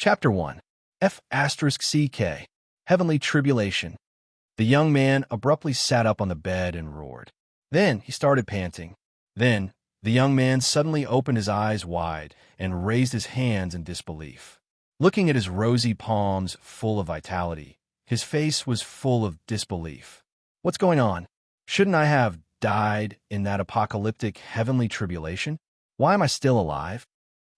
Chapter 1. F***CK. Heavenly Tribulation. The young man abruptly sat up on the bed and roared. Then he started panting. Then the young man suddenly opened his eyes wide and raised his hands in disbelief. Looking at his rosy palms full of vitality, his face was full of disbelief. What's going on? Shouldn't I have died in that apocalyptic heavenly tribulation? Why am I still alive?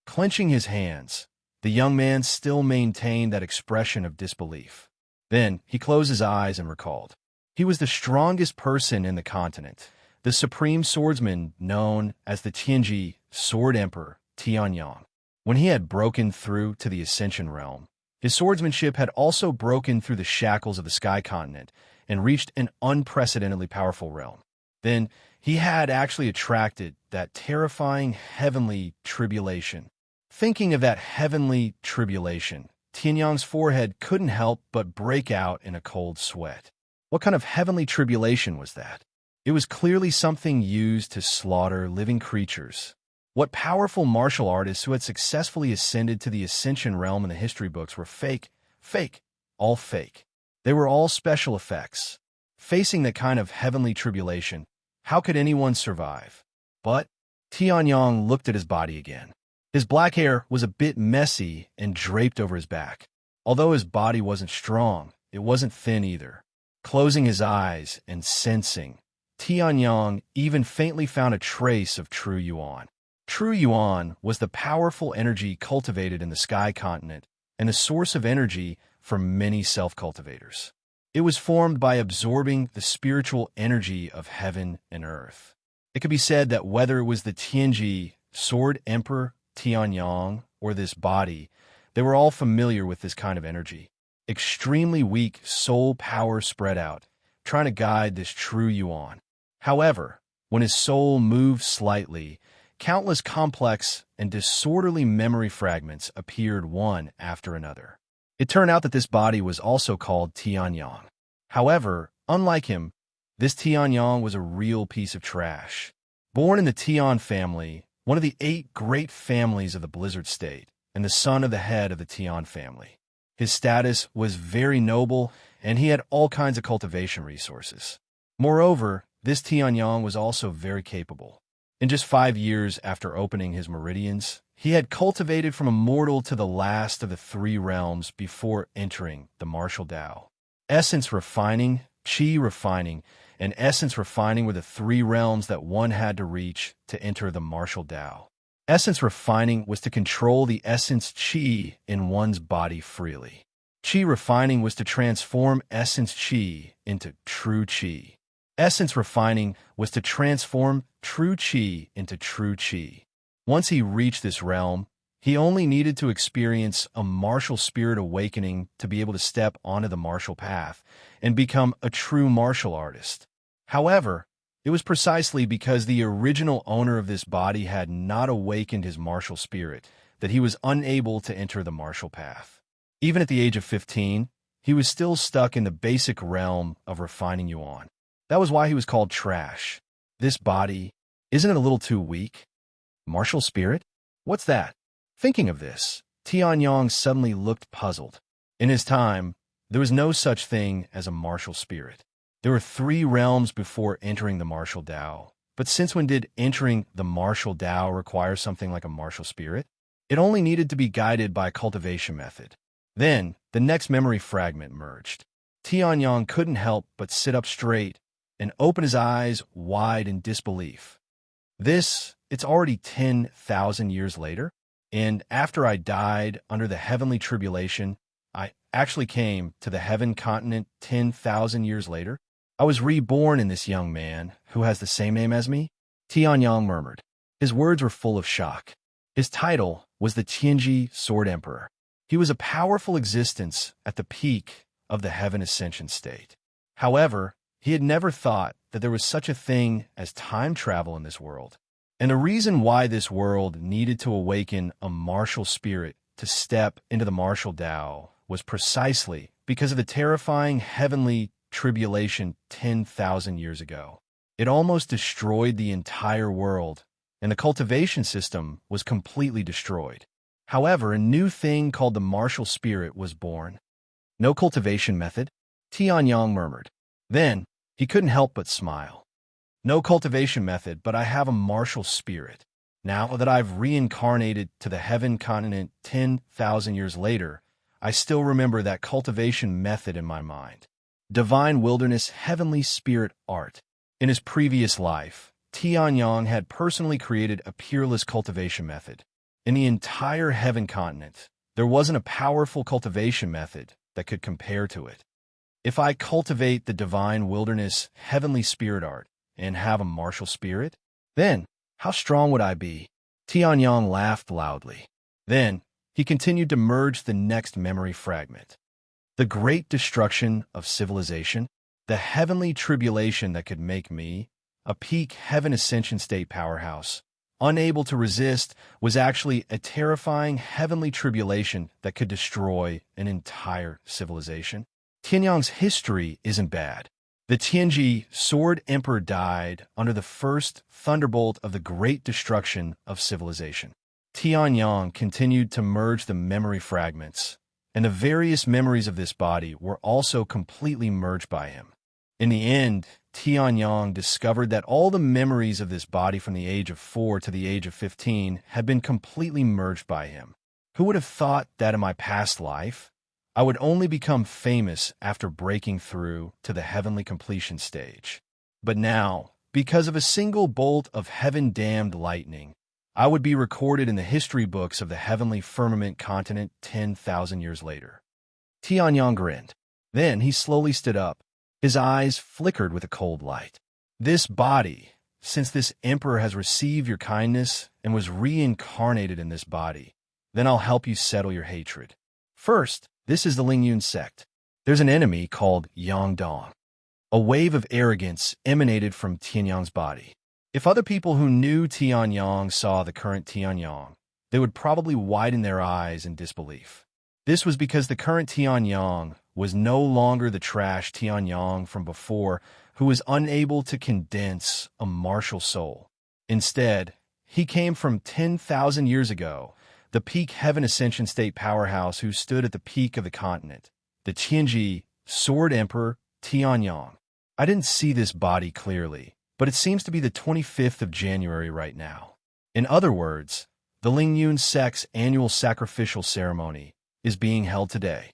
Clenching his hands, the young man still maintained that expression of disbelief. Then he closed his eyes and recalled. He was the strongest person in the continent, the supreme swordsman known as the Tianji Sword Emperor Tianyang. When he had broken through to the Ascension realm, his swordsmanship had also broken through the shackles of the Sky Continent and reached an unprecedentedly powerful realm. Then he had actually attracted that terrifying heavenly tribulation. Thinking of that heavenly tribulation, Tianyang's forehead couldn't help but break out in a cold sweat. What kind of heavenly tribulation was that? It was clearly something used to slaughter living creatures. What powerful martial artists who had successfully ascended to the Ascension realm in the history books were fake, all fake. They were all special effects. Facing that kind of heavenly tribulation, how could anyone survive? But Tianyang looked at his body again. His black hair was a bit messy and draped over his back. Although his body wasn't strong, it wasn't thin either. Closing his eyes and sensing, Tianyang even faintly found a trace of true yuan. True yuan was the powerful energy cultivated in the Sky Continent and the source of energy for many self-cultivators. It was formed by absorbing the spiritual energy of heaven and earth. It could be said that whether it was the Tianji Sword Emperor Tianyang or this body, they were all familiar with this kind of energy. Extremely weak soul power spread out, trying to guide this true yuan. However, when his soul moved slightly, countless complex and disorderly memory fragments appeared one after another. It turned out that this body was also called Tianyang. However, unlike him, this Tianyang was a real piece of trash. Born in the Tian family, one of the 8 great families of the Blizzard State, and the son of the head of the Tian family. His status was very noble, and he had all kinds of cultivation resources. Moreover, this Tianyang was also very capable. In just 5 years after opening his meridians, he had cultivated from immortal to the last of the 3 realms before entering the martial Tao. Essence refining, Qi refining, and essence refining were the 3 realms that one had to reach to enter the martial Tao. Essence refining was to control the essence Qi in one's body freely. Qi refining was to transform essence Qi into true Qi. Essence refining was to transform true Qi into true Qi. Once he reached this realm, he only needed to experience a martial spirit awakening to be able to step onto the martial path and become a true martial artist. However, it was precisely because the original owner of this body had not awakened his martial spirit that he was unable to enter the martial path. Even at the age of 15, he was still stuck in the basic realm of refining yuan. That was why he was called trash. This body, isn't it a little too weak? Martial spirit? What's that? Thinking of this, Tianyang suddenly looked puzzled. In his time, there was no such thing as a martial spirit. There were 3 realms before entering the martial Tao. But since when did entering the martial Tao require something like a martial spirit? It only needed to be guided by a cultivation method. Then, the next memory fragment merged. Tianyang couldn't help but sit up straight and open his eyes wide in disbelief. It's already 10,000 years later, and after I died under the heavenly tribulation, I actually came to the heaven continent 10,000 years later. I was reborn in this young man who has the same name as me, Tianyang murmured. His words were full of shock. His title was the Tianji Sword Emperor. He was a powerful existence at the peak of the heaven ascension state. However, he had never thought that there was such a thing as time travel in this world. And the reason why this world needed to awaken a martial spirit to step into the martial Tao was precisely because of the terrifying heavenly tribulation 10,000 years ago. It almost destroyed the entire world, and the cultivation system was completely destroyed. However, a new thing called the martial spirit was born. No cultivation method, Tianyang murmured. Then, he couldn't help but smile. No cultivation method, but I have a martial spirit. Now that I've reincarnated to the heaven continent 10,000 years later, I still remember that cultivation method in my mind. Divine wilderness, heavenly spirit art. In his previous life, Tianyang had personally created a peerless cultivation method. In the entire heaven continent, there wasn't a powerful cultivation method that could compare to it. If I cultivate the divine wilderness, heavenly spirit art, and have a martial spirit, then how strong would I be? Tianyang laughed loudly. Then he continued to merge the next memory fragment. The great destruction of civilization, the heavenly tribulation that could make me, a peak heaven ascension state powerhouse, unable to resist, was actually a terrifying heavenly tribulation that could destroy an entire civilization. Tianyang's history isn't bad. The Tianji Sword Emperor died under the first thunderbolt of the great destruction of civilization. Tianyang continued to merge the memory fragments, and the various memories of this body were also completely merged by him. In the end, Tianyang discovered that all the memories of this body from the age of 4 to the age of 15 had been completely merged by him. Who would have thought that in my past life, I would only become famous after breaking through to the heavenly completion stage? But now, because of a single bolt of heaven-damned lightning, I would be recorded in the history books of the heavenly firmament continent 10,000 years later. Tianyang grinned. Then he slowly stood up. His eyes flickered with a cold light. This body, since this emperor has received your kindness and was reincarnated in this body, then I'll help you settle your hatred. First, this is the Lingyun sect. There's an enemy called Yangdong. A wave of arrogance emanated from Tianyang's body. If other people who knew Tianyang saw the current Tianyang, they would probably widen their eyes in disbelief. This was because the current Tianyang was no longer the trash Tianyang from before, who was unable to condense a martial soul. Instead, he came from 10,000 years ago, the peak heaven ascension state powerhouse who stood at the peak of the continent, the Tianji Sword Emperor Tianyang. I didn't see this body clearly, but it seems to be the 25th of January right now. In other words, the Lingyun sect's annual sacrificial ceremony is being held today.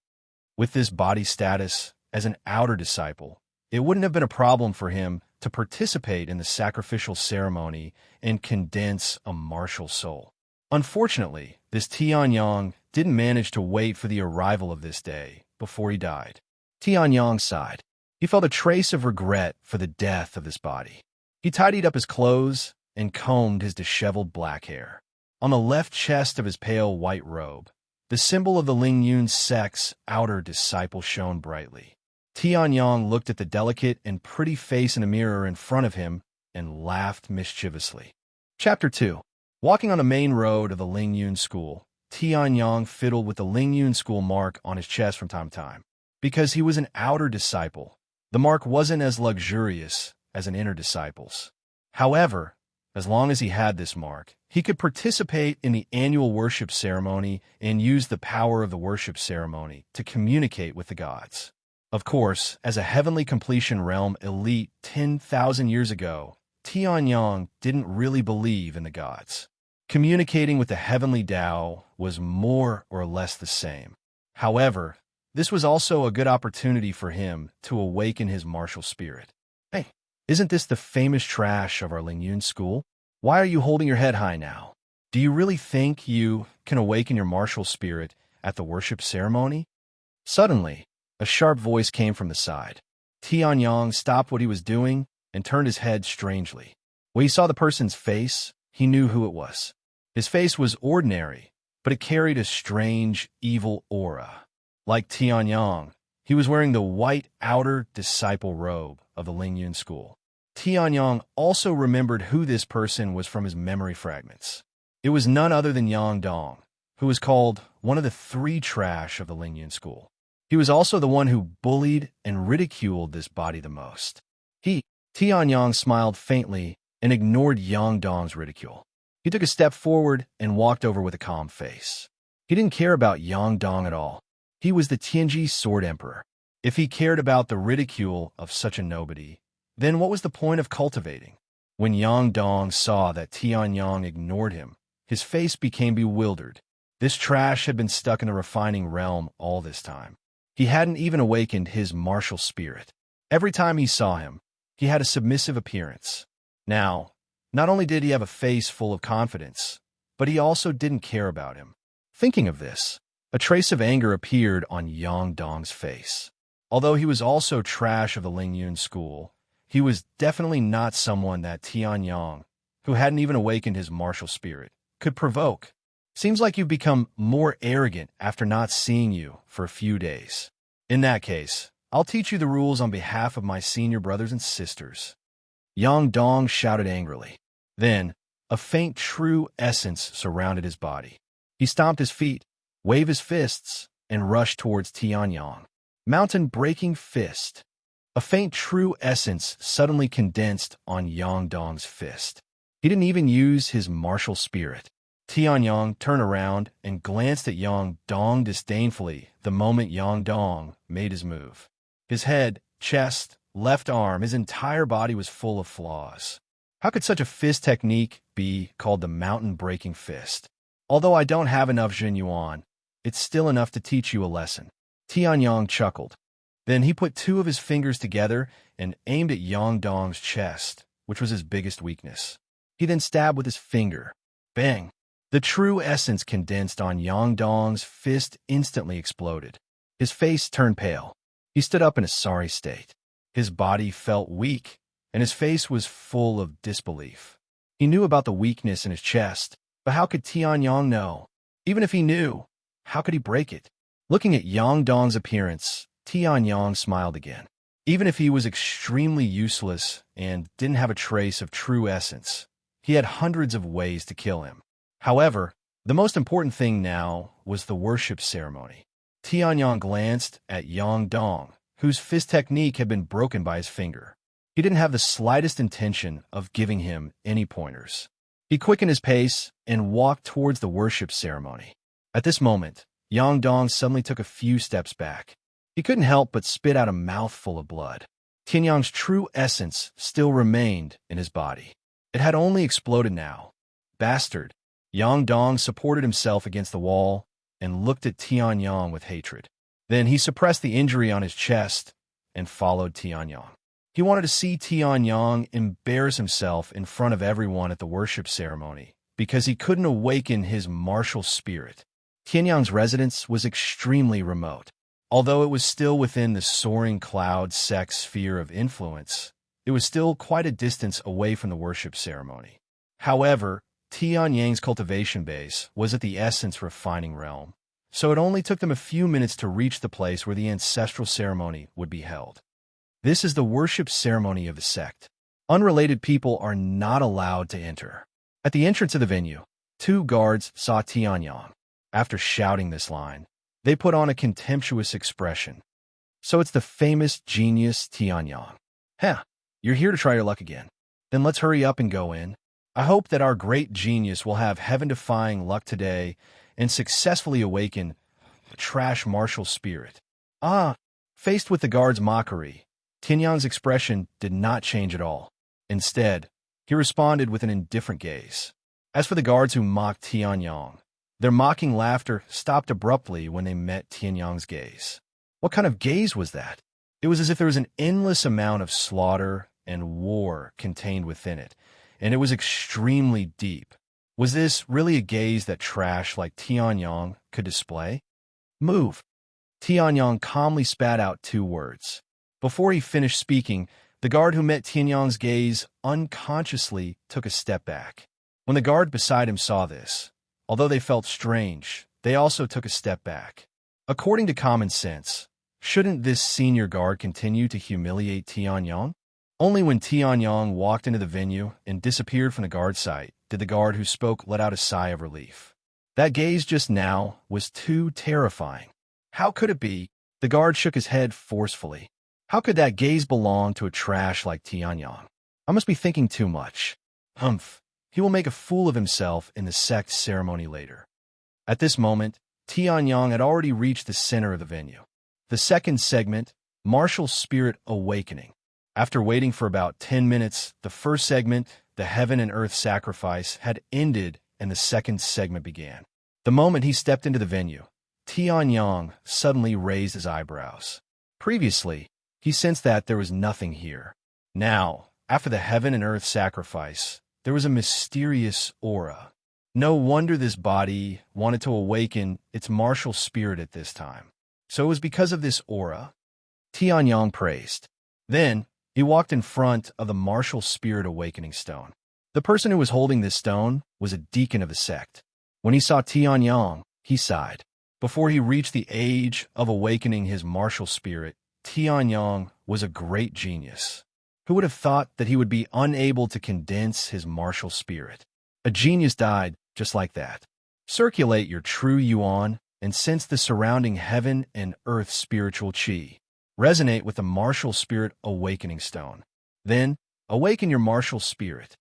With this body status as an outer disciple, it wouldn't have been a problem for him to participate in the sacrificial ceremony and condense a martial soul. Unfortunately, this Tianyang didn't manage to wait for the arrival of this day before he died. Tianyang sighed. He felt a trace of regret for the death of this body. He tidied up his clothes and combed his disheveled black hair. On the left chest of his pale white robe, the symbol of the Lingyun sect's outer disciple shone brightly. Tianyang looked at the delicate and pretty face in the mirror in front of him and laughed mischievously. Chapter 2. Walking on the main road of the Lingyun school, Tianyang fiddled with the Lingyun school mark on his chest from time to time. Because he was an outer disciple, the mark wasn't as luxurious as an inner disciple's. However, as long as he had this mark, he could participate in the annual worship ceremony and use the power of the worship ceremony to communicate with the gods. Of course, as a heavenly completion realm elite 10,000 years ago, Tianyang didn't really believe in the gods. Communicating with the heavenly Tao was more or less the same. However, this was also a good opportunity for him to awaken his martial spirit. Hey, isn't this the famous trash of our Lingyun school? Why are you holding your head high now? Do you really think you can awaken your martial spirit at the worship ceremony? Suddenly, a sharp voice came from the side. Tianyang stopped what he was doing and turned his head strangely. When he saw the person's face, he knew who it was. His face was ordinary, but it carried a strange, evil aura. Like Tianyang, he was wearing the white outer disciple robe of the Lingyun school. Tianyang also remembered who this person was from his memory fragments. It was none other than Yang Dong, who was called one of the three trash of the Lingyun school. He was also the one who bullied and ridiculed this body the most. Tianyang smiled faintly and ignored Yang Dong's ridicule. He took a step forward and walked over with a calm face. He didn't care about Yang Dong at all. He was the Tianji Sword Emperor. If he cared about the ridicule of such a nobody, then what was the point of cultivating? When Yang Dong saw that Tianyang ignored him, his face became bewildered. This trash had been stuck in the refining realm all this time. He hadn't even awakened his martial spirit. Every time he saw him, he had a submissive appearance. Now, not only did he have a face full of confidence, but he also didn't care about him. Thinking of this, a trace of anger appeared on Yang Dong's face. Although he was also trash of the Lingyun school, he was definitely not someone that Tianyang, who hadn't even awakened his martial spirit, could provoke. Seems like you've become more arrogant after not seeing you for a few days. In that case, I'll teach you the rules on behalf of my senior brothers and sisters. Yang Dong shouted angrily. Then, a faint true essence surrounded his body. He stomped his feet, waved his fists, and rushed towards Tianyang. Mountain-breaking fist. A faint true essence suddenly condensed on Yang Dong's fist. He didn't even use his martial spirit. Tianyang turned around and glanced at Yang Dong disdainfully the moment Yang Dong made his move. His head, chest, left arm, his entire body was full of flaws. How could such a fist technique be called the mountain-breaking fist? Although I don't have enough Jin Yuan, it's still enough to teach you a lesson. Tianyang chuckled. Then he put two of his fingers together and aimed at Yang Dong's chest, which was his biggest weakness. He then stabbed with his finger. Bang! The true essence condensed on Yang Dong's fist instantly exploded. His face turned pale. He stood up in a sorry state. His body felt weak, and his face was full of disbelief. He knew about the weakness in his chest, but how could Tianyang know? Even if he knew, how could he break it? Looking at Yang Dong's appearance, Tianyang smiled again. Even if he was extremely useless and didn't have a trace of true essence, he had hundreds of ways to kill him. However, the most important thing now was the worship ceremony. Tianyang glanced at Yang Dong, whose fist technique had been broken by his finger. He didn't have the slightest intention of giving him any pointers. He quickened his pace and walked towards the worship ceremony. At this moment, Yang Dong suddenly took a few steps back. He couldn't help but spit out a mouthful of blood. Tianyang's true essence still remained in his body. It had only exploded now. Bastard! Yang Dong supported himself against the wall and looked at Tianyang with hatred. Then he suppressed the injury on his chest and followed Tianyang. He wanted to see Tianyang embarrass himself in front of everyone at the worship ceremony because he couldn't awaken his martial spirit. Tianyang's residence was extremely remote. Although it was still within the soaring cloud sect sphere of influence, it was still quite a distance away from the worship ceremony. However, Tianyang's cultivation base was at the essence refining realm, so it only took them a few minutes to reach the place where the ancestral ceremony would be held. This is the worship ceremony of the sect. Unrelated people are not allowed to enter. At the entrance of the venue, two guards saw Tianyang. After shouting this line, they put on a contemptuous expression. So it's the famous genius Tianyang. Heh, you're here to try your luck again. Then let's hurry up and go in. I hope that our great genius will have heaven-defying luck today and successfully awaken the trash martial spirit. Faced with the guard's mockery, Tianyang's expression did not change at all. Instead, he responded with an indifferent gaze. As for the guards who mocked Tianyang, their mocking laughter stopped abruptly when they met Tianyang's gaze. What kind of gaze was that? It was as if there was an endless amount of slaughter and war contained within it, and it was extremely deep. Was this really a gaze that trash like Tianyang could display? Move. Tianyang calmly spat out two words. Before he finished speaking, the guard who met Tianyang's gaze unconsciously took a step back. When the guard beside him saw this, although they felt strange, they also took a step back. According to common sense, shouldn't this senior guard continue to humiliate Tianyang? Only when Tianyang walked into the venue and disappeared from the guard site did the guard who spoke let out a sigh of relief. That gaze just now was too terrifying. How could it be? The guard shook his head forcefully. How could that gaze belong to a trash like Tianyang? I must be thinking too much. Humph. He will make a fool of himself in the sect ceremony later. At this moment, Tianyang had already reached the center of the venue. The second segment, Martial Spirit Awakening. After waiting for about 10 minutes, the first segment, the Heaven and Earth Sacrifice, had ended and the second segment began. The moment he stepped into the venue, Tianyang suddenly raised his eyebrows. Previously, he sensed that there was nothing here. Now, after the Heaven and Earth Sacrifice, there was a mysterious aura. No wonder this body wanted to awaken its martial spirit at this time. So it was because of this aura. Tianyang praised. Then, he walked in front of the martial spirit awakening stone. The person who was holding this stone was a deacon of the sect. When he saw Tianyang, he sighed. Before he reached the age of awakening his martial spirit, Tianyang was a great genius. Who would have thought that he would be unable to condense his martial spirit? A genius died just like that. Circulate your true yuan and sense the surrounding heaven and earth spiritual qi. Resonate with the martial spirit awakening stone. Then, awaken your martial spirit.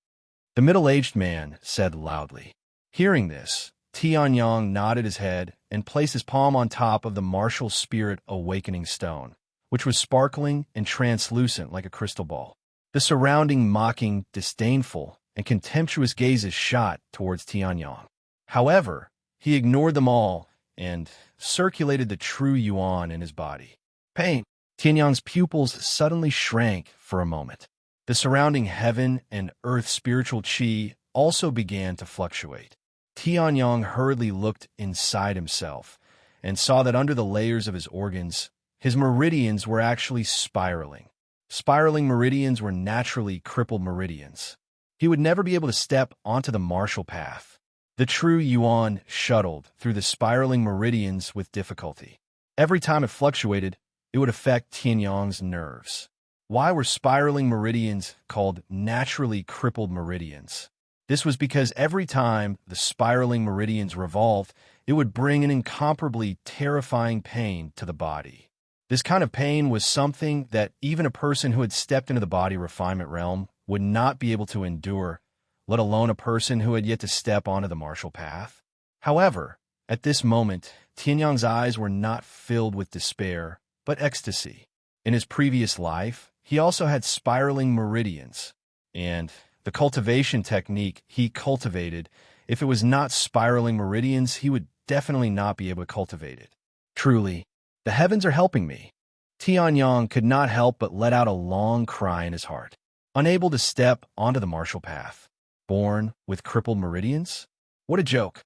The middle-aged man said loudly. Hearing this, Tianyang nodded his head and placed his palm on top of the martial spirit awakening stone, which was sparkling and translucent like a crystal ball. The surrounding mocking, disdainful, and contemptuous gazes shot towards Tianyang. However, he ignored them all and circulated the true yuan in his body. Pain. Tianyang's pupils suddenly shrank for a moment. The surrounding heaven and earth spiritual qi also began to fluctuate. Tianyang hurriedly looked inside himself and saw that under the layers of his organs, his meridians were actually spiraling. Spiraling meridians were naturally crippled meridians. He would never be able to step onto the martial path. The true yuan shuttled through the spiraling meridians with difficulty. Every time it fluctuated, it would affect Tianyang's nerves. Why were spiraling meridians called naturally crippled meridians? This was because every time the spiraling meridians revolved, it would bring an incomparably terrifying pain to the body. This kind of pain was something that even a person who had stepped into the body refinement realm would not be able to endure, let alone a person who had yet to step onto the martial path. However, at this moment, Tianyang's eyes were not filled with despair, but ecstasy. In his previous life, he also had spiraling meridians, and the cultivation technique he cultivated, if it was not spiraling meridians, he would definitely not be able to cultivate it. Truly, the heavens are helping me. Tianyang could not help but let out a long cry in his heart. Unable to step onto the martial path. Born with crippled meridians? What a joke.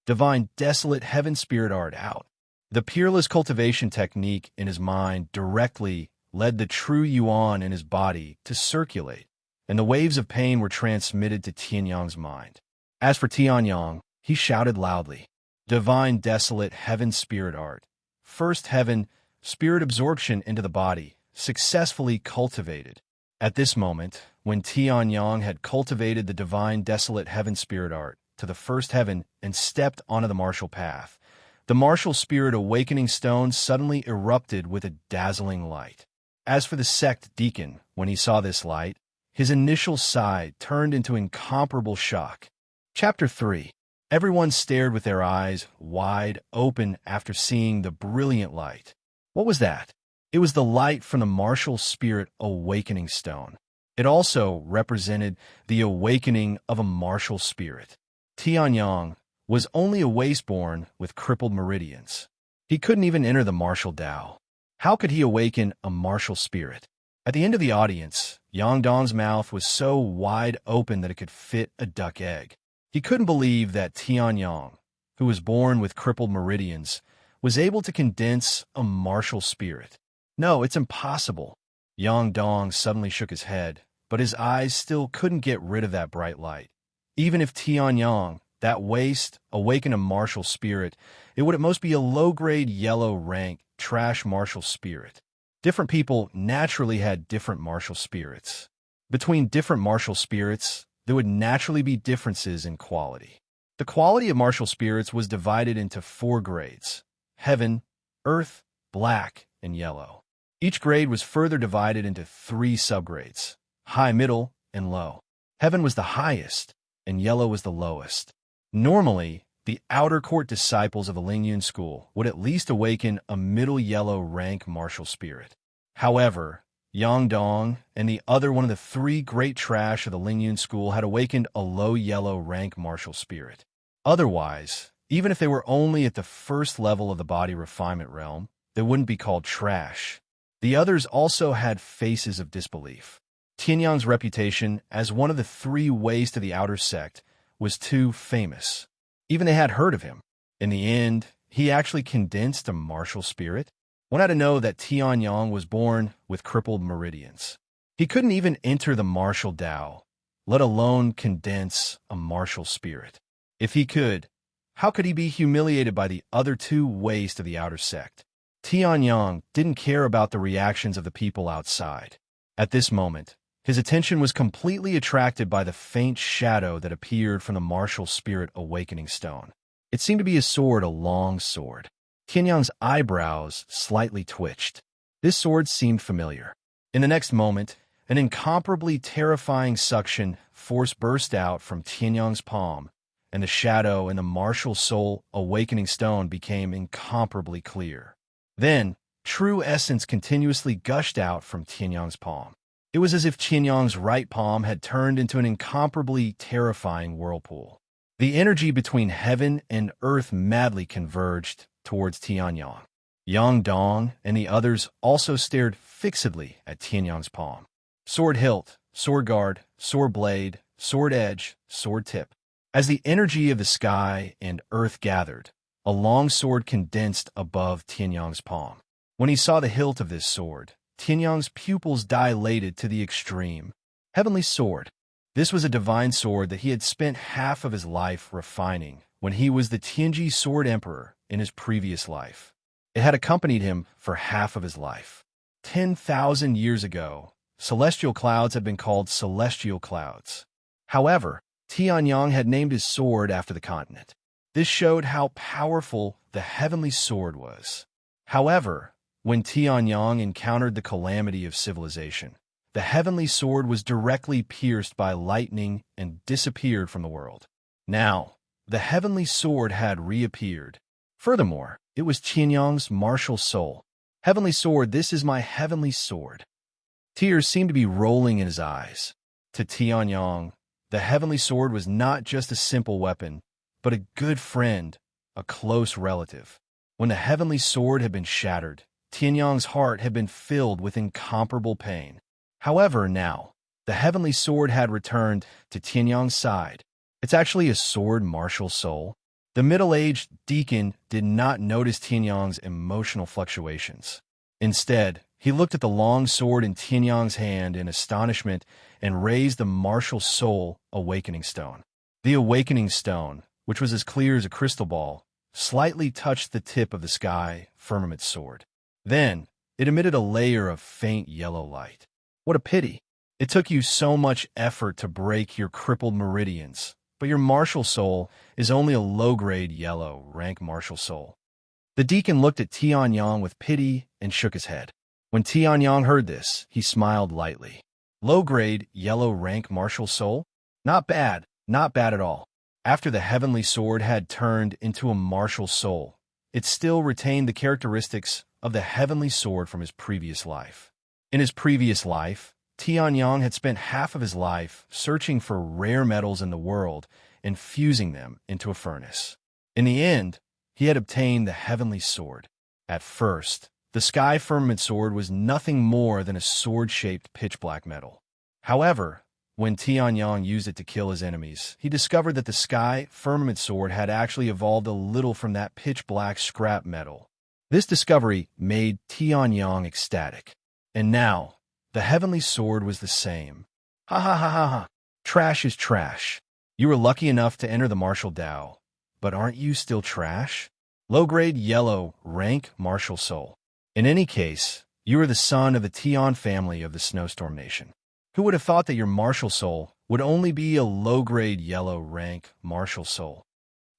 Divine desolate heaven spirit art out. The peerless cultivation technique in his mind directly led the true yuan in his body to circulate, and the waves of pain were transmitted to Tianyang's mind. As for Tianyang, he shouted loudly, Divine desolate heaven spirit art. First heaven, spirit absorption into the body, successfully cultivated. At this moment, when Tianyang had cultivated the divine desolate heaven spirit art to the first heaven and stepped onto the martial path, the martial spirit awakening stone suddenly erupted with a dazzling light. As for the sect deacon, when he saw this light, his initial sigh turned into incomparable shock. Chapter 3. Everyone stared with their eyes wide open after seeing the brilliant light. What was that? It was the light from the martial spirit awakening stone. It also represented the awakening of a martial spirit. Tianyang was only a wasteborn with crippled meridians. He couldn't even enter the martial Tao. How could he awaken a martial spirit? At the end of the audience, Yangdong's mouth was so wide open that it could fit a duck egg. He couldn't believe that Tianyang, who was born with crippled meridians, was able to condense a martial spirit. No, it's impossible. Yangdong suddenly shook his head, but his eyes still couldn't get rid of that bright light. Even if Tianyang, that waste, awakened a martial spirit, it would at most be a low-grade yellow rank trash martial spirit. Different people naturally had different martial spirits. Between different martial spirits, there would naturally be differences in quality. The quality of martial spirits was divided into 4 grades: heaven, earth, black, and yellow. Each grade was further divided into 3 subgrades: high, middle, and low. Heaven was the highest, and yellow was the lowest. Normally, the outer court disciples of the Lingyun school would at least awaken a middle yellow rank martial spirit. However, Yang Dong and the other one of the three great trash of the Lingyun school had awakened a low yellow rank martial spirit. Otherwise, even if they were only at the first level of the body refinement realm, they wouldn't be called trash. The others also had faces of disbelief. Tianyang's reputation as one of the three ways to the outer sect was too famous. Even they had heard of him. In the end, he actually condensed a martial spirit. One had to know that Tianyang was born with crippled meridians. He couldn't even enter the martial Tao, let alone condense a martial spirit. If he could, how could he be humiliated by the other two ways to the outer sect? Tianyang didn't care about the reactions of the people outside. At this moment, his attention was completely attracted by the faint shadow that appeared from the martial spirit awakening stone. It seemed to be a sword, a long sword. Tianyang's eyebrows slightly twitched. This sword seemed familiar. In the next moment, an incomparably terrifying suction force burst out from Tianyang's palm, and the shadow in the martial soul awakening stone became incomparably clear. Then, true essence continuously gushed out from Tianyang's palm. It was as if Tianyang's right palm had turned into an incomparably terrifying whirlpool. The energy between heaven and earth madly converged towards Tianyang. Yang Dong and the others also stared fixedly at Tianyang's palm. Sword hilt, sword guard, sword blade, sword edge, sword tip. As the energy of the sky and earth gathered, a long sword condensed above Tianyang's palm. When he saw the hilt of this sword, Tianyang's pupils dilated to the extreme. Heavenly sword. This was a divine sword that he had spent half of his life refining when he was the Tianji Sword Emperor in his previous life. It had accompanied him for half of his life. 10,000 years ago, celestial clouds had been called celestial clouds. However, Tianyang had named his sword after the continent. This showed how powerful the heavenly sword was. However, when Tianyang encountered the calamity of civilization, the heavenly sword was directly pierced by lightning and disappeared from the world. Now, the heavenly sword had reappeared. Furthermore, it was Tianyang's martial soul. Heavenly sword, this is my heavenly sword. Tears seemed to be rolling in his eyes. To Tianyang, the heavenly sword was not just a simple weapon, but a good friend, a close relative. When the heavenly sword had been shattered, Tianyang's heart had been filled with incomparable pain. However, now, the heavenly sword had returned to Tianyang's side. It's actually a sword martial soul. The middle-aged deacon did not notice Tianyang's emotional fluctuations. Instead, he looked at the long sword in Tianyang's hand in astonishment and raised the martial soul awakening stone. The awakening stone, which was as clear as a crystal ball, slightly touched the tip of the sky firmament sword. Then, it emitted a layer of faint yellow light. What a pity. It took you so much effort to break your crippled meridians, but your martial soul is only a low-grade yellow rank martial soul. The deacon looked at Tianyang with pity and shook his head. When Tianyang heard this, he smiled lightly. Low-grade yellow rank martial soul? Not bad at all. After the heavenly sword had turned into a martial soul, it still retained the characteristics of the heavenly sword from his previous life. In his previous life, Tianyang had spent half of his life searching for rare metals in the world and fusing them into a furnace. In the end, he had obtained the heavenly sword. At first, the sky firmament sword was nothing more than a sword-shaped pitch-black metal. However, when Tianyang used it to kill his enemies, he discovered that the sky firmament sword had actually evolved a little from that pitch-black scrap metal. This discovery made Tianyang ecstatic. And now, the heavenly sword was the same. Ha ha ha ha ha. Trash is trash. You were lucky enough to enter the martial Tao, but aren't you still trash? Low-grade yellow rank martial soul. In any case, you are the son of the Tian family of the Snowstorm Nation. Who would have thought that your martial soul would only be a low-grade yellow rank martial soul?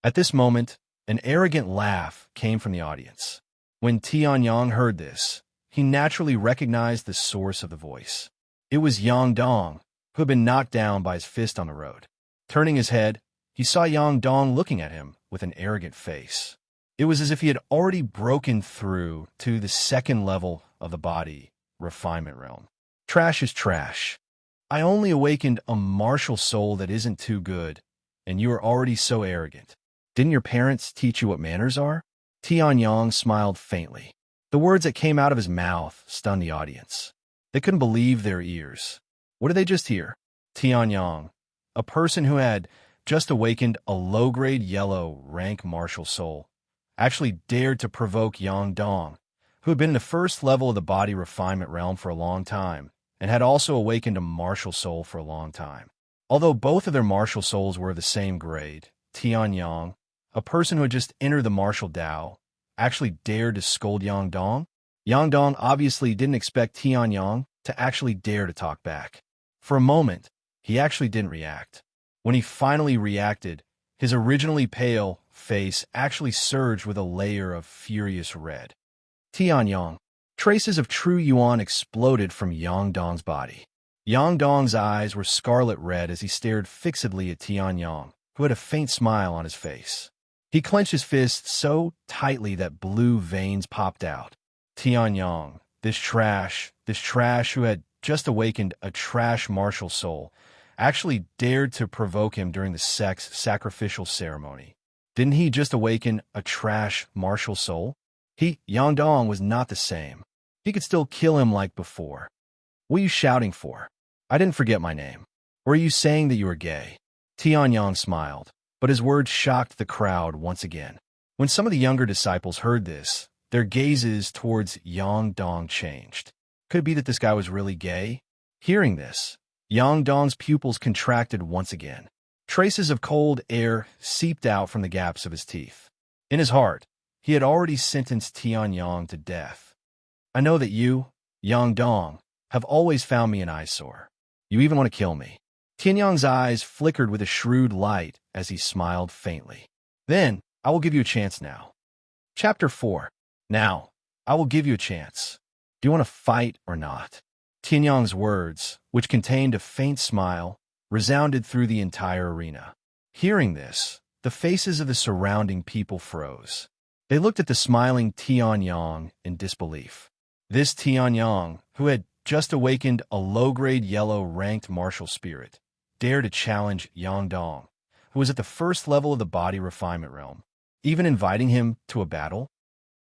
At this moment, an arrogant laugh came from the audience. When Tianyang heard this, he naturally recognized the source of the voice. It was Yang Dong, who had been knocked down by his fist on the road. Turning his head, he saw Yang Dong looking at him with an arrogant face. It was as if he had already broken through to the second level of the body refinement realm. Trash is trash. I only awakened a martial soul that isn't too good, and you are already so arrogant. Didn't your parents teach you what manners are? Tianyong smiled faintly. The words that came out of his mouth stunned the audience. They couldn't believe their ears. What did they just hear? Tianyong, a person who had just awakened a low-grade yellow rank martial soul, actually dared to provoke Yang Dong, who had been in the first level of the body refinement realm for a long time, and had also awakened a martial soul for a long time. Although both of their martial souls were of the same grade, Tianyong, a person who had just entered the martial Dao, actually dared to scold Yang Dong. Yang Dong obviously didn't expect Tianyong to actually dare to talk back. For a moment, he actually didn't react. When he finally reacted, his originally pale face actually surged with a layer of furious red. Tianyong. Traces of true yuan exploded from Yang Dong's body. Yang Dong's eyes were scarlet red as he stared fixedly at Tianyong, who had a faint smile on his face. He clenched his fist so tightly that blue veins popped out. Tianyong, this trash who had just awakened a trash martial soul, actually dared to provoke him during the sex sacrificial ceremony. Didn't he just awaken a trash martial soul? Yang Dong was not the same. He could still kill him like before. What are you shouting for? I didn't forget my name. Or are you saying that you were gay? Tianyong smiled, but his words shocked the crowd once again. When some of the younger disciples heard this, their gazes towards Yang Dong changed. Could it be that this guy was really gay? Hearing this, Yang Dong's pupils contracted once again. Traces of cold air seeped out from the gaps of his teeth. In his heart, he had already sentenced Tianyong to death. I know that you, Yang Dong, have always found me an eyesore. You even want to kill me. Tianyong's eyes flickered with a shrewd light as he smiled faintly. Then, I will give you a chance now. Chapter 4. Now, I will give you a chance. Do you want to fight or not? Tianyong's words, which contained a faint smile, resounded through the entire arena. Hearing this, the faces of the surrounding people froze. They looked at the smiling Tianyong in disbelief. This Tianyong, who had just awakened a low-grade yellow-ranked martial spirit, dared to challenge Yang Dong, who was at the first level of the body refinement realm, even inviting him to a battle?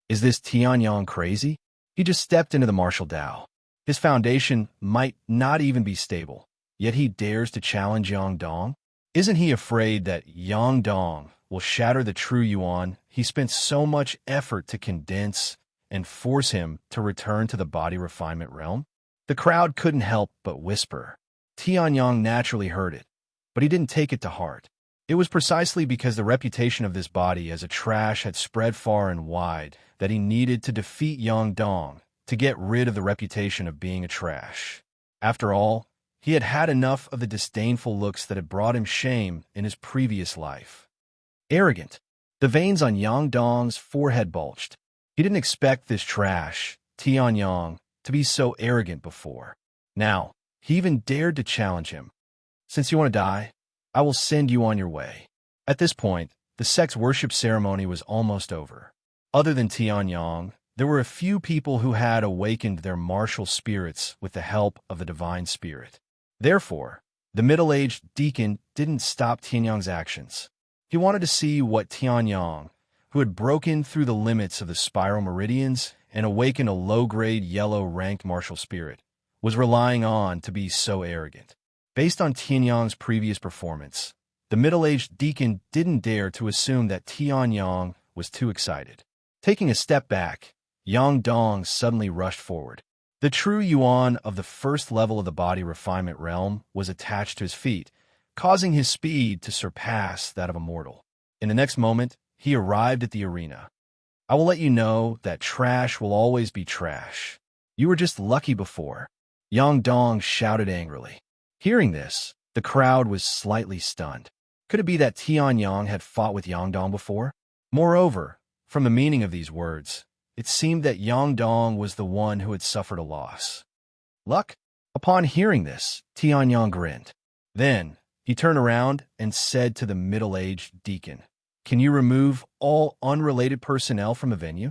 Is this Tianyong crazy? He just stepped into the martial Dao. His foundation might not even be stable, yet he dares to challenge Yang Dong? Isn't he afraid that Yang Dong will shatter the true yuan he spent so much effort to condense and force him to return to the body refinement realm? The crowd couldn't help but whisper. Tianyong naturally heard it, but he didn't take it to heart. It was precisely because the reputation of this body as a trash had spread far and wide that he needed to defeat Yang Dong to get rid of the reputation of being a trash. After all, he had had enough of the disdainful looks that had brought him shame in his previous life. Arrogant. The veins on Yang Dong's forehead bulged. He didn't expect this trash, Tianyong, to be so arrogant before. Now, he even dared to challenge him. Since you want to die, I will send you on your way. At this point, the sex worship ceremony was almost over. Other than Tianyong, there were a few people who had awakened their martial spirits with the help of the divine spirit. Therefore, the middle-aged deacon didn't stop Tianyong's actions. He wanted to see what Tianyong, who had broken through the limits of the spiral meridians and awakened a low-grade yellow-ranked martial spirit, was relying on to be so arrogant. Based on Tianyong's previous performance, the middle-aged deacon didn't dare to assume that Tianyong was too excited. Taking a step back, Yang Dong suddenly rushed forward. The true yuan of the first level of the body refinement realm was attached to his feet, causing his speed to surpass that of a mortal. In the next moment, he arrived at the arena. I will let you know that trash will always be trash. You were just lucky before. Yang Dong shouted angrily. Hearing this, the crowd was slightly stunned. Could it be that Tianyong had fought with Yang Dong before? Moreover, from the meaning of these words, it seemed that Yang Dong was the one who had suffered a loss. Luck? Upon hearing this, Tianyong grinned. Then, He turned around and said to the middle-aged deacon, "Can you remove all unrelated personnel from the venue?"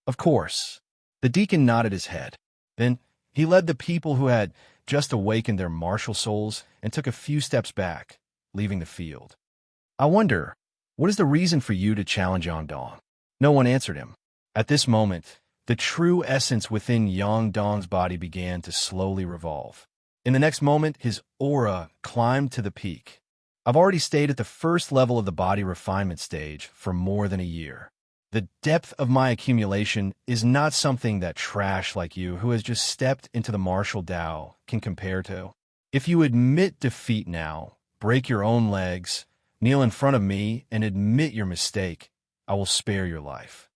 "Of course." The deacon nodded his head. Then he led the people who had just awakened their martial souls and took a few steps back, leaving the field. "I wonder, what is the reason for you to challenge Yangdong?" No one answered him. At this moment, the true essence within Yangdong's body began to slowly revolve. In the next moment, his aura climbed to the peak. "I've already stayed at the first level of the body refinement stage for more than a year. The depth of my accumulation is not something that trash like you, who has just stepped into the martial Tao, can compare to. If you admit defeat now, break your own legs, kneel in front of me, and admit your mistake, I will spare your life."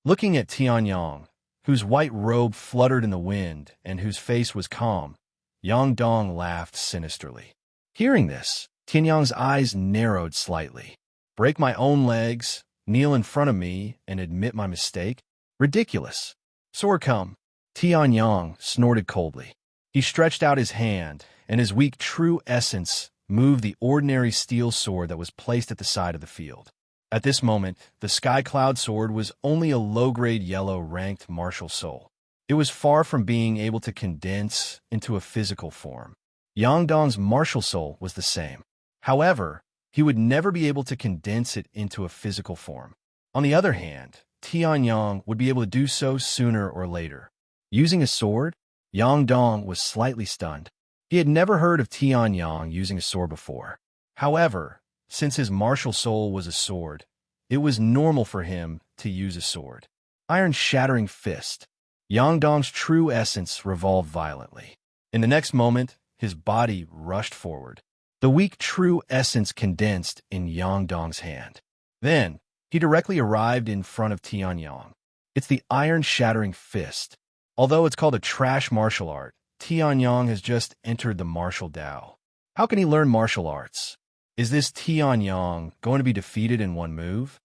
Looking at Tianyang, whose white robe fluttered in the wind and whose face was calm, Yangdong laughed sinisterly. Hearing this, Tianyang's eyes narrowed slightly. "Break my own legs, kneel in front of me, and admit my mistake? Ridiculous. Sword come." Tianyang snorted coldly. He stretched out his hand, and his weak true essence moved the ordinary steel sword that was placed at the side of the field. At this moment, the Sky Cloud sword was only a low-grade yellow ranked martial soul. It was far from being able to condense into a physical form. Yangdong's martial soul was the same. However, he would never be able to condense it into a physical form. On the other hand, Tianyang would be able to do so sooner or later. Using a sword, Yangdong was slightly stunned. He had never heard of Tianyang using a sword before. However, since his martial soul was a sword, it was normal for him to use a sword. Iron-shattering fist. Yangdong's true essence revolved violently. In the next moment, his body rushed forward. The weak true essence condensed in Yangdong's hand. Then, he directly arrived in front of Tianyang. It's the iron-shattering fist. Although it's called a trash martial art, Tianyang has just entered the martial Tao. How can he learn martial arts? Is this Tianyang going to be defeated in one move?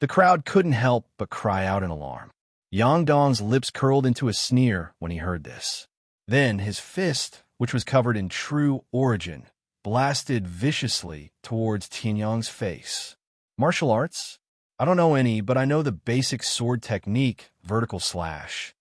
The crowd couldn't help but cry out in alarm. Yangdong's lips curled into a sneer when he heard this. Then his fist, which was covered in true origin, blasted viciously towards Tianyang's face. Martial arts? I don't know any, but I know the basic sword technique, vertical slash.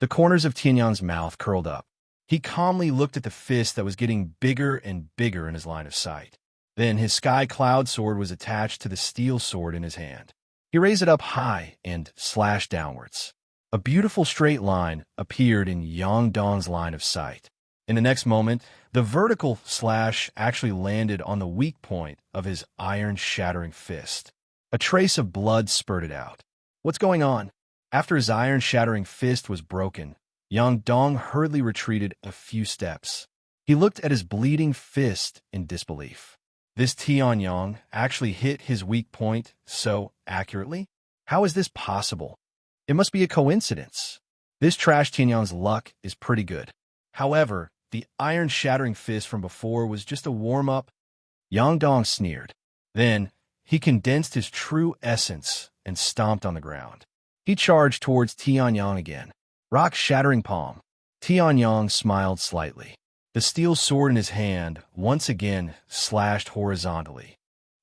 The corners of Tianyang's mouth curled up. He calmly looked at the fist that was getting bigger and bigger in his line of sight. Then his Sky Cloud sword was attached to the steel sword in his hand. He raised it up high and slashed downwards. A beautiful straight line appeared in Yangdong's line of sight. In the next moment, the vertical slash actually landed on the weak point of his iron-shattering fist. A trace of blood spurted out. What's going on? After his iron-shattering fist was broken, Yangdong hurriedly retreated a few steps. He looked at his bleeding fist in disbelief. This Tianyang actually hit his weak point so accurately? How is this possible? It must be a coincidence. This trash Tianyang's luck is pretty good. However, the iron-shattering fist from before was just a warm-up. Yangdong sneered. Then, he condensed his true essence and stomped on the ground. He charged towards Tianyang again. Rock-shattering palm. Tianyang smiled slightly. The steel sword in his hand once again slashed horizontally.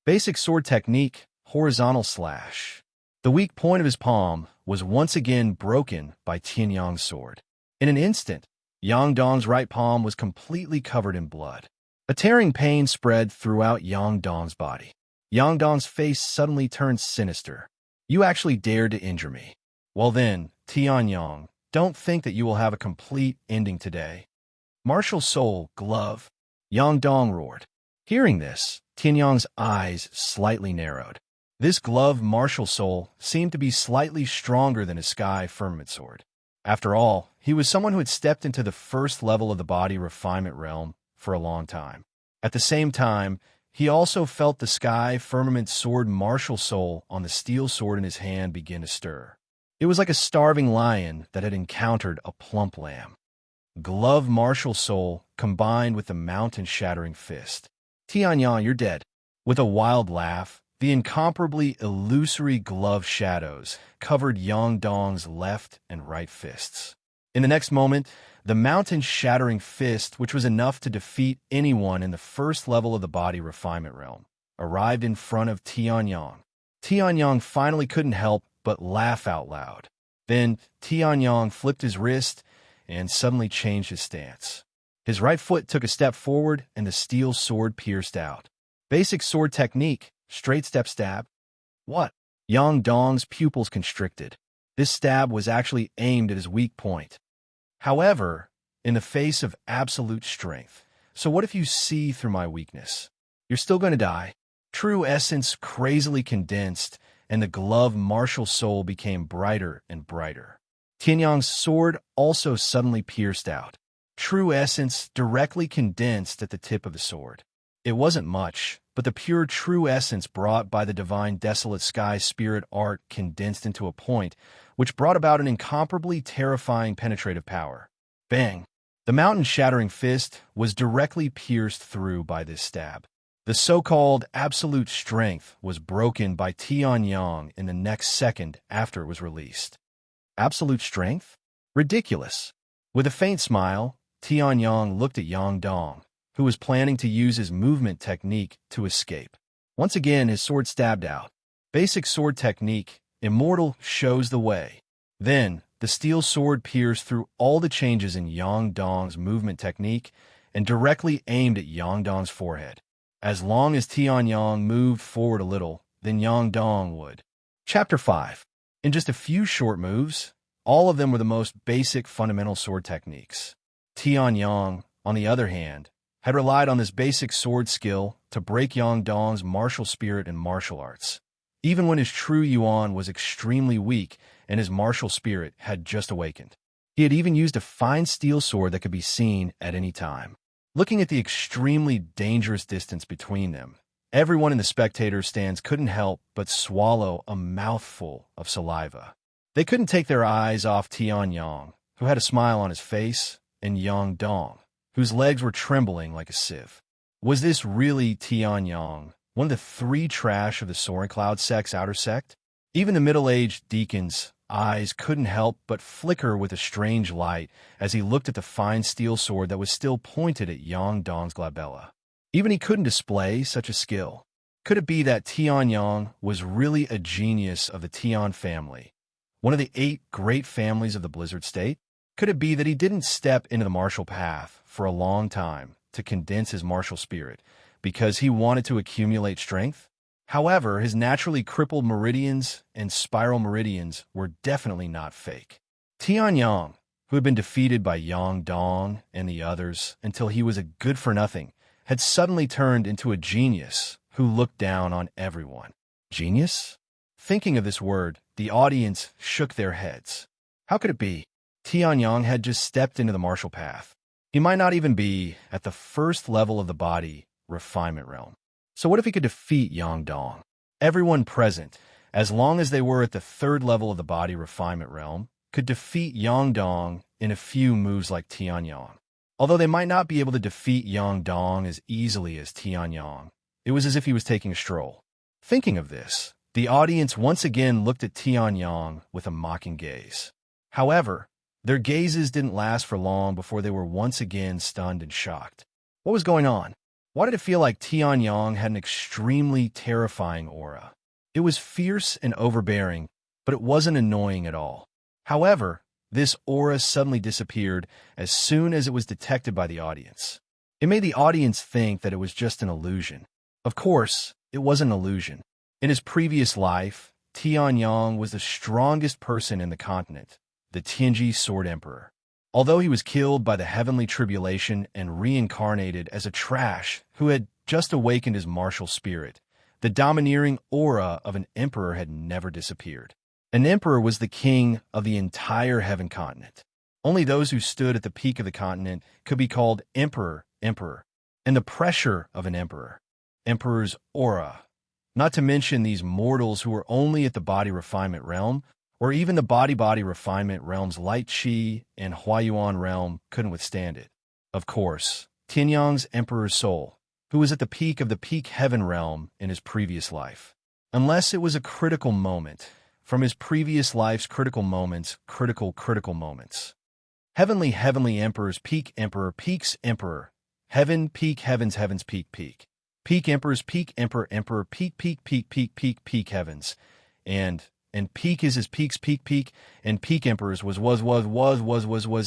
Basic sword technique, horizontal slash. The weak point of his palm was once again broken by Tianyang's sword. In an instant, Yangdong's right palm was completely covered in blood. A tearing pain spread throughout Yangdong's body. Yangdong's face suddenly turned sinister. You actually dared to injure me. Well then, Tianyang, don't think that you will have a complete ending today. Martial soul, glove. Yangdong roared. Hearing this, Tianyang's eyes slightly narrowed. This glove martial soul seemed to be slightly stronger than his sky firmament sword. After all, he was someone who had stepped into the first level of the body refinement realm for a long time. At the same time, he also felt the sky firmament sword martial soul on the steel sword in his hand begin to stir. It was like a starving lion that had encountered a plump lamb. Glove martial soul combined with the mountain-shattering fist. Tianyang, you're dead. With a wild laugh, the incomparably illusory glove shadows covered Yangdong's left and right fists. In the next moment, the mountain-shattering fist, which was enough to defeat anyone in the first level of the body refinement realm, arrived in front of Tianyang. Tianyang finally couldn't help but laugh out loud. Then Tianyang flipped his wrist and suddenly changed his stance. His right foot took a step forward and the steel sword pierced out. Basic sword technique, straight step stab. What? Yang Dong's pupils constricted. This stab was actually aimed at his weak point. However, in the face of absolute strength. So what if you see through my weakness? You're still going to die. True essence crazily condensed, and the glove martial soul became brighter and brighter. Tianyang's sword also suddenly pierced out. True essence directly condensed at the tip of the sword. It wasn't much, but the pure true essence brought by the divine desolate sky spirit art condensed into a point, which brought about an incomparably terrifying penetrative power. Bang! The mountain-shattering fist was directly pierced through by this stab. The so-called absolute strength was broken by Tianyang in the next second after it was released. Absolute strength? Ridiculous. With a faint smile, Tianyang looked at Yang Dong, who was planning to use his movement technique to escape. Once again, his sword stabbed out. Basic sword technique, immortal, shows the way. Then, the steel sword pierced through all the changes in Yang Dong's movement technique and directly aimed at Yang Dong's forehead. As long as Tianyang moved forward a little, then Yang Dong would. Chapter 5. In just a few short moves, all of them were the most basic fundamental sword techniques. Tianyang, on the other hand, had relied on this basic sword skill to break Yang Dong's martial spirit and martial arts, even when his true Yuan was extremely weak and his martial spirit had just awakened. He had even used a fine steel sword that could be seen at any time. Looking at the extremely dangerous distance between them, everyone in the spectator stands couldn't help but swallow a mouthful of saliva. They couldn't take their eyes off Tianyang, who had a smile on his face, and Yang Dong, whose legs were trembling like a sieve. Was this really Tianyang, one of the three trash of the Soaring Cloud sect's outer sect? Even the middle-aged deacon's eyes couldn't help but flicker with a strange light as he looked at the fine steel sword that was still pointed at Yang Dong's glabella. Even he couldn't display such a skill. Could it be that Tianyang was really a genius of the Tian family, one of the 8 great families of the Blizzard State? Could it be that he didn't step into the martial path for a long time to condense his martial spirit because he wanted to accumulate strength? However, his naturally crippled meridians and spiral meridians were definitely not fake. Tianyang, who had been defeated by Yang Dong and the others until he was a good-for-nothing, had suddenly turned into a genius who looked down on everyone. Genius? Thinking of this word, the audience shook their heads. How could it be? Tianyang had just stepped into the martial path. He might not even be at the first level of the body refinement realm. So what if he could defeat Yang Dong? Everyone present, as long as they were at the 3rd level of the body refinement realm, could defeat Yang Dong in a few moves like Tianyang. Although they might not be able to defeat Yang Dong as easily as Tianyang, it was as if he was taking a stroll. Thinking of this, the audience once again looked at Tianyang with a mocking gaze. However, their gazes didn't last for long before they were once again stunned and shocked. What was going on? Why did it feel like Tianyang had an extremely terrifying aura? It was fierce and overbearing, but it wasn't annoying at all. However, this aura suddenly disappeared as soon as it was detected by the audience. It made the audience think that it was just an illusion. Of course, it wasn't an illusion. In his previous life, Tianyang was the strongest person in the continent, the Tianji Sword Emperor. Although he was killed by the heavenly tribulation and reincarnated as a trash who had just awakened his martial spirit, the domineering aura of an emperor had never disappeared. An emperor was the king of the entire heaven continent. Only those who stood at the peak of the continent could be called emperor, and the pressure of an emperor's aura. Not to mention these mortals who were only at the body refinement realm, or even the body refinement realm's light chi and Huayuan realm couldn't withstand it. Of course, Tianyang's emperor's soul, who was at the peak of the peak heaven realm in his previous life. Unless it was a critical moment, from his previous life's critical moments. Heavenly emperors, peak emperor, peaks emperor. Heaven, peak, heavens, heavens, peak, peak. Peak emperors, peak emperor, emperor, peak, peak, peak, peak, peak, peak, heavens. And peak is peaks, peak, peak, and peak emperors was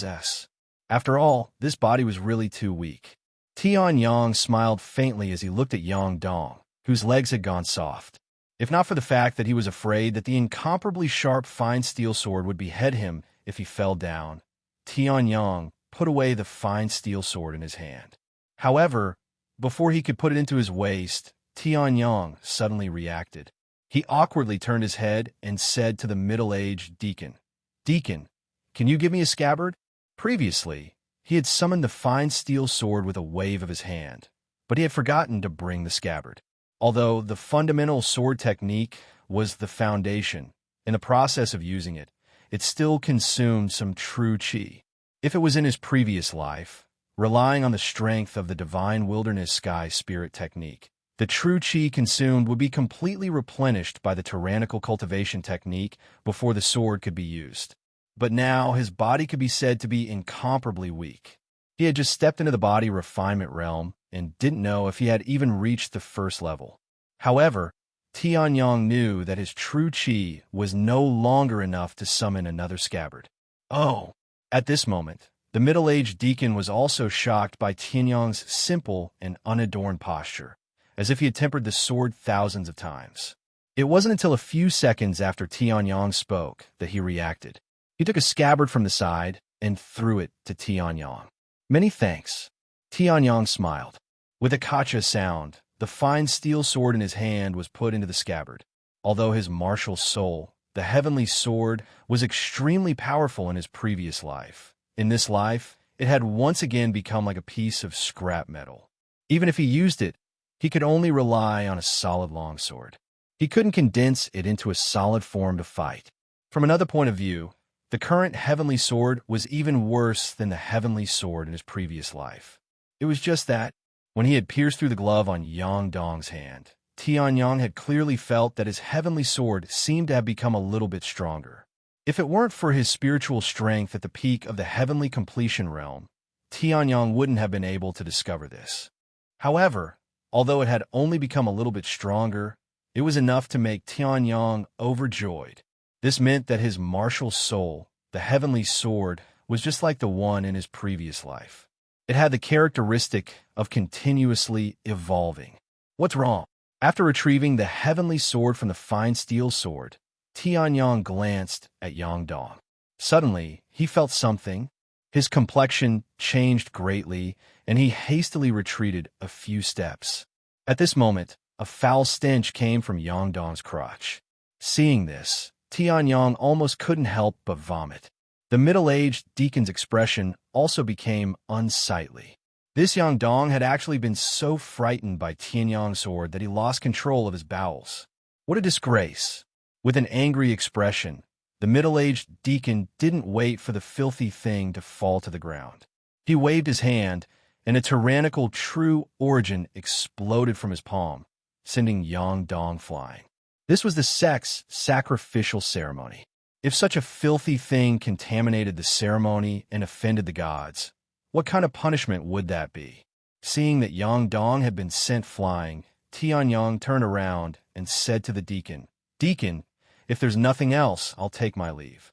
s. After all, this body was really too weak. Tian Yang smiled faintly as he looked at Yang Dong, whose legs had gone soft. If not for the fact that he was afraid that the incomparably sharp fine steel sword would behead him if he fell down, Tian Yang put away the fine steel sword in his hand. However, before he could put it into his waist, Tian Yang suddenly reacted. He awkwardly turned his head and said to the middle-aged deacon, "Deacon, can you give me a scabbard?" Previously, he had summoned the fine steel sword with a wave of his hand, but he had forgotten to bring the scabbard. Although the fundamental sword technique was the foundation, in the process of using it, it still consumed some true qi. If it was in his previous life, relying on the strength of the divine wilderness sky spirit technique, the true qi consumed would be completely replenished by the tyrannical cultivation technique before the sword could be used. But now his body could be said to be incomparably weak. He had just stepped into the body refinement realm and didn't know if he had even reached the first level. However, Tian Yang knew that his true qi was no longer enough to summon another scabbard. Oh! At this moment, the middle-aged deacon was also shocked by Tian Yang's simple and unadorned posture, as if he had tempered the sword thousands of times. It wasn't until a few seconds after Tian Yang spoke that he reacted. He took a scabbard from the side and threw it to Tian Yang. "Many thanks." Tian Yang smiled. With a kacha sound, the fine steel sword in his hand was put into the scabbard. Although his martial soul, the heavenly sword, was extremely powerful in his previous life, in this life, it had once again become like a piece of scrap metal. Even if he used it, he could only rely on a solid longsword. He couldn't condense it into a solid form to fight. From another point of view, the current heavenly sword was even worse than the heavenly sword in his previous life. It was just that, when he had pierced through the glove on Yang Dong's hand, Tian Yang had clearly felt that his heavenly sword seemed to have become a little bit stronger. If it weren't for his spiritual strength at the peak of the heavenly completion realm, Tian Yang wouldn't have been able to discover this. However, although it had only become a little bit stronger, it was enough to make Tian Yang overjoyed. This meant that his martial soul, the heavenly sword, was just like the one in his previous life. It had the characteristic of continuously evolving. What's wrong? After retrieving the heavenly sword from the fine steel sword, Tian Yang glanced at Yang Dong. Suddenly, he felt something. His complexion changed greatly, and he hastily retreated a few steps. At this moment, a foul stench came from Yang Dong's crotch. Seeing this, Tian Yang almost couldn't help but vomit. The middle-aged deacon's expression also became unsightly. This Yang Dong had actually been so frightened by Tian Yang's sword that he lost control of his bowels. What a disgrace! With an angry expression, the middle-aged deacon didn't wait for the filthy thing to fall to the ground. He waved his hand, and a tyrannical true origin exploded from his palm, sending Yang Dong flying. This was the sex sacrificial ceremony. If such a filthy thing contaminated the ceremony and offended the gods, what kind of punishment would that be? Seeing that Yang Dong had been sent flying, Tian Yang turned around and said to the deacon, "Deacon, if there's nothing else, I'll take my leave."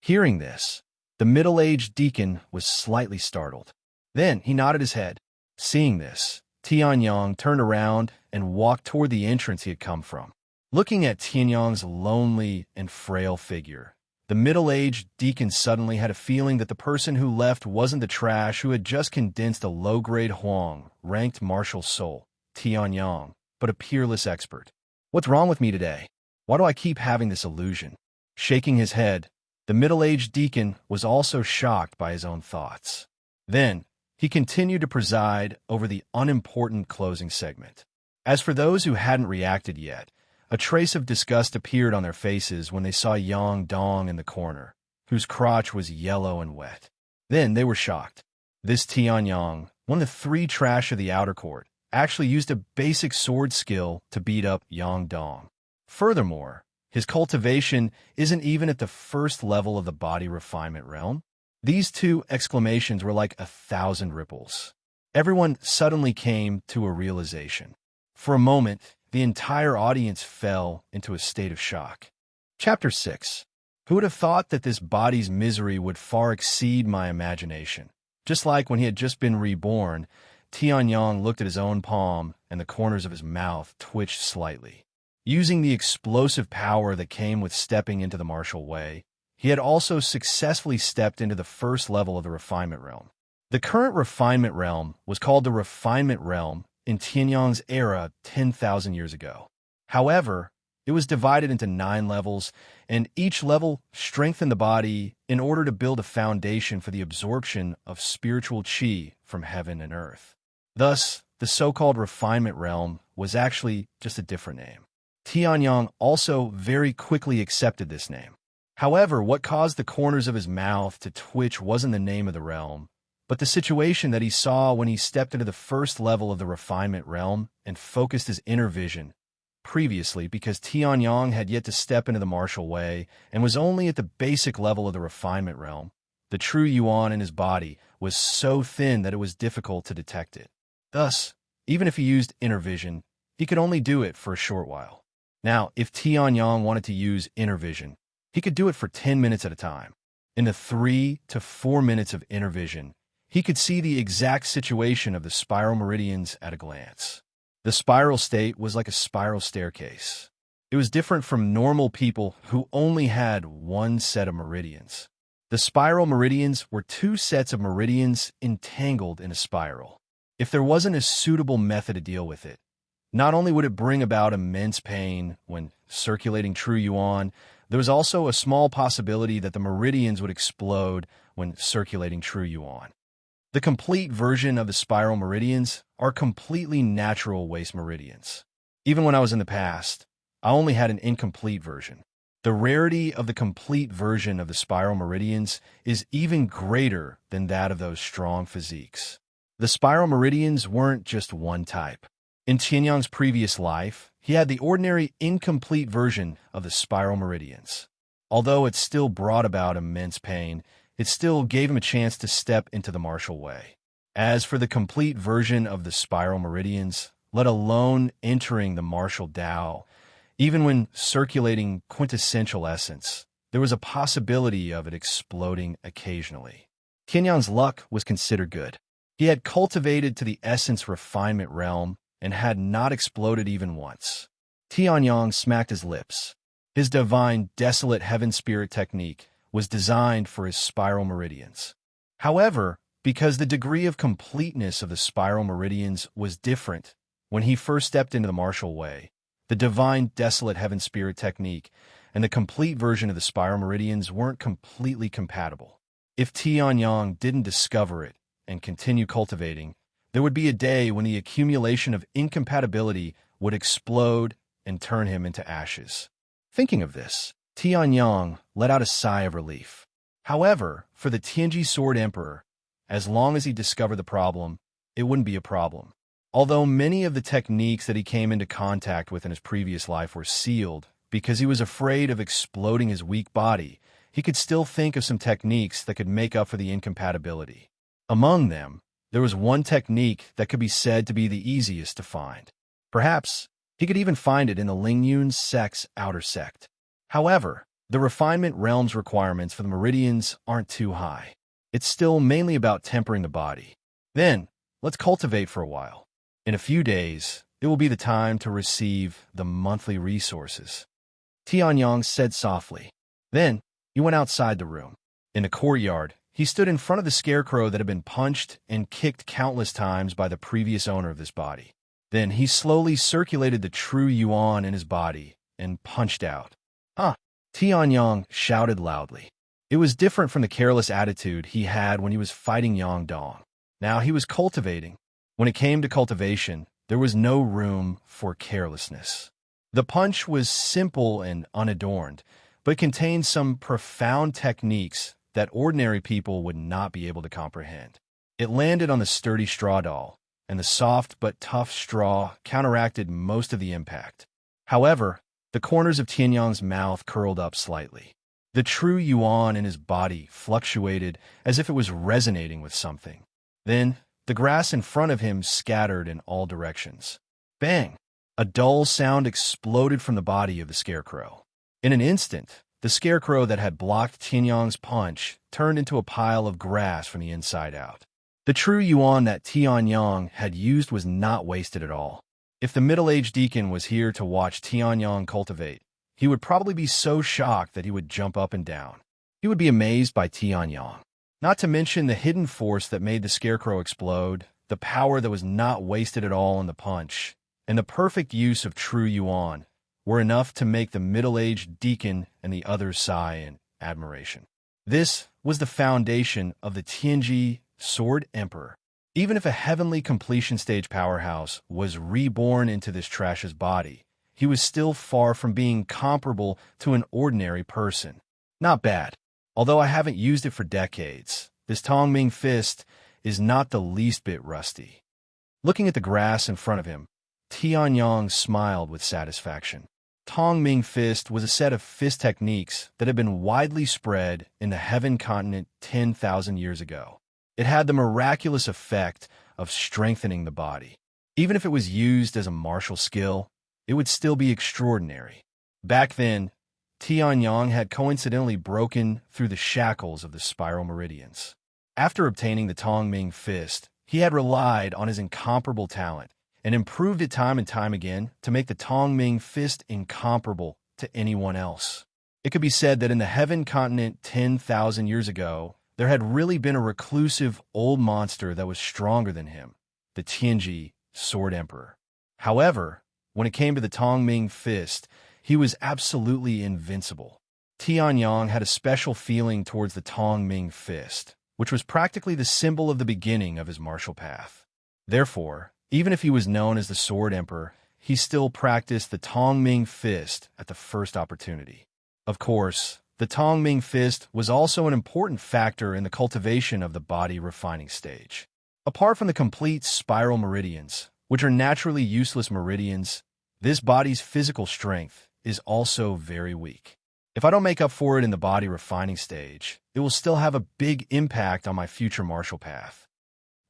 Hearing this, the middle-aged deacon was slightly startled. Then he nodded his head. Seeing this, Tian Yang turned around and walked toward the entrance he had come from. Looking at Tian Yang's lonely and frail figure, the middle-aged deacon suddenly had a feeling that the person who left wasn't the trash who had just condensed a low-grade Huang-ranked martial soul, Tian Yang, but a peerless expert. What's wrong with me today? Why do I keep having this illusion? Shaking his head, the middle-aged deacon was also shocked by his own thoughts. Then, he continued to preside over the unimportant closing segment. As for those who hadn't reacted yet, a trace of disgust appeared on their faces when they saw Yang Dong in the corner, whose crotch was yellow and wet. Then they were shocked. This Tian Yang, one of the three trash of the outer court, actually used a basic sword skill to beat up Yang Dong. Furthermore, his cultivation isn't even at the first level of the body refinement realm. These two exclamations were like 1,000 ripples. Everyone suddenly came to a realization. For a moment, the entire audience fell into a state of shock. Chapter 6. Who would have thought that this body's misery would far exceed my imagination? Just like when he had just been reborn, Tianyang looked at his own palm, and the corners of his mouth twitched slightly. Using the explosive power that came with stepping into the martial way, he had also successfully stepped into the first level of the refinement realm. The current refinement realm was called the refinement realm in Tianyang's era 10,000 years ago. However, it was divided into 9 levels, and each level strengthened the body in order to build a foundation for the absorption of spiritual qi from heaven and earth. Thus, the so-called refinement realm was actually just a different name. Tianyang also very quickly accepted this name. However, what caused the corners of his mouth to twitch wasn't the name of the realm, but the situation that he saw when he stepped into the first level of the refinement realm and focused his inner vision. Previously, because Tianyang had yet to step into the martial way and was only at the basic level of the refinement realm, the true yuan in his body was so thin that it was difficult to detect it. Thus, even if he used inner vision, he could only do it for a short while. Now, if Tianyang wanted to use inner vision, he could do it for 10 minutes at a time. In the 3 to 4 minutes of inner vision, he could see the exact situation of the spiral meridians at a glance. The spiral state was like a spiral staircase. It was different from normal people who only had one set of meridians. The spiral meridians were 2 sets of meridians entangled in a spiral. If there wasn't a suitable method to deal with it, not only would it bring about immense pain when circulating true yuan, there was also a small possibility that the meridians would explode when circulating true yuan. The complete version of the spiral meridians are completely natural waste meridians. Even when I was in the past, I only had an incomplete version. The rarity of the complete version of the spiral meridians is even greater than that of those strong physiques. The spiral meridians weren't just one type. In Tianyang's previous life, he had the ordinary incomplete version of the spiral meridians. Although it still brought about immense pain, it still gave him a chance to step into the martial way. As for the complete version of the spiral meridians, let alone entering the martial Tao, even when circulating quintessential essence, there was a possibility of it exploding occasionally. Tianyang's luck was considered good. He had cultivated to the essence refinement realm and had not exploded even once. Tianyang smacked his lips. His divine desolate heaven spirit technique was designed for his spiral meridians. However, because the degree of completeness of the spiral meridians was different when he first stepped into the martial way, the divine desolate heaven spirit technique and the complete version of the spiral meridians weren't completely compatible. If Tianyang didn't discover it and continue cultivating, there would be a day when the accumulation of incompatibility would explode and turn him into ashes. Thinking of this, Tianyang let out a sigh of relief. However, for the Tianji Sword Emperor, as long as he discovered the problem, it wouldn't be a problem. Although many of the techniques that he came into contact with in his previous life were sealed because he was afraid of exploding his weak body, he could still think of some techniques that could make up for the incompatibility. Among them, there was one technique that could be said to be the easiest to find. Perhaps he could even find it in the Lingyun sect's outer sect. However, the refinement realm's requirements for the meridians aren't too high. It's still mainly about tempering the body. Then, let's cultivate for a while. In a few days, it will be the time to receive the monthly resources. Tianyang said softly. Then, he went outside the room. In the courtyard, he stood in front of the scarecrow that had been punched and kicked countless times by the previous owner of this body. Then he slowly circulated the true yuan in his body and punched out. "Ah!" Tianyang shouted loudly. It was different from the careless attitude he had when he was fighting Yang Dong. Now he was cultivating. When it came to cultivation, there was no room for carelessness. The punch was simple and unadorned, but contained some profound techniques that ordinary people would not be able to comprehend. It landed on the sturdy straw doll, and the soft but tough straw counteracted most of the impact. However, the corners of Tianyang's mouth curled up slightly. The true yuan in his body fluctuated as if it was resonating with something. Then, the grass in front of him scattered in all directions. Bang! A dull sound exploded from the body of the scarecrow. In an instant, the scarecrow that had blocked Tianyang's punch turned into a pile of grass from the inside out. The true yuan that Tianyang had used was not wasted at all. If the middle-aged deacon was here to watch Tianyang cultivate, he would probably be so shocked that he would jump up and down. He would be amazed by Tianyang. Not to mention the hidden force that made the scarecrow explode, the power that was not wasted at all in the punch, and the perfect use of true yuan were enough to make the middle-aged deacon and the others sigh in admiration. This was the foundation of the Tianji Sword Emperor. Even if a heavenly completion stage powerhouse was reborn into this trash's body, he was still far from being comparable to an ordinary person. Not bad. Although I haven't used it for decades, this Tongming fist is not the least bit rusty. Looking at the grass in front of him, Tianyang smiled with satisfaction. Tongming fist was a set of fist techniques that had been widely spread in the Heaven continent 10,000 years ago. It had the miraculous effect of strengthening the body. Even if it was used as a martial skill, it would still be extraordinary. Back then, Tianyang had coincidentally broken through the shackles of the spiral meridians. After obtaining the Tongming fist, he had relied on his incomparable talent and improved it time and time again to make the Tongming fist incomparable to anyone else. It could be said that in the Heaven continent 10,000 years ago, there had really been a reclusive old monster that was stronger than him, the Tianji Sword Emperor. However, when it came to the Tongming fist, he was absolutely invincible. Tianyang had a special feeling towards the Tongming fist, which was practically the symbol of the beginning of his martial path. Therefore, even if he was known as the Sword Emperor, he still practiced the Tongming fist at the first opportunity. Of course, the Tongming fist was also an important factor in the cultivation of the body refining stage. Apart from the complete spiral meridians, which are naturally useless meridians, this body's physical strength is also very weak. If I don't make up for it in the body refining stage, it will still have a big impact on my future martial path.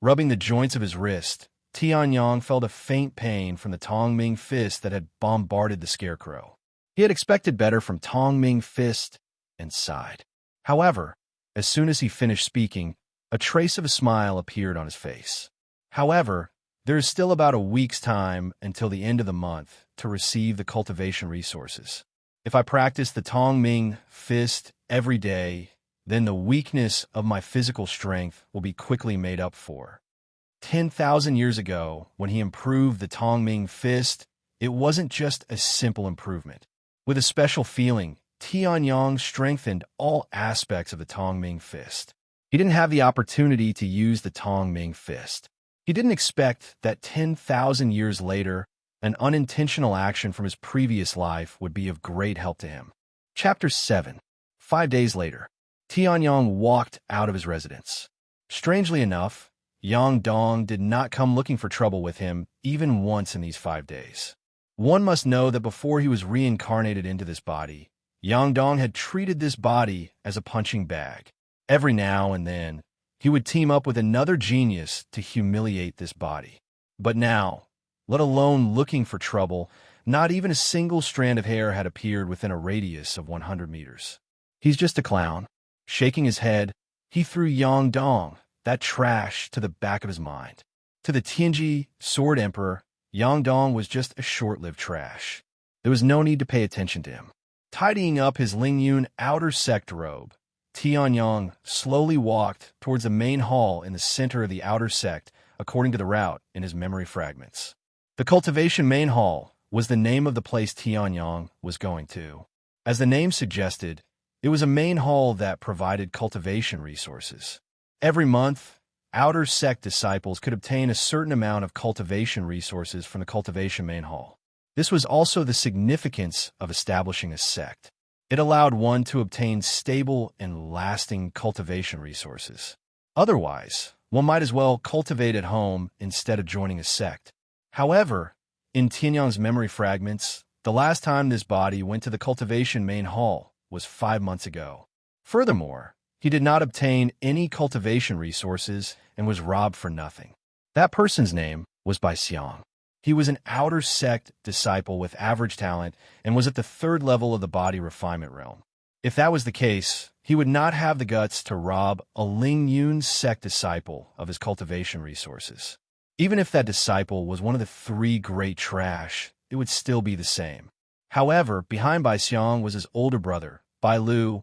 Rubbing the joints of his wrist, Tianyang felt a faint pain from the Tongming fist that had bombarded the scarecrow. He had expected better from Tongming fist and sighed. However, as soon as he finished speaking, a trace of a smile appeared on his face. However, there is still about a week's time until the end of the month to receive the cultivation resources. If I practice the Tongming fist every day, then the weakness of my physical strength will be quickly made up for. 10,000 years ago, when he improved the Tongming fist, it wasn't just a simple improvement. With a special feeling, Tianyang strengthened all aspects of the Tongming fist. He didn't have the opportunity to use the Tongming fist. He didn't expect that 10,000 years later, an unintentional action from his previous life would be of great help to him. Chapter 7. 5 days later, Tianyang walked out of his residence. Strangely enough, Yang Dong did not come looking for trouble with him even once in these 5 days. One must know that before he was reincarnated into this body, Yang Dong had treated this body as a punching bag. Every now and then, he would team up with another genius to humiliate this body. But now, let alone looking for trouble, not even a single strand of hair had appeared within a radius of 100 meters. He's just a clown. Shaking his head, he threw Yang Dong, that trash, to the back of his mind. To the Tianji Sword Emperor, Yang Dong was just a short-lived trash. There was no need to pay attention to him. Tidying up his Lingyun outer sect robe, Tianyang slowly walked towards the main hall in the center of the outer sect, according to the route in his memory fragments. The cultivation main hall was the name of the place Tianyang was going to. As the name suggested, it was a main hall that provided cultivation resources. Every month, outer sect disciples could obtain a certain amount of cultivation resources from the cultivation main hall. This was also the significance of establishing a sect. It allowed one to obtain stable and lasting cultivation resources. Otherwise, one might as well cultivate at home instead of joining a sect. However, in Tianyang's memory fragments, the last time this body went to the cultivation main hall, was 5 months ago. Furthermore, he did not obtain any cultivation resources and was robbed for nothing. That person's name was Bai Xiang. He was an outer sect disciple with average talent and was at the 3rd level of the body refinement realm. If that was the case, he would not have the guts to rob a Ling Yun sect disciple of his cultivation resources. Even if that disciple was one of the 3 great trash, it would still be the same. However, behind Bai Xiang was his older brother, Bai Lu,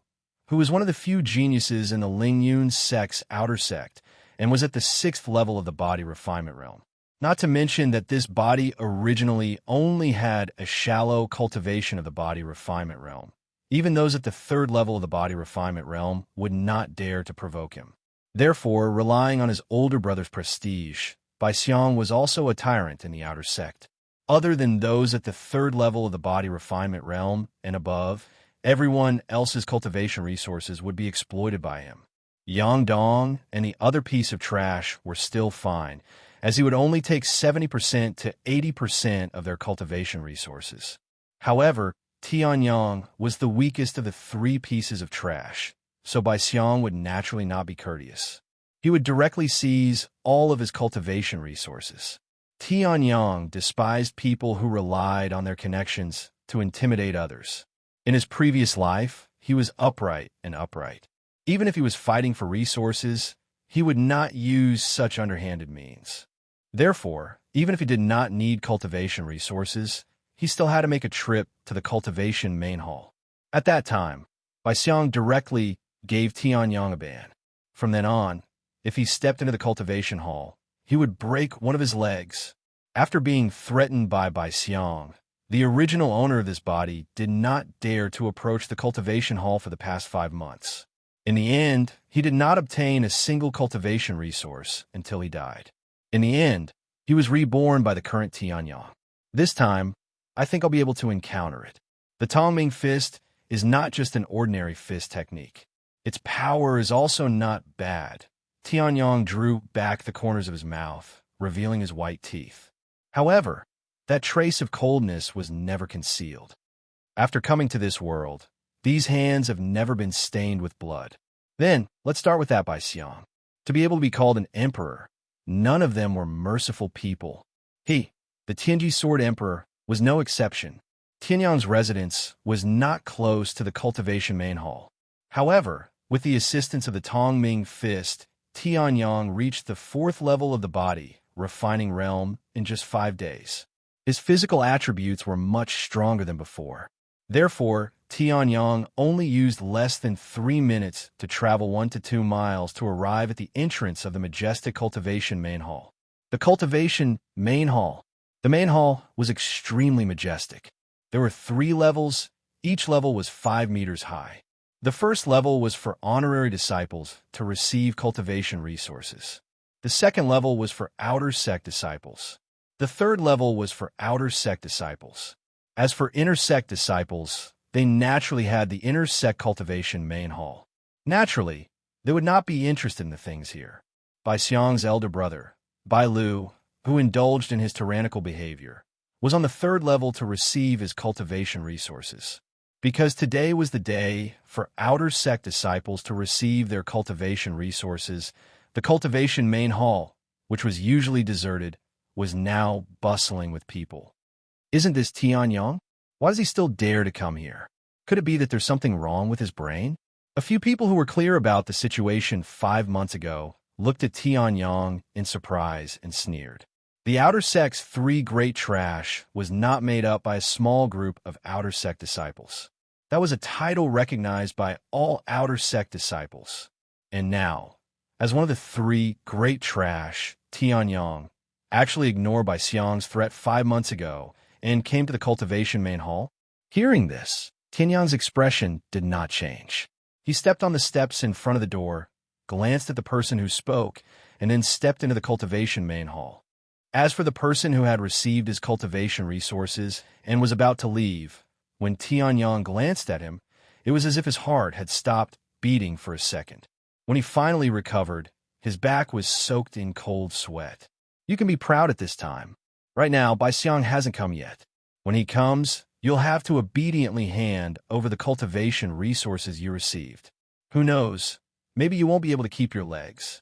who was one of the few geniuses in the Ling Yun sect's outer sect and was at the 6th level of the body refinement realm. Not to mention that this body originally only had a shallow cultivation of the body refinement realm. Even those at the 3rd level of the body refinement realm would not dare to provoke him. Therefore, relying on his older brother's prestige, Bai Xiang was also a tyrant in the outer sect. Other than those at the 3rd level of the body refinement realm and above, everyone else's cultivation resources would be exploited by him. Yang Dong and the other piece of trash were still fine, as he would only take 70% to 80% of their cultivation resources. However, Tianyang was the weakest of the 3 pieces of trash, so Bai Xiang would naturally not be courteous. He would directly seize all of his cultivation resources. Tianyang despised people who relied on their connections to intimidate others. In his previous life, he was upright. Even if he was fighting for resources, he would not use such underhanded means. Therefore, even if he did not need cultivation resources, he still had to make a trip to the cultivation main hall. At that time, Bai Xiang directly gave Tianyang a ban. From then on, if he stepped into the cultivation hall, he would break one of his legs. After being threatened by Bai Xiang, the original owner of this body did not dare to approach the cultivation hall for the past 5 months. In the end, he did not obtain a single cultivation resource until he died. In the end, he was reborn by the current Tianyang. This time, I think I'll be able to encounter it. The Tongming fist is not just an ordinary fist technique. Its power is also not bad. Tianyang drew back the corners of his mouth, revealing his white teeth. However, that trace of coldness was never concealed. After coming to this world, these hands have never been stained with blood. Then, let's start with that Bai Xiang. To be able to be called an emperor, none of them were merciful people. He, the Tianji Sword Emperor, was no exception. Tianyang's residence was not close to the cultivation main hall. However, with the assistance of the Tongming fist, Tianyang reached the 4th level of the body refining realm in just 5 days. His physical attributes were much stronger than before. Therefore, Tianyang only used less than 3 minutes to travel 1 to 2 miles to arrive at the entrance of the majestic cultivation main hall. The cultivation main hall. The main hall was extremely majestic. There were 3 levels. Each level was 5 meters high. The first level was for honorary disciples to receive cultivation resources. The second level was for outer sect disciples. The third level was for outer sect disciples. As for inner sect disciples, they naturally had the inner sect cultivation main hall. Naturally, they would not be interested in the things here. Bai Xiang's elder brother, Bai Lu, who indulged in his tyrannical behavior, was on the 3rd level to receive his cultivation resources. Because today was the day for outer sect disciples to receive their cultivation resources, the cultivation main hall, which was usually deserted, was now bustling with people. Isn't this Tianyang? Why does he still dare to come here? Could it be that there's something wrong with his brain? A few people who were clear about the situation 5 months ago looked at Tianyang in surprise and sneered. The outer sect's 3 great trash was not made up by a small group of outer sect disciples. That was a title recognized by all outer sect disciples. And now, as one of the 3 great trash, Tianyang actually ignored Bai Xiang's threat 5 months ago and came to the cultivation main hall. Hearing this, Tianyang's expression did not change. He stepped on the steps in front of the door, glanced at the person who spoke, and then stepped into the cultivation main hall. As for the person who had received his cultivation resources and was about to leave, when Tianyang glanced at him, it was as if his heart had stopped beating for a second. When he finally recovered, his back was soaked in cold sweat. You can be proud at this time. Right now, Bai Xiang hasn't come yet. When he comes, You'll have to obediently hand over the cultivation resources you received. Who knows, maybe you won't be able to keep your legs.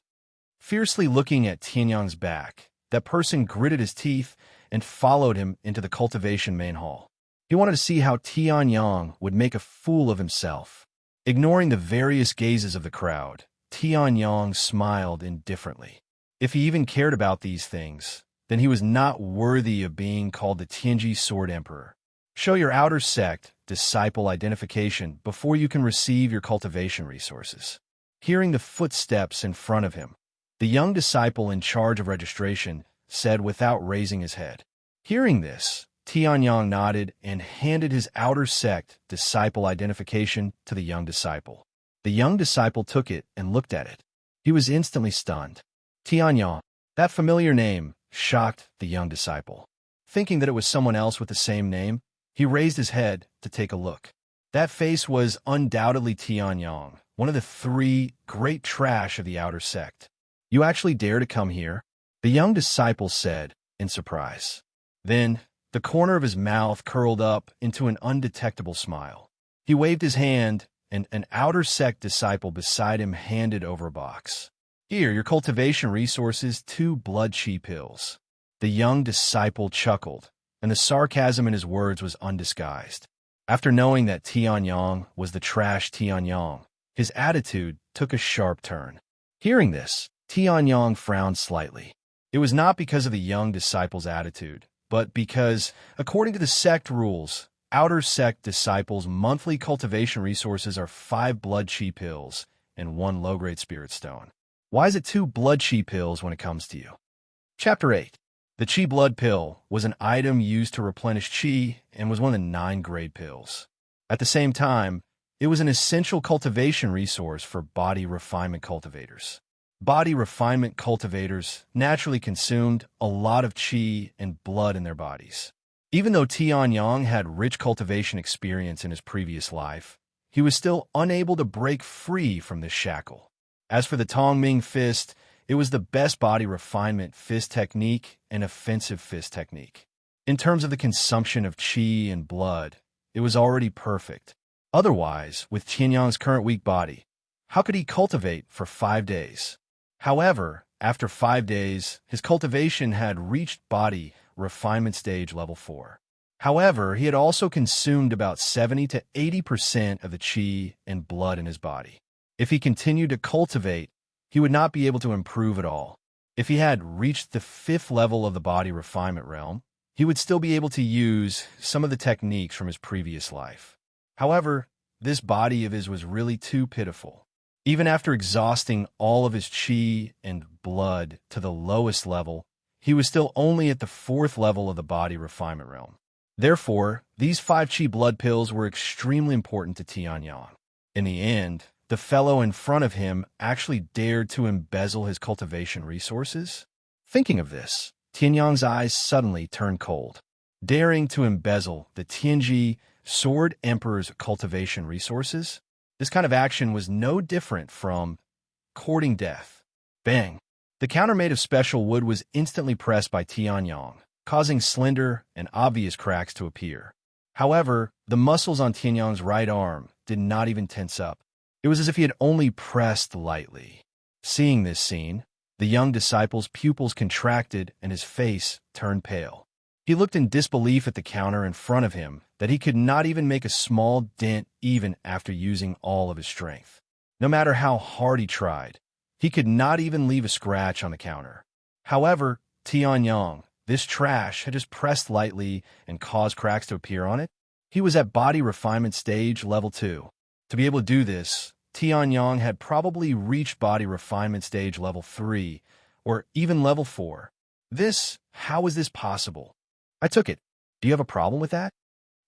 Fiercely looking at Tianyang's back, that person gritted his teeth and followed him into the cultivation main hall. He wanted to see how Tianyang would make a fool of himself. Ignoring the various gazes of the crowd, Tianyang smiled indifferently. If he even cared about these things, then he was not worthy of being called the Tianji Sword Emperor. Show your outer sect disciple identification before you can receive your cultivation resources. Hearing the footsteps in front of him, the young disciple in charge of registration said without raising his head. Hearing this, Tianyang nodded and handed his outer sect disciple identification to the young disciple. The young disciple took it and looked at it. He was instantly stunned. Tianyang, that familiar name, shocked the young disciple. Thinking that it was someone else with the same name, he raised his head to take a look. That face was undoubtedly Tianyang, one of the three great trash of the outer sect. You actually dare to come here? The young disciple said, in surprise. Then, the corner of his mouth curled up into an undetectable smile. He waved his hand, and an outer sect disciple beside him handed over a box. Here, your cultivation resources, 2 blood chi pills. The young disciple chuckled, and the sarcasm in his words was undisguised. After knowing that Tianyang was the trash Tianyang, his attitude took a sharp turn. Hearing this, Tianyang frowned slightly. It was not because of the young disciple's attitude, but because, according to the sect rules, outer sect disciples' monthly cultivation resources are 5 blood chi pills and 1 low-grade spirit stone. Why is it 2 blood chi pills when it comes to you? Chapter 8. The chi blood pill was an item used to replenish chi and was one of the 9 grade pills. At the same time, it was an essential cultivation resource for body refinement cultivators. Body refinement cultivators naturally consumed a lot of chi and blood in their bodies. Even though Tianyang had rich cultivation experience in his previous life, he was still unable to break free from this shackle. As for the Tongming fist, it was the best body refinement fist technique and offensive fist technique. In terms of the consumption of chi and blood, it was already perfect. Otherwise, with Tianyang's current weak body, how could he cultivate for 5 days? However, after 5 days, his cultivation had reached body refinement stage level 4. However, he had also consumed about 70 to 80% of the chi and blood in his body. If he continued to cultivate, he would not be able to improve at all. If he had reached the 5th level of the body refinement realm, he would still be able to use some of the techniques from his previous life. However, this body of his was really too pitiful. Even after exhausting all of his chi and blood to the lowest level, he was still only at the 4th level of the body refinement realm. Therefore, these 5 chi blood pills were extremely important to Tianyang. In the end, the fellow in front of him actually dared to embezzle his cultivation resources. Thinking of this, Tianyang's eyes suddenly turned cold. Daring to embezzle the Tianji Sword Emperor's cultivation resources? This kind of action was no different from courting death. Bang! The counter made of special wood was instantly pressed by Tianyang, causing slender and obvious cracks to appear. However, the muscles on Tianyang's right arm did not even tense up. It was as if he had only pressed lightly. Seeing this scene, the young disciple's pupils contracted and his face turned pale. He looked in disbelief at the counter in front of him that he could not even make a small dent even after using all of his strength. No matter how hard he tried, he could not even leave a scratch on the counter. However, Tianyang, this trash, had just pressed lightly and caused cracks to appear on it. He was at body refinement stage level 2. To be able to do this, Tianyang had probably reached body refinement stage level 3, or even level 4. How is this possible? I took it. Do you have a problem with that?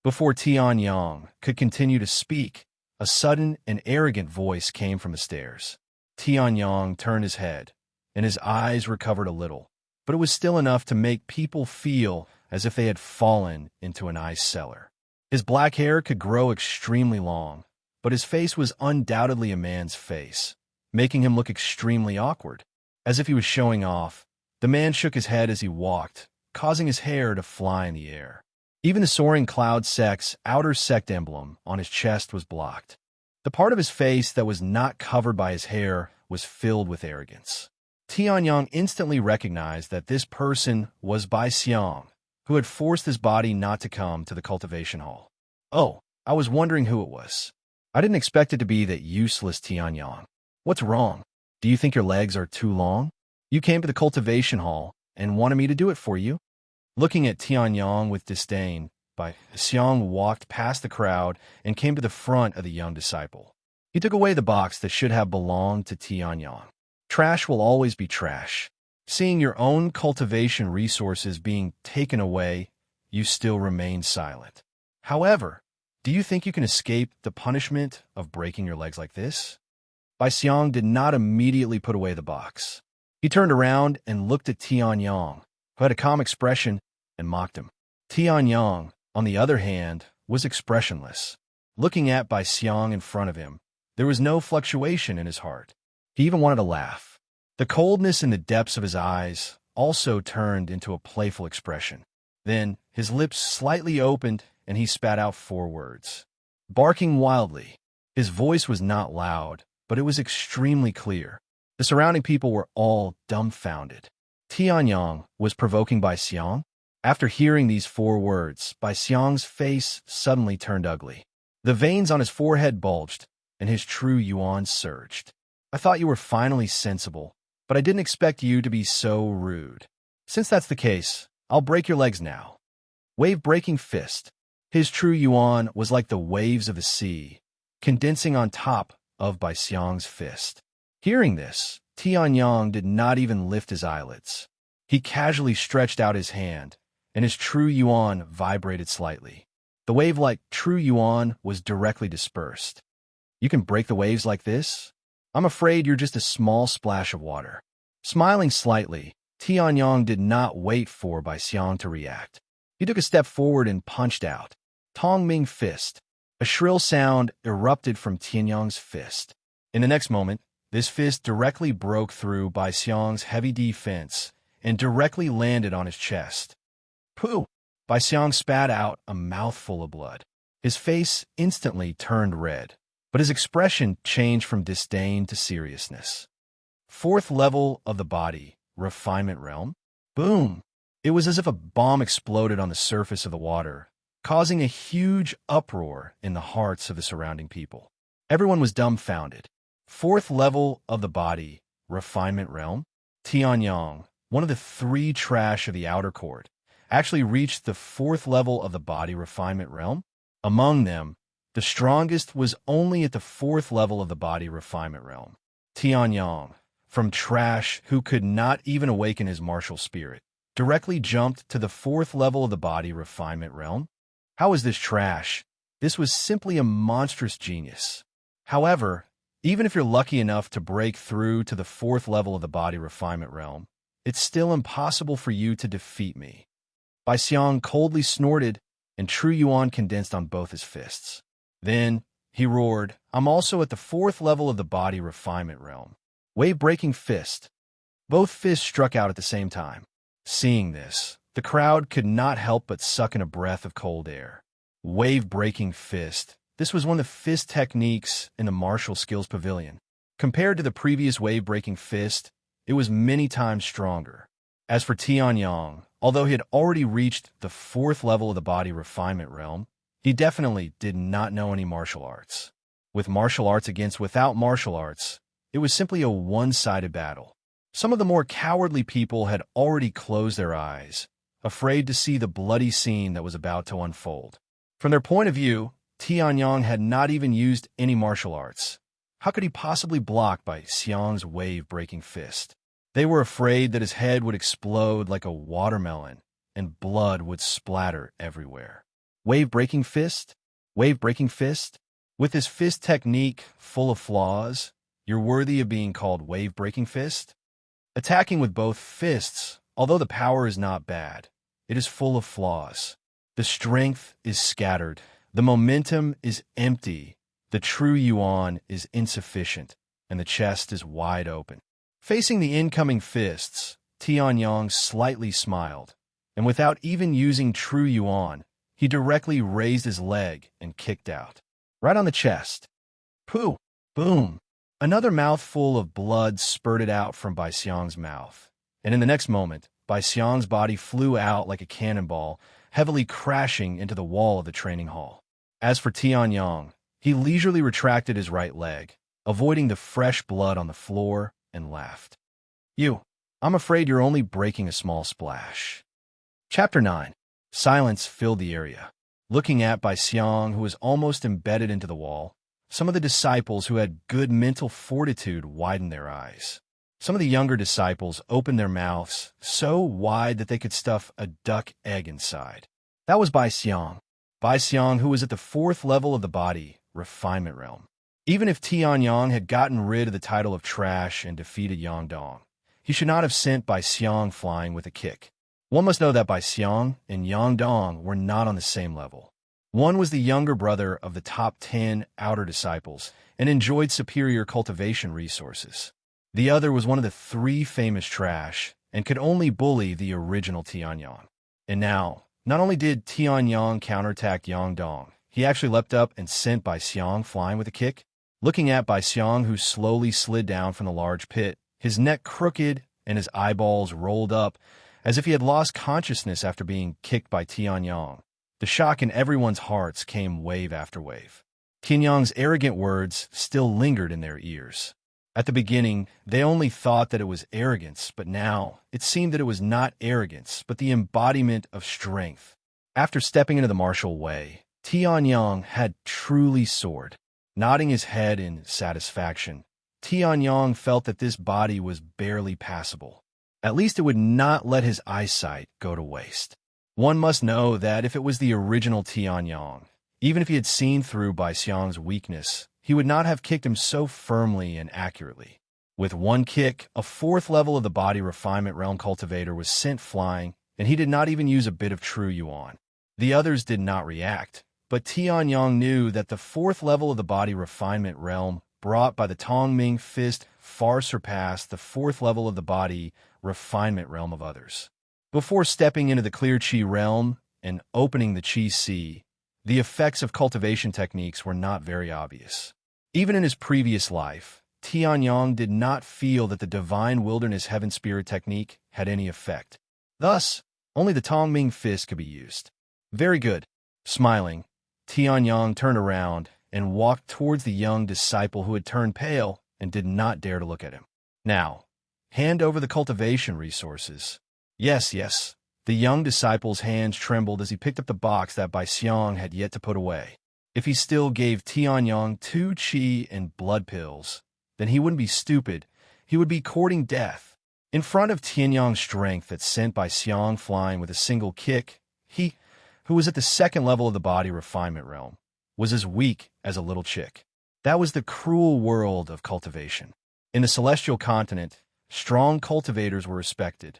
Before Tianyang could continue to speak, a sudden and arrogant voice came from the stairs. Tianyang turned his head, and his eyes recovered a little, but it was still enough to make people feel as if they had fallen into an ice cellar. His black hair could grow extremely long, but his face was undoubtedly a man's face, making him look extremely awkward. As if he was showing off, the man shook his head as he walked, causing his hair to fly in the air. Even the soaring cloud sect's outer sect emblem on his chest was blocked. The part of his face that was not covered by his hair was filled with arrogance. Tianyang instantly recognized that this person was Bai Xiang, who had forced his body not to come to the cultivation hall. Oh, I was wondering who it was. I didn't expect it to be that useless Tianyang. What's wrong? Do you think your legs are too long? You came to the cultivation hall and wanted me to do it for you? Looking at Tianyang with disdain, Bai Xiang walked past the crowd and came to the front of the young disciple. He took away the box that should have belonged to Tianyang. Trash will always be trash. Seeing your own cultivation resources being taken away, you still remain silent. However, do you think you can escape the punishment of breaking your legs like this? Bai Xiang did not immediately put away the box. He turned around and looked at Tianyang, who had a calm expression, and mocked him. Tianyang, on the other hand, was expressionless. Looking at Bai Xiang in front of him, there was no fluctuation in his heart. He even wanted to laugh. The coldness in the depths of his eyes also turned into a playful expression. Then his lips slightly opened and he spat out 4 words. Barking wildly. His voice was not loud, but it was extremely clear. The surrounding people were all dumbfounded. Tianyang was provoking Bai Xiang. After hearing these 4 words, Bai Xiang's face suddenly turned ugly. The veins on his forehead bulged, and his true yuan surged. I thought you were finally sensible, but I didn't expect you to be so rude. Since that's the case, I'll break your legs now. Wave-breaking fist. His true yuan was like the waves of the sea, condensing on top of Bai Xiang's fist. Hearing this, Tianyang did not even lift his eyelids. He casually stretched out his hand, and his true yuan vibrated slightly. The wave-like true yuan was directly dispersed. You can break the waves like this? I'm afraid you're just a small splash of water. Smiling slightly, Tianyang did not wait for Bai Xiang to react. He took a step forward and punched out. Tongming fist. A shrill sound erupted from Tianyang's fist. In the next moment, this fist directly broke through Bai Xiang's heavy defense and directly landed on his chest. Pooh! Bai Xiang spat out a mouthful of blood. His face instantly turned red, but his expression changed from disdain to seriousness. 4th level of the body, refinement realm. Boom! It was as if a bomb exploded on the surface of the water, causing a huge uproar in the hearts of the surrounding people. Everyone was dumbfounded. 4th level of the body, refinement realm. Tianyang, one of the 3 trash of the outer court, actually reached the 4th level of the body refinement realm. Among them, the strongest was only at the 4th level of the body refinement realm. Tianyang, from trash who could not even awaken his martial spirit, directly jumped to the 4th level of the body refinement realm. How was this trash? This was simply a monstrous genius. However, even if you're lucky enough to break through to the 4th level of the body refinement realm, it's still impossible for you to defeat me. Bai Xiang coldly snorted, and true yuan condensed on both his fists. Then, he roared, I'm also at the 4th level of the body refinement realm. Wave-breaking fist. Both fists struck out at the same time. Seeing this, the crowd could not help but suck in a breath of cold air. Wave-breaking fist. This was one of the fist techniques in the martial skills pavilion. Compared to the previous wave-breaking fist, it was many times stronger. As for Tianyang, although he had already reached the 4th level of the body refinement realm, he definitely did not know any martial arts. With martial arts against without martial arts, it was simply a one-sided battle. Some of the more cowardly people had already closed their eyes, afraid to see the bloody scene that was about to unfold. From their point of view, Tianyang had not even used any martial arts. How could he possibly block Bai Xiang's wave-breaking fist? They were afraid that his head would explode like a watermelon, and blood would splatter everywhere. Wave-breaking fist? Wave-breaking fist? With his fist technique full of flaws, you're worthy of being called wave-breaking fist? Attacking with both fists, although the power is not bad, it is full of flaws. The strength is scattered. The momentum is empty. The true yuan is insufficient, and the chest is wide open. Facing the incoming fists, Tianyang slightly smiled, and without even using true yuan, he directly raised his leg and kicked out. Right on the chest. Pooh! Boom! Another mouthful of blood spurted out from Bai Xiang's mouth, and in the next moment, Bai Xiang's body flew out like a cannonball, heavily crashing into the wall of the training hall. As for Tianyang, he leisurely retracted his right leg, avoiding the fresh blood on the floor, and laughed. I'm afraid you're only breaking a small splash. Chapter 9. Silence filled the area. Looking at Bai Xiang, who was almost embedded into the wall, some of the disciples who had good mental fortitude widened their eyes. Some of the younger disciples opened their mouths so wide that they could stuff a duck egg inside. That was Bai Xiang. Bai Xiang, who was at the 4th level of the body, refinement realm. Even if Tianyang had gotten rid of the title of trash and defeated Yang Dong, he should not have sent Bai Xiang flying with a kick. One must know that Bai Xiang and Yang Dong were not on the same level. One was the younger brother of the top 10 outer disciples and enjoyed superior cultivation resources. The other was one of the 3 famous trash and could only bully the original Tianyang. And now, not only did Tianyang counterattack Yang Dong, he actually leapt up and sent Bai Xiang flying with a kick. Looking at Bai Xiang, who slowly slid down from the large pit, his neck crooked and his eyeballs rolled up as if he had lost consciousness after being kicked by Tianyang. The shock in everyone's hearts came wave after wave. Tianyang's arrogant words still lingered in their ears. At the beginning, they only thought that it was arrogance, but now it seemed that it was not arrogance, but the embodiment of strength. After stepping into the martial way, Tianyang had truly soared. Nodding his head in satisfaction, Tianyang felt that this body was barely passable. At least it would not let his eyesight go to waste. One must know that if it was the original Tianyang, even if he had seen through Bai Xiang's weakness, he would not have kicked him so firmly and accurately. With one kick, a 4th level of the body refinement realm cultivator was sent flying, and he did not even use a bit of true yuan. The others did not react, but Tianyang knew that the 4th level of the body refinement realm brought by the Tongming fist far surpassed the 4th level of the body refinement realm of others. Before stepping into the clear Qi realm and opening the Qi Sea, the effects of cultivation techniques were not very obvious. Even in his previous life, Tianyang did not feel that the divine wilderness heaven spirit technique had any effect. Thus, only the Tongming fist could be used. Very good. Smiling, Tianyang turned around and walked towards the young disciple who had turned pale and did not dare to look at him. Now, hand over the cultivation resources. Yes. The young disciple's hands trembled as he picked up the box that Bai Xiang had yet to put away. If he still gave Tianyang 2 qi and blood pills, then he wouldn't be stupid. He would be courting death. In front of Tianyang's strength that sent Bai Xiang flying with a single kick, he, who was at the 2nd level of the body refinement realm, was as weak as a little chick. That was the cruel world of cultivation. In the celestial continent, strong cultivators were respected.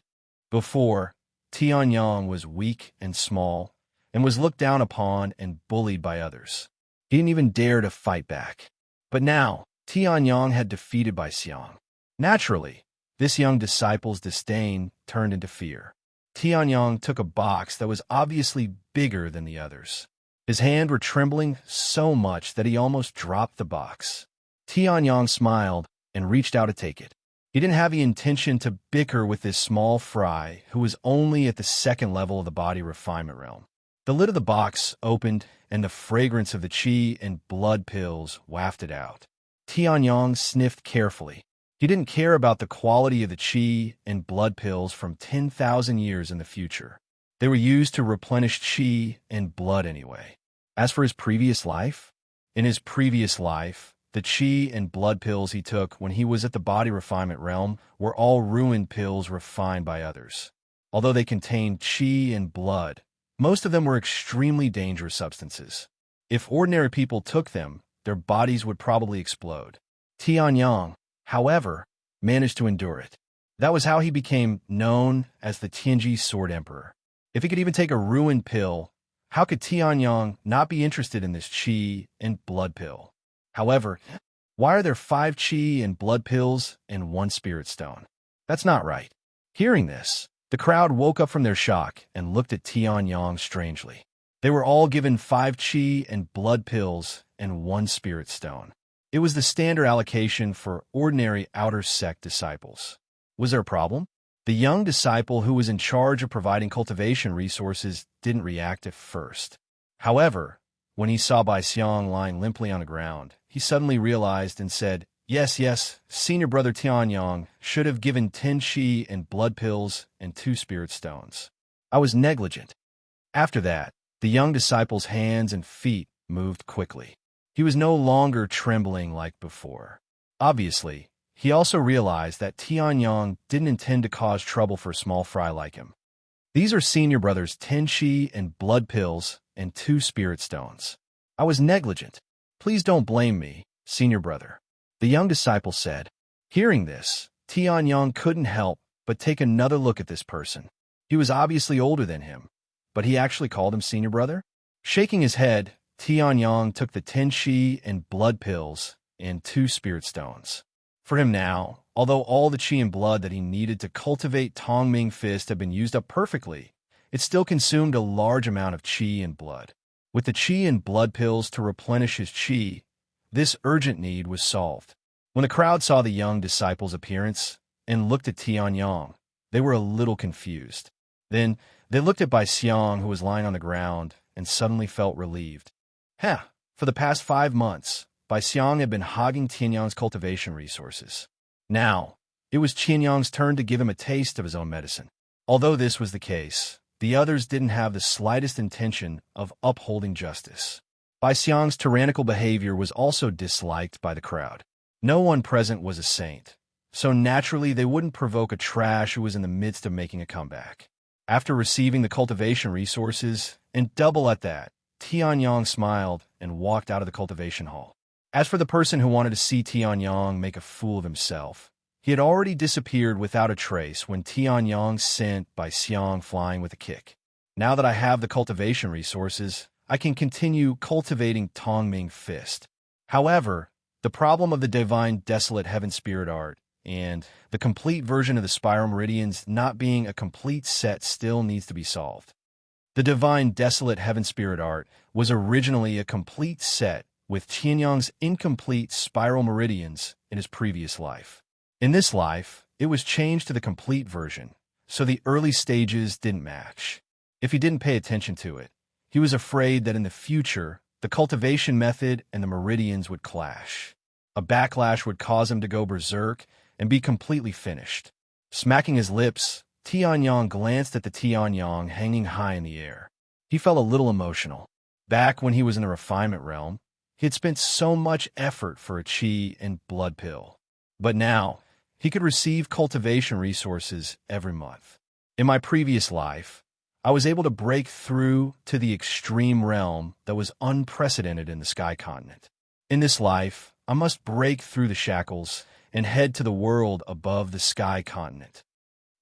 Before, Tianyang was weak and small, and was looked down upon and bullied by others. He didn't even dare to fight back. But now, Tianyang had defeated Bai Xiang. Naturally, this young disciple's disdain turned into fear. Tianyang took a box that was obviously bigger than the others. His hands were trembling so much that he almost dropped the box. Tianyang smiled and reached out to take it. He didn't have the intention to bicker with this small fry who was only at the 2nd level of the body refinement realm. The lid of the box opened and the fragrance of the qi and blood pills wafted out. Tianyang sniffed carefully. He didn't care about the quality of the qi and blood pills from 10,000 years in the future. They were used to replenish qi and blood anyway. As for his previous life, in his previous life, the qi and blood pills he took when he was at the body refinement realm were all ruined pills refined by others. Although they contained qi and blood, most of them were extremely dangerous substances. If ordinary people took them, their bodies would probably explode. Tianyang, however, managed to endure it. That was how he became known as the Tianji Sword Emperor. If he could even take a ruined pill, how could Tianyang not be interested in this qi and blood pill? However, why are there 5 qi and blood pills and 1 spirit stone? That's not right. Hearing this, the crowd woke up from their shock and looked at Tianyang strangely. They were all given 5 chi and blood pills and 1 spirit stone. It was the standard allocation for ordinary outer sect disciples. Was there a problem? The young disciple who was in charge of providing cultivation resources didn't react at first. However, when he saw Bai Xiang lying limply on the ground, he suddenly realized and said, Yes, senior brother Tianyang should have given 10 chi and blood pills and 2 spirit stones. I was negligent. After that, the young disciple's hands and feet moved quickly. He was no longer trembling like before. Obviously, he also realized that Tianyang didn't intend to cause trouble for a small fry like him. These are senior brother's 10 chi and blood pills and 2 spirit stones. I was negligent. Please don't blame me, senior brother, the young disciple said. Hearing this, Tianyang couldn't help but take another look at this person. He was obviously older than him, but he actually called him senior brother? Shaking his head, Tianyang took the 10 chi and blood pills and 2 spirit stones. For him now, although all the chi and blood that he needed to cultivate Tongming Fist had been used up perfectly, it still consumed a large amount of chi and blood. With the chi and blood pills to replenish his chi, this urgent need was solved. When the crowd saw the young disciple's appearance and looked at Tianyang, they were a little confused. Then they looked at Bai Xiang, who was lying on the ground, and suddenly felt relieved. For the past 5 months, Bai Xiang had been hogging Tianyang's cultivation resources. Now, it was Tianyang's turn to give him a taste of his own medicine. Although this was the case, the others didn't have the slightest intention of upholding justice. Bai Xiang's tyrannical behavior was also disliked by the crowd. No one present was a saint, so naturally they wouldn't provoke a trash who was in the midst of making a comeback. After receiving the cultivation resources, and double at that, Tianyang smiled and walked out of the cultivation hall. As for the person who wanted to see Tianyang make a fool of himself, he had already disappeared without a trace when Tianyang sent Bai Xiang flying with a kick. Now that I have the cultivation resources, I can continue cultivating Tongming Fist. However, the problem of the Divine Desolate Heaven Spirit Art and the complete version of the Spiral Meridians not being a complete set still needs to be solved. The Divine Desolate Heaven Spirit Art was originally a complete set with Tianyang's incomplete Spiral Meridians in his previous life. In this life, it was changed to the complete version, so the early stages didn't match. If he didn't pay attention to it, he was afraid that in the future, the cultivation method and the meridians would clash. A backlash would cause him to go berserk and be completely finished. Smacking his lips, Tianyang glanced at the Tianyang hanging high in the air. He felt a little emotional. Back when he was in the refinement realm, he had spent so much effort for a chi and blood pill. But now, he could receive cultivation resources every month. In my previous life, I was able to break through to the extreme realm that was unprecedented in the Sky Continent. In this life, I must break through the shackles and head to the world above the Sky Continent.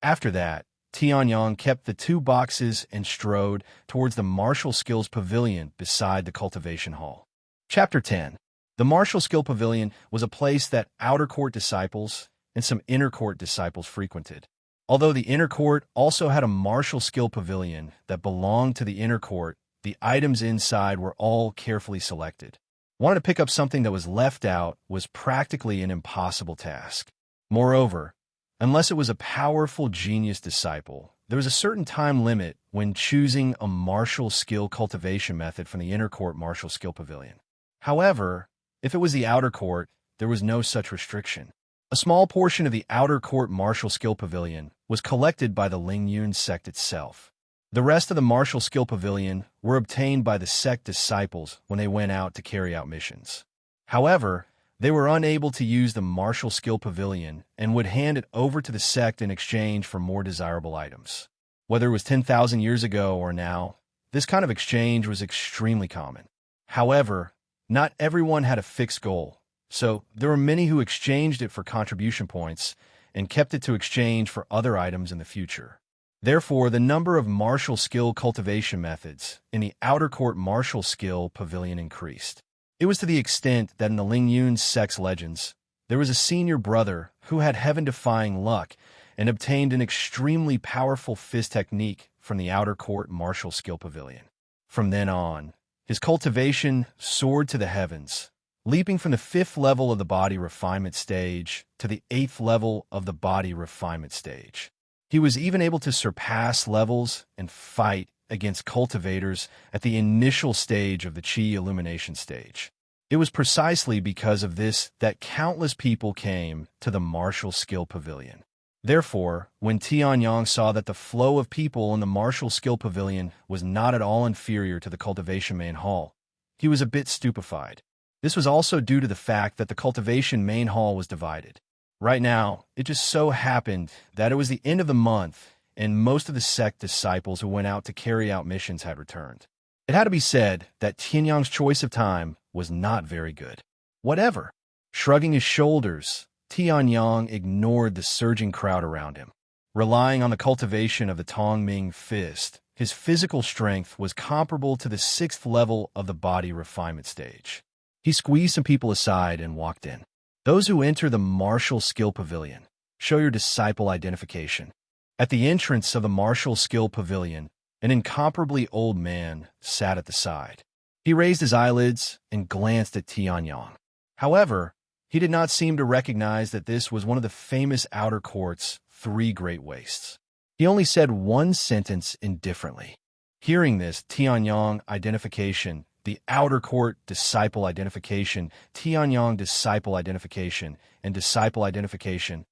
After that, Tianyang kept the 2 boxes and strode towards the Martial Skills Pavilion beside the cultivation hall. Chapter 10. The Martial Skill Pavilion was a place that outer court disciples and some inner court disciples frequented. Although the inner court also had a martial skill pavilion that belonged to the inner court, the items inside were all carefully selected. Wanting to pick up something that was left out was practically an impossible task. Moreover, unless it was a powerful genius disciple, there was a certain time limit when choosing a martial skill cultivation method from the inner court martial skill pavilion. However, if it was the outer court, there was no such restriction. A small portion of the outer court martial skill pavilion was collected by the Lingyun sect itself. The rest of the martial skill pavilion were obtained by the sect disciples when they went out to carry out missions. However, they were unable to use the martial skill pavilion and would hand it over to the sect in exchange for more desirable items. Whether it was 10,000 years ago or now, this kind of exchange was extremely common. However, not everyone had a fixed goal, so there were many who exchanged it for contribution points and kept it to exchange for other items in the future. Therefore, the number of martial skill cultivation methods in the outer court martial skill pavilion increased. It was to the extent that in the Lingyun sect's legends, there was a senior brother who had heaven-defying luck and obtained an extremely powerful fist technique from the outer court martial skill pavilion. From then on, his cultivation soared to the heavens, leaping from the 5th level of the body refinement stage to the 8th level of the body refinement stage. He was even able to surpass levels and fight against cultivators at the initial stage of the Qi illumination stage. It was precisely because of this that countless people came to the martial skill pavilion. Therefore, when Tianyang saw that the flow of people in the martial skill pavilion was not at all inferior to the cultivation main hall, he was a bit stupefied. This was also due to the fact that the cultivation main hall was divided. Right now, it just so happened that it was the end of the month, and most of the sect disciples who went out to carry out missions had returned. It had to be said that Tianyang's choice of time was not very good. Whatever. Shrugging his shoulders, Tianyang ignored the surging crowd around him. Relying on the cultivation of the Tongming fist, his physical strength was comparable to the 6th level of the body refinement stage. He squeezed some people aside and walked in. Those who enter the martial skill pavilion, show your disciple identification. At the entrance of the martial skill pavilion, an incomparably old man sat at the side. He raised his eyelids and glanced at Tianyang. However, he did not seem to recognize that this was one of the famous outer court's 3 great wastes. He only said one sentence indifferently. Hearing this, Tianyang identification, the outer court disciple identification, Tianyang disciple identification, and disciple identification.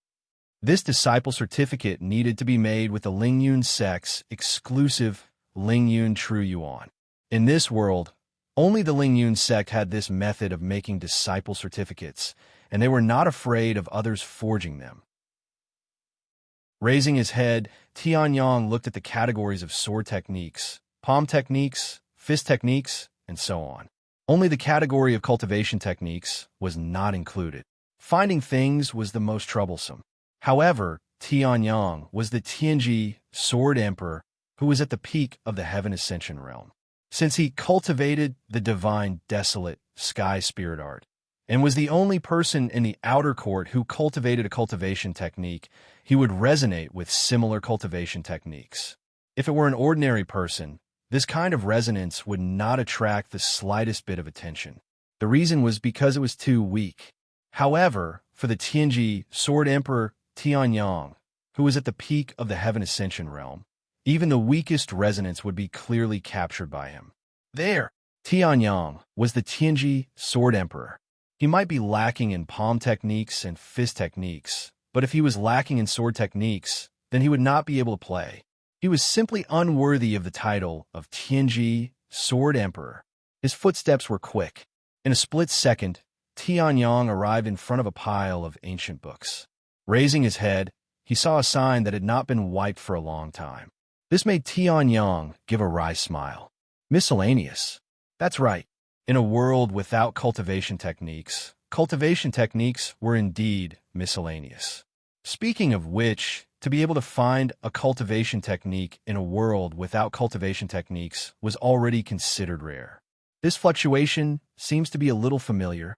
This disciple certificate needed to be made with the Lingyun sect's exclusive Lingyun True Yuan. In this world, only the Lingyun sect had this method of making disciple certificates, and they were not afraid of others forging them. Raising his head, Tianyang looked at the categories of sword techniques, palm techniques, fist techniques, and so on. Only the category of cultivation techniques was not included. Finding things was the most troublesome. However, Tianyang was the Tianji Sword Emperor who was at the peak of the Heaven Ascension realm. Since he cultivated the divine desolate sky spirit art, and was the only person in the outer court who cultivated a cultivation technique, he would resonate with similar cultivation techniques. If it were an ordinary person, this kind of resonance would not attract the slightest bit of attention. The reason was because it was too weak. However, for the Tianji Sword Emperor Tianyang, who was at the peak of the Heaven Ascension realm, even the weakest resonance would be clearly captured by him. There, Tianyang was the Tianji Sword Emperor. He might be lacking in palm techniques and fist techniques, but if he was lacking in sword techniques, then he would not be able to play. He was simply unworthy of the title of Tianji Sword Emperor. His footsteps were quick. In a split second, Tianyang arrived in front of a pile of ancient books. Raising his head, he saw a sign that had not been wiped for a long time. This made Tianyang give a wry smile. Miscellaneous. That's right. In a world without cultivation techniques were indeed miscellaneous. Speaking of which, to be able to find a cultivation technique in a world without cultivation techniques was already considered rare. This fluctuation seems to be a little familiar.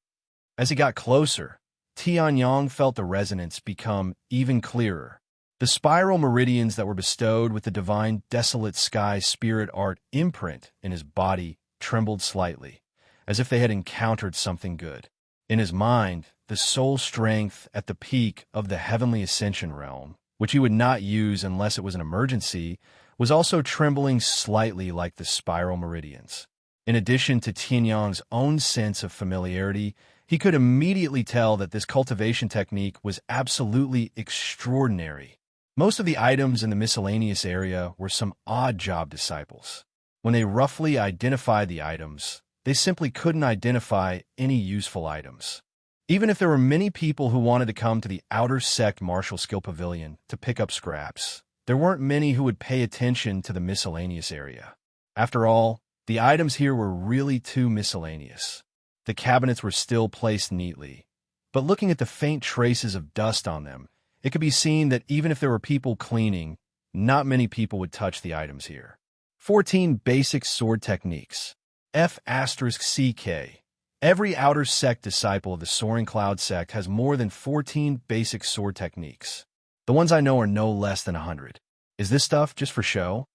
As he got closer, Tianyang felt the resonance become even clearer. The spiral meridians that were bestowed with the divine desolate sky spirit art imprint in his body trembled slightly, as if they had encountered something good. In his mind, the soul strength at the peak of the heavenly ascension realm, which he would not use unless it was an emergency, was also trembling slightly like the spiral meridians. In addition to Tianyang's own sense of familiarity, he could immediately tell that this cultivation technique was absolutely extraordinary. Most of the items in the miscellaneous area were some odd job disciples. When they roughly identified the items, they simply couldn't identify any useful items. Even if there were many people who wanted to come to the outer sect martial skill pavilion to pick up scraps, there weren't many who would pay attention to the miscellaneous area. After all, the items here were really too miscellaneous. The cabinets were still placed neatly, but looking at the faint traces of dust on them, it could be seen that even if there were people cleaning, not many people would touch the items here. 14 basic sword techniques. F*CK. Every outer sect disciple of the Soaring Cloud sect has more than 14 basic sword techniques. The ones I know are no less than 100. Is this stuff just for show?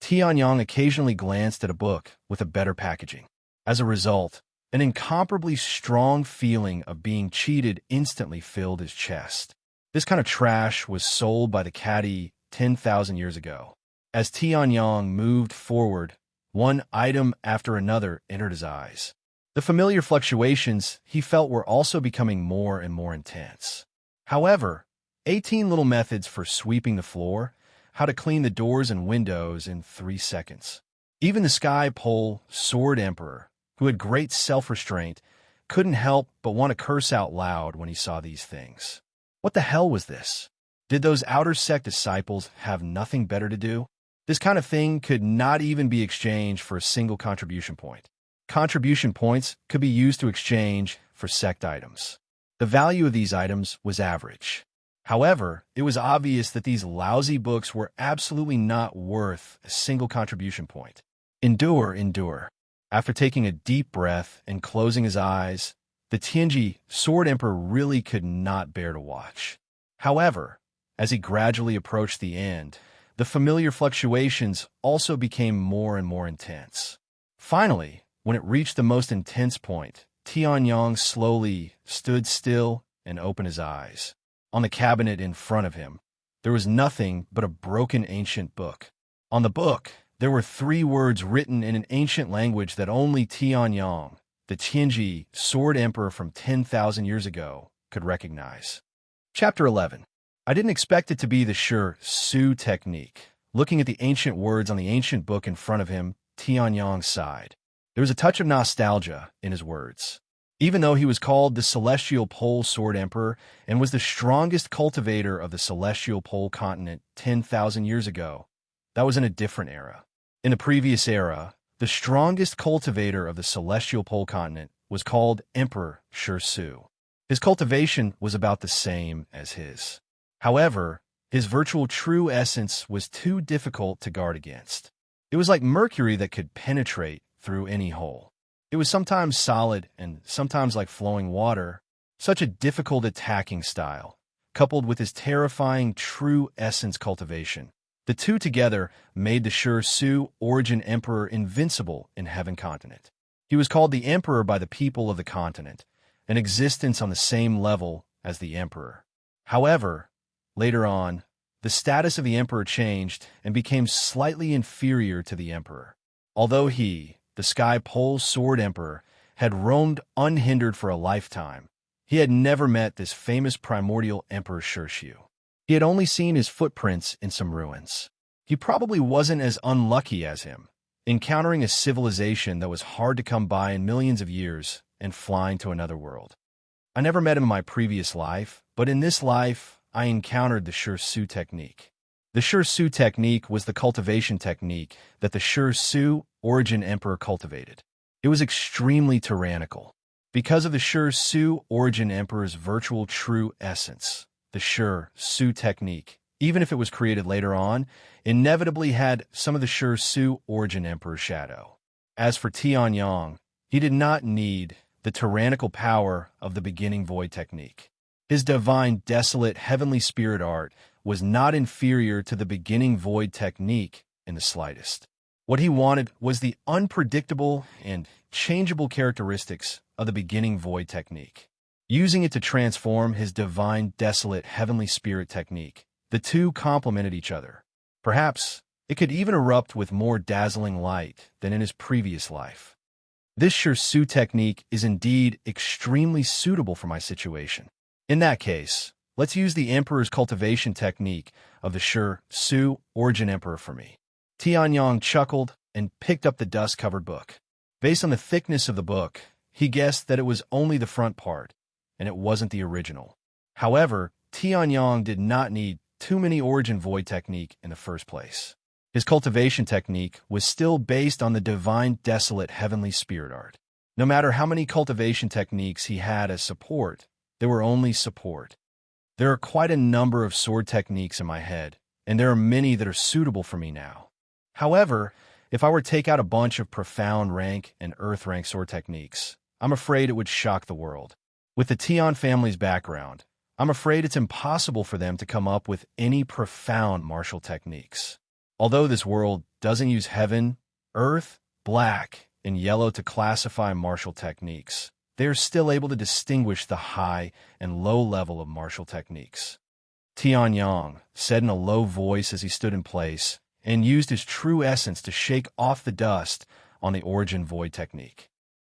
Tianyang occasionally glanced at a book with a better packaging. As a result, an incomparably strong feeling of being cheated instantly filled his chest. This kind of trash was sold by the caddy 10,000 years ago. As Tianyang moved forward, one item after another entered his eyes. The familiar fluctuations he felt were also becoming more and more intense. However, 18 little methods for sweeping the floor, how to clean the doors and windows in 3 seconds. Even the sky pole sword emperor, who had great self-restraint, couldn't help but want to curse out loud when he saw these things. What the hell was this? Did those outer sect disciples have nothing better to do? This kind of thing could not even be exchanged for a single contribution point. Contribution points could be used to exchange for sect items. The value of these items was average. However, it was obvious that these lousy books were absolutely not worth a single contribution point. Endure. After taking a deep breath and closing his eyes, the Tianji Sword Emperor really could not bear to watch. However, as he gradually approached the end, the familiar fluctuations also became more and more intense. Finally, when it reached the most intense point, Tianyang slowly stood still and opened his eyes. On the cabinet in front of him, there was nothing but a broken ancient book. On the book, there were 3 words written in an ancient language that only Tianyang, the Tianji Sword Emperor from 10,000 years ago, could recognize. Chapter 11. I didn't expect it to be the sure Su technique. Looking at the ancient words on the ancient book in front of him, Tianyang sighed. There was a touch of nostalgia in his words. Even though he was called the Celestial Pole Sword Emperor and was the strongest cultivator of the Celestial Pole continent 10,000 years ago, that was in a different era. In the previous era, the strongest cultivator of the Celestial Pole continent was called Emperor Shi Su. His cultivation was about the same as his. However, his virtual true essence was too difficult to guard against. It was like mercury that could penetrate through any hole. It was sometimes solid and sometimes like flowing water, such a difficult attacking style, coupled with his terrifying true essence cultivation. The two together made the Shi Su origin emperor invincible in Heaven Continent. He was called the Emperor by the people of the continent, an existence on the same level as the Emperor. However, later on, the status of the Emperor changed and became slightly inferior to the Emperor. Although he, the Sky Pole Sword Emperor, had roamed unhindered for a lifetime, he had never met this famous primordial Emperor Shi Su. He had only seen his footprints in some ruins. He probably wasn't as unlucky as him, encountering a civilization that was hard to come by in millions of years and flying to another world. I never met him in my previous life, but in this life, I encountered the Shi Su technique. The Shi Su technique was the cultivation technique that the Shi Su origin emperor cultivated. It was extremely tyrannical. Because of the Shi Su origin emperor's virtual true essence, the Shi Su technique, even if it was created later on, inevitably had some of the Shi Su origin emperor's shadow. As for Tianyang, he did not need the tyrannical power of the beginning void technique. His divine, desolate, heavenly spirit art was not inferior to the beginning void technique in the slightest. What he wanted was the unpredictable and changeable characteristics of the beginning void technique. Using it to transform his divine, desolate, heavenly spirit technique, the two complemented each other. Perhaps it could even erupt with more dazzling light than in his previous life. This Shi Su technique is indeed extremely suitable for my situation. In that case, let's use the Emperor's cultivation technique of the Shi Su origin emperor for me. Tianyang chuckled and picked up the dust-covered book. Based on the thickness of the book, he guessed that it was only the front part, and it wasn't the original. However, Tianyang did not need too many origin void technique in the first place. His cultivation technique was still based on the divine, desolate, heavenly spirit art. No matter how many cultivation techniques he had as support, they were only support. There are quite a number of sword techniques in my head, and there are many that are suitable for me now. However, if I were to take out a bunch of profound rank and earth rank sword techniques, I'm afraid it would shock the world. With the Tian family's background, I'm afraid it's impossible for them to come up with any profound martial techniques. Although this world doesn't use heaven, earth, black, and yellow to classify martial techniques, they are still able to distinguish the high and low level of martial techniques. Tianyang said in a low voice as he stood in place and used his true essence to shake off the dust on the origin void technique.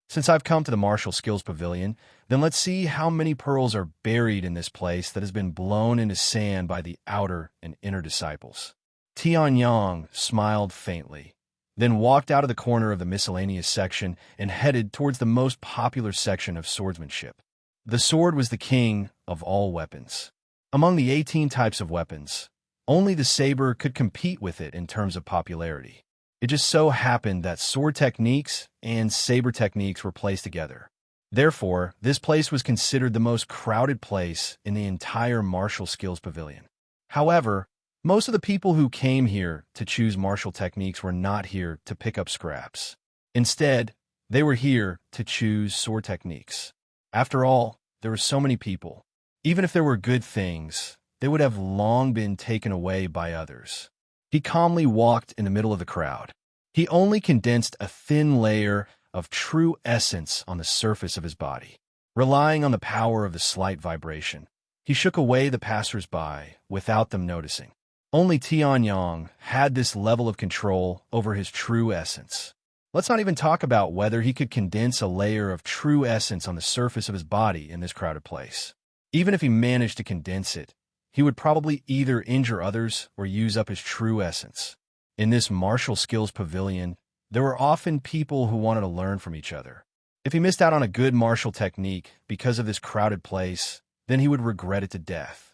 Since I've come to the Martial Skills Pavilion, then let's see how many pearls are buried in this place that has been blown into sand by the outer and inner disciples. Tianyang smiled faintly, then walked out of the corner of the miscellaneous section and headed towards the most popular section of swordsmanship. The sword was the king of all weapons. Among the 18 types of weapons, only the saber could compete with it in terms of popularity. It just so happened that sword techniques and saber techniques were placed together. Therefore, this place was considered the most crowded place in the entire Martial Skills Pavilion. However, most of the people who came here to choose martial techniques were not here to pick up scraps. Instead, they were here to choose sword techniques. After all, there were so many people. Even if there were good things, they would have long been taken away by others. He calmly walked in the middle of the crowd. He only condensed a thin layer of true essence on the surface of his body. Relying on the power of the slight vibration, he shook away the passers-by without them noticing. Only Tianyang had this level of control over his true essence. Let's not even talk about whether he could condense a layer of true essence on the surface of his body in this crowded place. Even if he managed to condense it, he would probably either injure others or use up his true essence. In this Martial Skills Pavilion, there were often people who wanted to learn from each other. If he missed out on a good martial technique because of this crowded place, then he would regret it to death.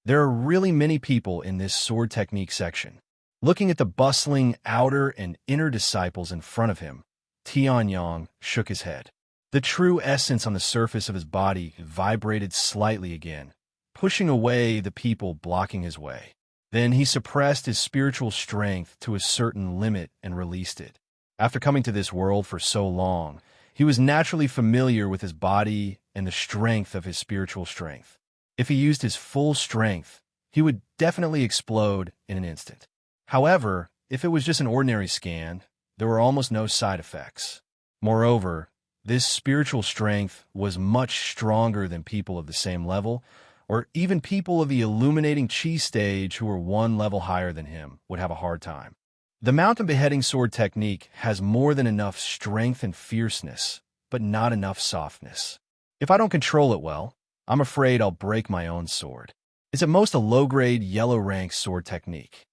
There are really many people in this sword technique section. Looking at the bustling outer and inner disciples in front of him, Tianyang shook his head. The true essence on the surface of his body vibrated slightly again, pushing away the people blocking his way. Then he suppressed his spiritual strength to a certain limit and released it. After coming to this world for so long, he was naturally familiar with his body and the strength of his spiritual strength. If he used his full strength, he would definitely explode in an instant. However, if it was just an ordinary scan, there were almost no side effects. Moreover, this spiritual strength was much stronger than people of the same level, or even people of the illuminating chi stage who were one level higher than him would have a hard time. The mountain beheading sword technique has more than enough strength and fierceness, but not enough softness. If I don't control it well, I'm afraid I'll break my own sword. It's at most a low-grade, yellow-rank sword technique.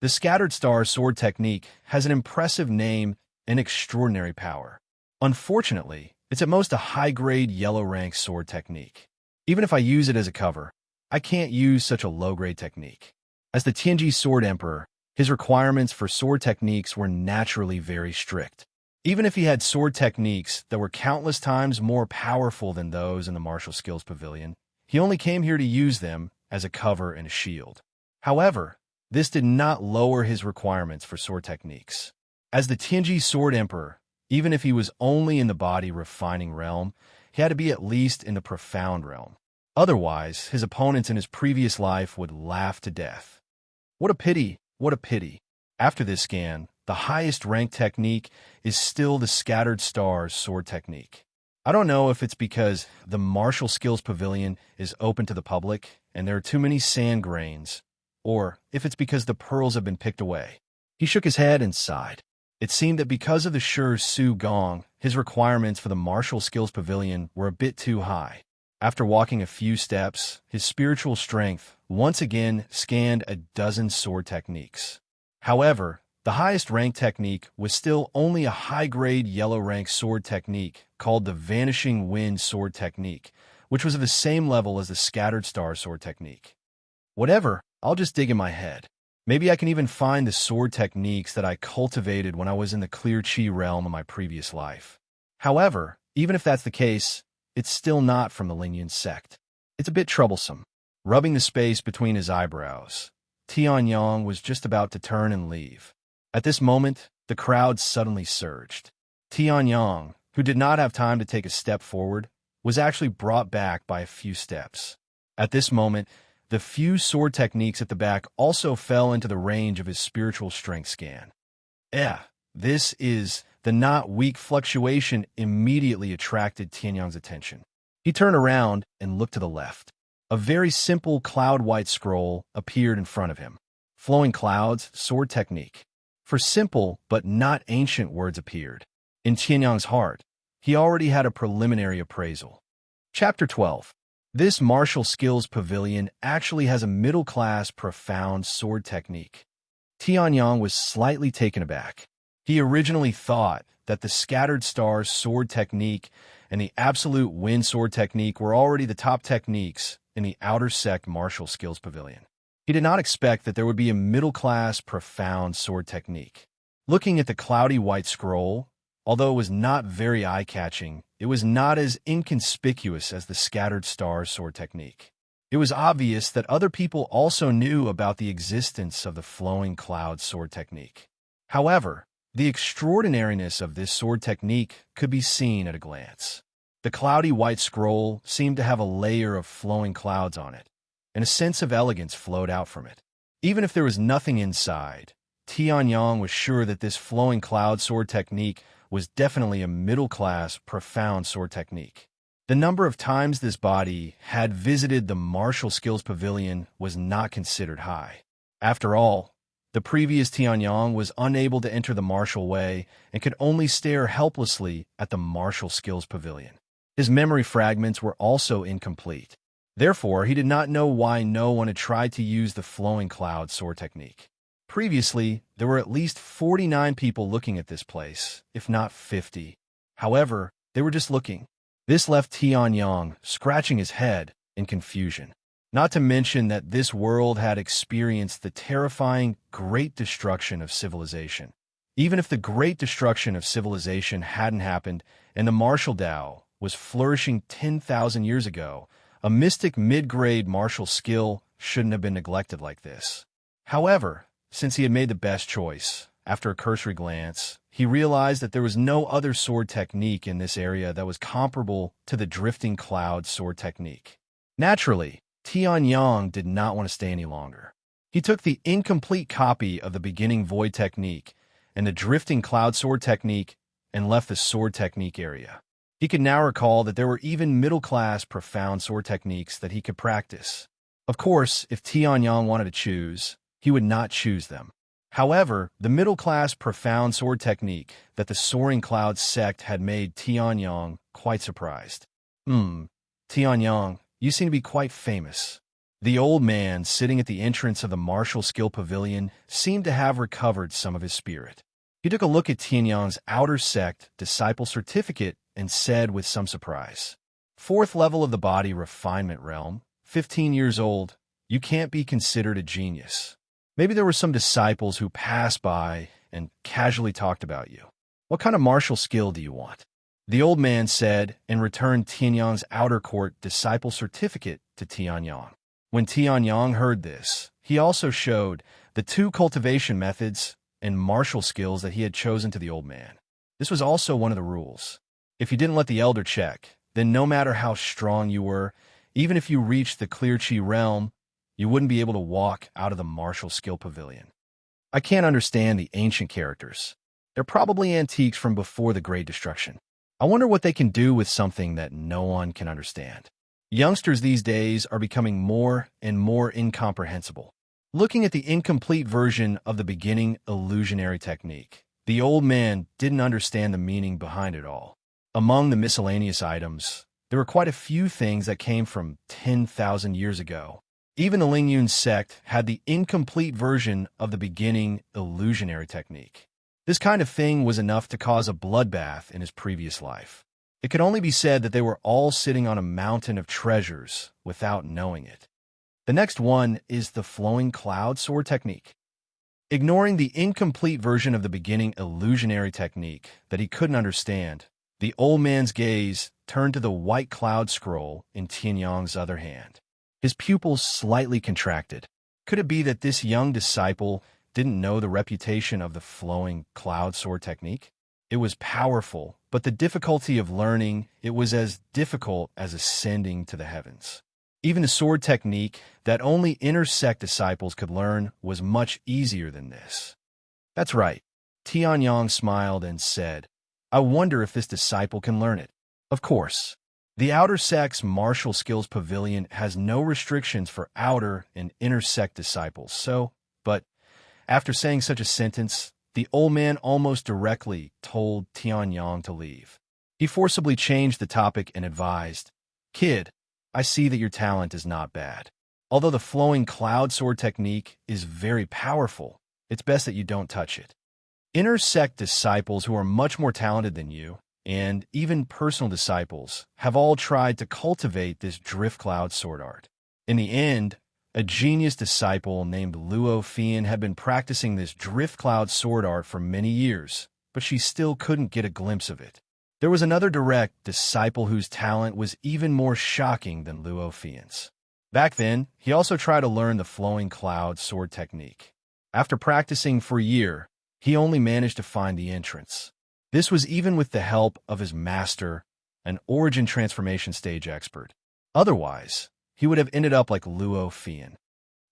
The Scattered Star sword technique has an impressive name and extraordinary power. Unfortunately, it's at most a high-grade, yellow-rank sword technique. Even if I use it as a cover, I can't use such a low-grade technique. As the Tianji Sword Emperor, his requirements for sword techniques were naturally very strict. Even if he had sword techniques that were countless times more powerful than those in the Martial Skills Pavilion, he only came here to use them as a cover and a shield. However, this did not lower his requirements for sword techniques. As the Tianji Sword Emperor, even if he was only in the body refining realm, he had to be at least in the profound realm. Otherwise, his opponents in his previous life would laugh to death. What a pity, what a pity. After this scan, the highest ranked technique is still the Scattered Stars sword technique. I don't know if it's because the Martial Skills Pavilion is open to the public and there are too many sand grains, or if it's because the pearls have been picked away. He shook his head and sighed. It seemed that because of the Shi Su Gong, his requirements for the Martial Skills Pavilion were a bit too high. After walking a few steps, his spiritual strength once again scanned a dozen sword techniques. However, the highest ranked technique was still only a high-grade yellow-rank sword technique called the Vanishing Wind sword technique, which was of the same level as the Scattered Star sword technique. Whatever, I'll just dig in my head. Maybe I can even find the sword techniques that I cultivated when I was in the clear chi realm in my previous life. However, even if that's the case, it's still not from the Lingyan sect. It's a bit troublesome. Rubbing the space between his eyebrows, Tianyang was just about to turn and leave. At this moment, the crowd suddenly surged. Tianyang, who did not have time to take a step forward, was actually brought back by a few steps. At this moment, The few sword techniques at the back also fell into the range of his spiritual strength scan. This is the not weak fluctuation immediately attracted Tianyang's attention. He turned around and looked to the left. A very simple cloud-white scroll appeared in front of him. Flowing clouds, sword technique. For simple but not ancient words appeared. In Tianyang's heart, he already had a preliminary appraisal. Chapter 12. This martial skills pavilion actually has a middle-class, profound sword technique. Tianyang was slightly taken aback. He originally thought that the scattered stars sword technique and the absolute wind sword technique were already the top techniques in the outer sect martial skills pavilion. He did not expect that there would be a middle-class, profound sword technique. Looking at the cloudy white scroll, although it was not very eye-catching, it was not as inconspicuous as the scattered stars sword technique. It was obvious that other people also knew about the existence of the flowing cloud sword technique. However, the extraordinariness of this sword technique could be seen at a glance. The cloudy white scroll seemed to have a layer of flowing clouds on it, and a sense of elegance flowed out from it. Even if there was nothing inside, Tianyang was sure that this flowing cloud sword technique was definitely a middle-class, profound sword technique. The number of times this body had visited the martial skills pavilion was not considered high. After all, the previous Tianyang was unable to enter the martial way and could only stare helplessly at the martial skills pavilion. His memory fragments were also incomplete. Therefore, he did not know why no one had tried to use the flowing cloud sword technique. Previously, there were at least 49 people looking at this place, if not 50. However, they were just looking. This left Tianyang scratching his head in confusion. Not to mention that this world had experienced the terrifying Great Destruction of civilization. Even if the Great Destruction of civilization hadn't happened and the martial Tao was flourishing 10,000 years ago, a mystic mid-grade martial skill shouldn't have been neglected like this. However, since he had made the best choice, after a cursory glance, he realized that there was no other sword technique in this area that was comparable to the drifting cloud sword technique. Naturally, Tianyang did not want to stay any longer. He took the incomplete copy of the beginning void technique and the drifting cloud sword technique and left the sword technique area. He could now recall that there were even middle-class, profound sword techniques that he could practice. Of course, if Tianyang wanted to choose, he would not choose them. However, the middle-class, profound sword technique that the Soaring Cloud sect had made Tianyang quite surprised. Tianyang, you seem to be quite famous. The old man sitting at the entrance of the martial skill pavilion seemed to have recovered some of his spirit. He took a look at Tianyang's outer sect disciple certificate and said with some surprise, 4th level of the body refinement realm, 15 years old, you can't be considered a genius. Maybe there were some disciples who passed by and casually talked about you. What kind of martial skill do you want? The old man said and returned Tianyang's outer court disciple certificate to Tianyang. When Tianyang heard this, he also showed the 2 cultivation methods and martial skills that he had chosen to the old man. This was also one of the rules. If you didn't let the elder check, then no matter how strong you were, even if you reached the clear chi realm, you wouldn't be able to walk out of the martial skill pavilion. I can't understand the ancient characters. They're probably antiques from before the Great Destruction. I wonder what they can do with something that no one can understand. Youngsters these days are becoming more and more incomprehensible. Looking at the incomplete version of the beginning illusionary technique, the old man didn't understand the meaning behind it all. Among the miscellaneous items, there were quite a few things that came from 10,000 years ago. Even the Lingyun sect had the incomplete version of the beginning illusionary technique. This kind of thing was enough to cause a bloodbath in his previous life. It could only be said that they were all sitting on a mountain of treasures without knowing it. The next one is the flowing cloud sword technique. Ignoring the incomplete version of the beginning illusionary technique that he couldn't understand, the old man's gaze turned to the white cloud scroll in Tianyang's other hand. His pupils slightly contracted. Could it be that this young disciple didn't know the reputation of the flowing cloud sword technique? It was powerful, but the difficulty of learning it was as difficult as ascending to the heavens. Even the sword technique that only inner sect disciples could learn was much easier than this. That's right. Tianyang smiled and said, I wonder if this disciple can learn it. Of course. The outer sect's martial skills pavilion has no restrictions for outer and inner sect disciples, but after saying such a sentence, the old man almost directly told Tianyang to leave. He forcibly changed the topic and advised, Kid, I see that your talent is not bad. Although the flowing cloud sword technique is very powerful, it's best that you don't touch it. Inner sect disciples who are much more talented than you, and even personal disciples, have all tried to cultivate this drift cloud sword art. In the end, a genius disciple named Luo Fian had been practicing this drift cloud sword art for many years, but she still couldn't get a glimpse of it. There was another direct disciple whose talent was even more shocking than Luo Fian's. Back then, he also tried to learn the flowing cloud sword technique. After practicing for a year, he only managed to find the entrance. This was even with the help of his master, an origin transformation stage expert. Otherwise, he would have ended up like Luo Fian.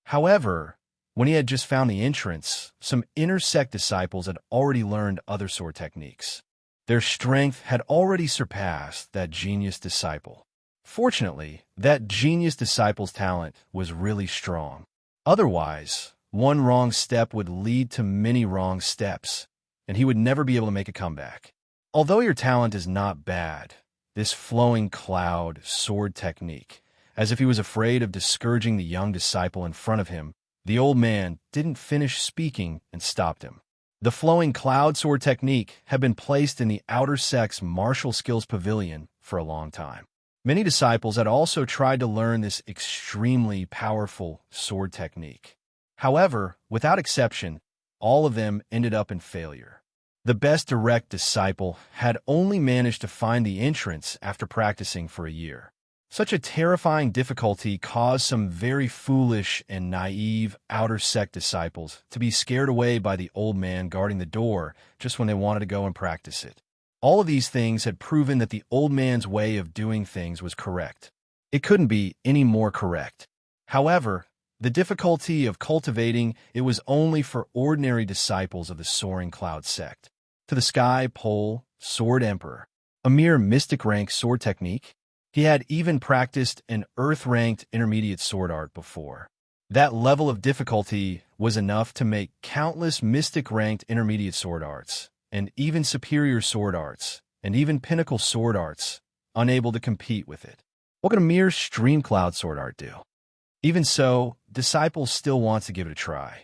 However, when he had just found the entrance, some inner sect disciples had already learned other sword techniques. Their strength had already surpassed that genius disciple. Fortunately, that genius disciple's talent was really strong. Otherwise, one wrong step would lead to many wrong steps, and he would never be able to make a comeback. Although your talent is not bad, this flowing cloud sword technique, as if he was afraid of discouraging the young disciple in front of him, the old man didn't finish speaking and stopped him. The flowing cloud sword technique had been placed in the outer sect's martial skills pavilion for a long time. Many disciples had also tried to learn this extremely powerful sword technique. However, without exception, all of them ended up in failure. The best direct disciple had only managed to find the entrance after practicing for a year. Such a terrifying difficulty caused some very foolish and naive outer sect disciples to be scared away by the old man guarding the door just when they wanted to go and practice it. All of these things had proven that the old man's way of doing things was correct. It couldn't be any more correct. However, the difficulty of cultivating it was only for ordinary disciples of the soaring cloud sect. To the sky pole, sword emperor, a mere mystic rank sword technique, he had even practiced an earth-ranked intermediate sword art before. That level of difficulty was enough to make countless mystic-ranked intermediate sword arts, and even superior sword arts, and even pinnacle sword arts, unable to compete with it. What could a mere stream cloud sword art do? Even so, disciples still want to give it a try.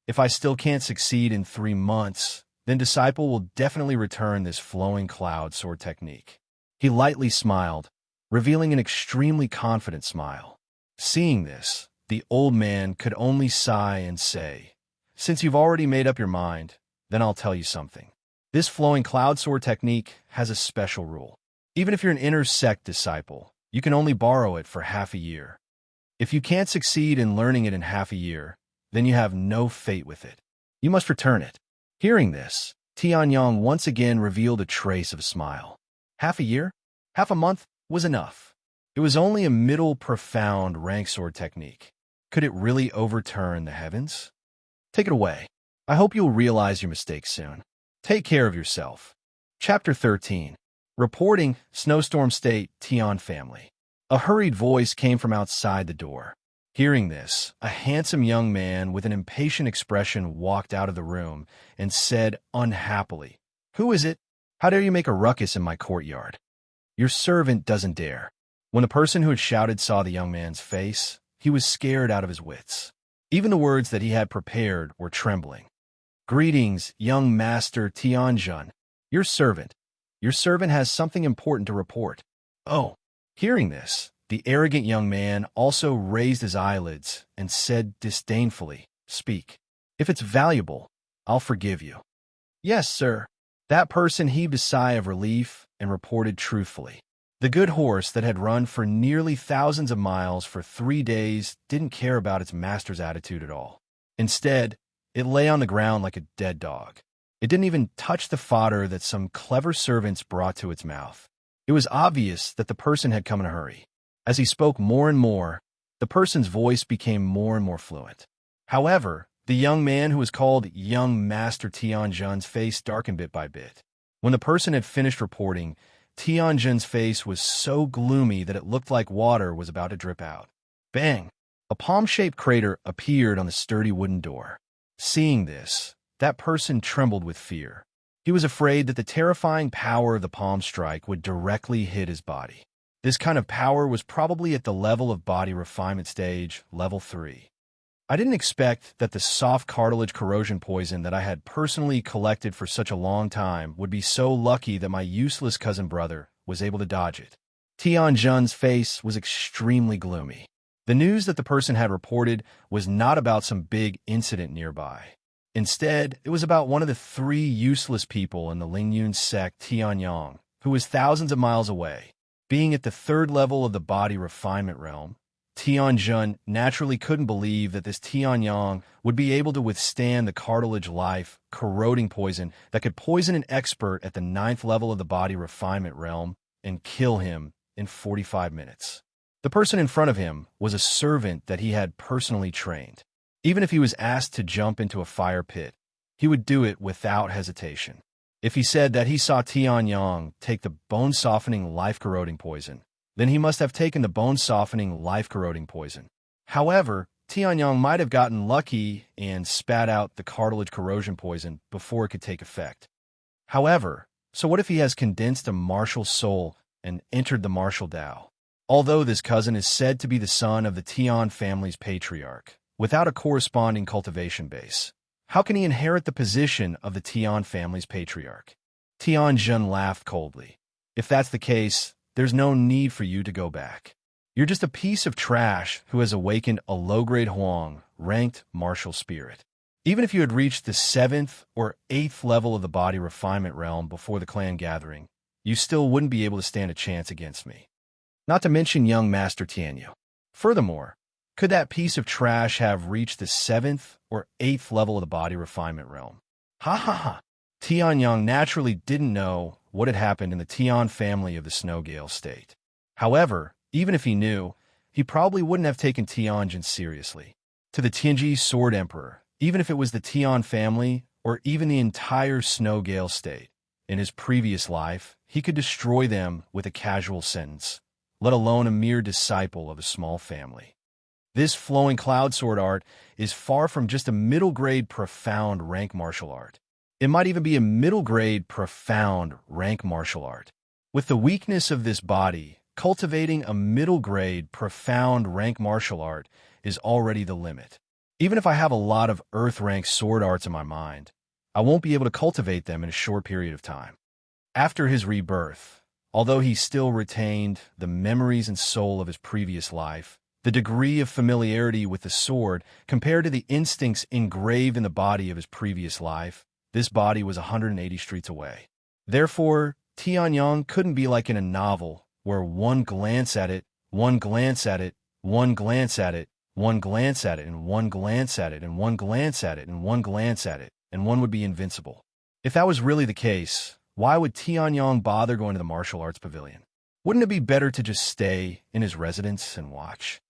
If I still can't succeed in 3 months, then disciple will definitely return this flowing cloud sword technique. He lightly smiled, revealing an extremely confident smile. Seeing this, the old man could only sigh and say, Since you've already made up your mind, then I'll tell you something. This flowing cloud sword technique has a special rule. Even if you're an inner sect disciple, you can only borrow it for half a year. If you can't succeed in learning it in half a year, then you have no fate with it. You must return it. Hearing this, Tianyang once again revealed a trace of a smile. Half a year? Half a month was enough. It was only a middle profound rank sword technique. Could it really overturn the heavens? Take it away. I hope you'll realize your mistake soon. Take care of yourself. Chapter 13. Reporting Snowstorm State Tian Family. A hurried voice came from outside the door. Hearing this, a handsome young man with an impatient expression walked out of the room and said unhappily, Who is it? How dare you make a ruckus in my courtyard? Your servant doesn't dare. When the person who had shouted saw the young man's face, he was scared out of his wits. Even the words that he had prepared were trembling. Greetings, young master Tianjun. Your servant has something important to report. Oh. Hearing this, the arrogant young man also raised his eyelids and said disdainfully, Speak. If it's valuable, I'll forgive you. Yes, sir. That person heaved a sigh of relief and reported truthfully. The good horse that had run for nearly thousands of miles for 3 days didn't care about its master's attitude at all. Instead, it lay on the ground like a dead dog. It didn't even touch the fodder that some clever servants brought to its mouth. It was obvious that the person had come in a hurry. As he spoke more and more, The person's voice became more and more fluent. However, the young man who was called Young Master Tianjun's face darkened bit by bit. When the person had finished reporting, Tianjun's face was so gloomy that it looked like water was about to drip out. Bang! A palm-shaped crater appeared on the sturdy wooden door. Seeing this, that person trembled with fear. He was afraid that the terrifying power of the palm strike would directly hit his body. This kind of power was probably at the level of body refinement stage, level 3. I didn't expect that the soft cartilage corrosion poison that I had personally collected for such a long time would be so lucky that my useless cousin brother was able to dodge it. Tianjun's face was extremely gloomy. The news that the person had reported was not about some big incident nearby. Instead, it was about one of the 3 useless people in the Lingyun sect, Tianyang, who was thousands of miles away. Being at the 3rd level of the body refinement realm, Tianjun naturally couldn't believe that this Tianyang would be able to withstand the cartilage life, corroding poison that could poison an expert at the 9th level of the body refinement realm and kill him in 45 minutes. The person in front of him was a servant that he had personally trained. Even if he was asked to jump into a fire pit, he would do it without hesitation. If he said that he saw Tianyang take the bone-softening life-corroding poison, then he must have taken the bone-softening life-corroding poison. However, Tianyang might have gotten lucky and spat out the cartilage corrosion poison before it could take effect. However, so what if he has condensed a martial soul and entered the martial Tao? Although this cousin is said to be the son of the Tian family's patriarch, without a corresponding cultivation base, how can he inherit the position of the Tian family's patriarch? Tianjun laughed coldly. If that's the case, there's no need for you to go back. You're just a piece of trash who has awakened a low-grade Huang, ranked martial spirit. Even if you had reached the 7th or 8th level of the body refinement realm before the clan gathering, you still wouldn't be able to stand a chance against me. Not to mention young Master Tianyu. Furthermore, could that piece of trash have reached the 7th or 8th level of the body refinement realm? Ha ha ha! Tianyang naturally didn't know what had happened in the Tian family of the Snowgale state. However, even if he knew, he probably wouldn't have taken Tianjin seriously. To the Tianji Sword Emperor, even if it was the Tian family or even the entire Snowgale state, in his previous life, he could destroy them with a casual sentence, let alone a mere disciple of a small family. This flowing cloud sword art is far from just a middle-grade profound rank martial art. It might even be a middle-grade profound rank martial art. With the weakness of this body, cultivating a middle-grade profound rank martial art is already the limit. Even if I have a lot of earth-rank sword arts in my mind, I won't be able to cultivate them in a short period of time. After his rebirth, although he still retained the memories and soul of his previous life, the degree of familiarity with the sword compared to the instincts engraved in the body of his previous life, this body was 180 streets away. Therefore, Tianyang couldn't be like in a novel where one glance at it, one glance at it, one glance at it, one glance at it, and one glance at it, and one glance at it, and one glance at it, and one would be invincible. If that was really the case, why would Tianyang bother going to the martial arts pavilion? Wouldn't it be better to just stay in his residence and watch?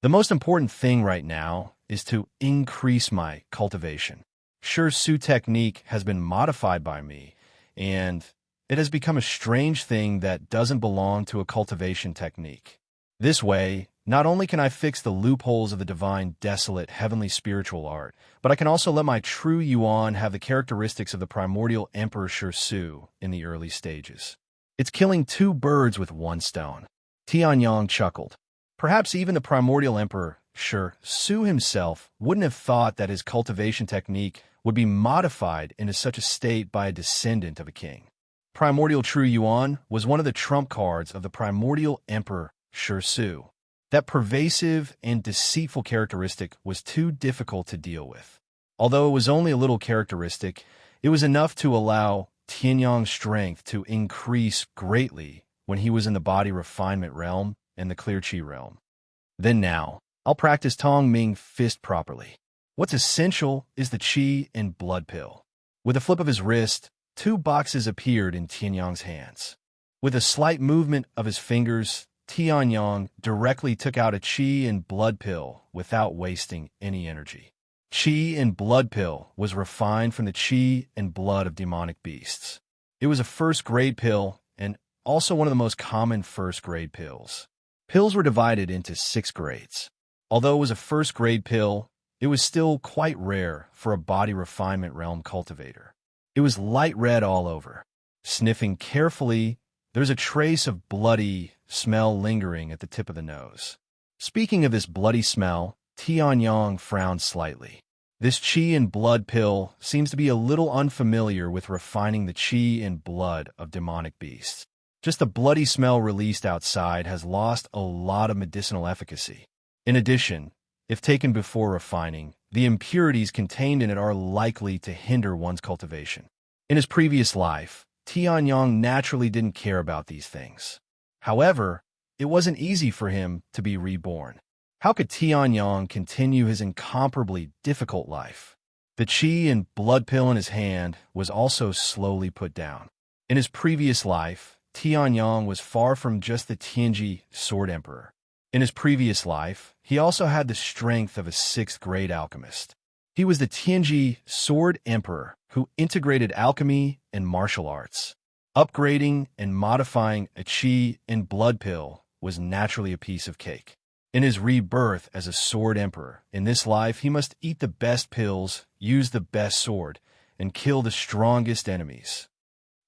The most important thing right now is to increase my cultivation. Sure, Su technique has been modified by me, and it has become a strange thing that doesn't belong to a cultivation technique. This way, not only can I fix the loopholes of the divine, desolate, heavenly spiritual art, but I can also let my true Yuan have the characteristics of the primordial Emperor Shi Su in the early stages. It's killing 2 birds with 1 stone. Tianyang chuckled. Perhaps even the primordial Emperor Shi Su himself wouldn't have thought that his cultivation technique would be modified into such a state by a descendant of a king. Primordial True Yuan was one of the trump cards of the primordial Emperor Shi Su. That pervasive and deceitful characteristic was too difficult to deal with. Although it was only a little characteristic, it was enough to allow Tianyang's strength to increase greatly when he was in the body refinement realm and the clear chi realm. Then now, I'll practice Tong Ming fist properly. What's essential is the chi and blood pill. With a flip of his wrist, 2 boxes appeared in Tianyang's hands. With a slight movement of his fingers, Tianyong directly took out a qi and blood pill without wasting any energy. Qi and blood pill was refined from the qi and blood of demonic beasts. It was a first-grade pill and also one of the most common first-grade pills. Pills were divided into 6 grades. Although it was a first-grade pill, it was still quite rare for a body refinement realm cultivator. It was light red all over. Sniffing carefully, there's a trace of bloody smell lingering at the tip of the nose. Speaking of this bloody smell, Tianyong frowned slightly. This qi and blood pill seems to be a little unfamiliar with refining the qi and blood of demonic beasts. Just the bloody smell released outside has lost a lot of medicinal efficacy. In addition, if taken before refining, the impurities contained in it are likely to hinder one's cultivation. In his previous life, Tianyong naturally didn't care about these things. However, it wasn't easy for him to be reborn. How could Tianyong continue his incomparably difficult life? The qi and blood pill in his hand was also slowly put down. In his previous life, Tianyong was far from just the Tianji Sword Emperor. In his previous life, he also had the strength of a 6th-grade alchemist. He was the Tianji Sword Emperor who integrated alchemy and martial arts. Upgrading and modifying a qi and blood pill was naturally a piece of cake. In his rebirth as a sword emperor, in this life he must eat the best pills, use the best sword, and kill the strongest enemies.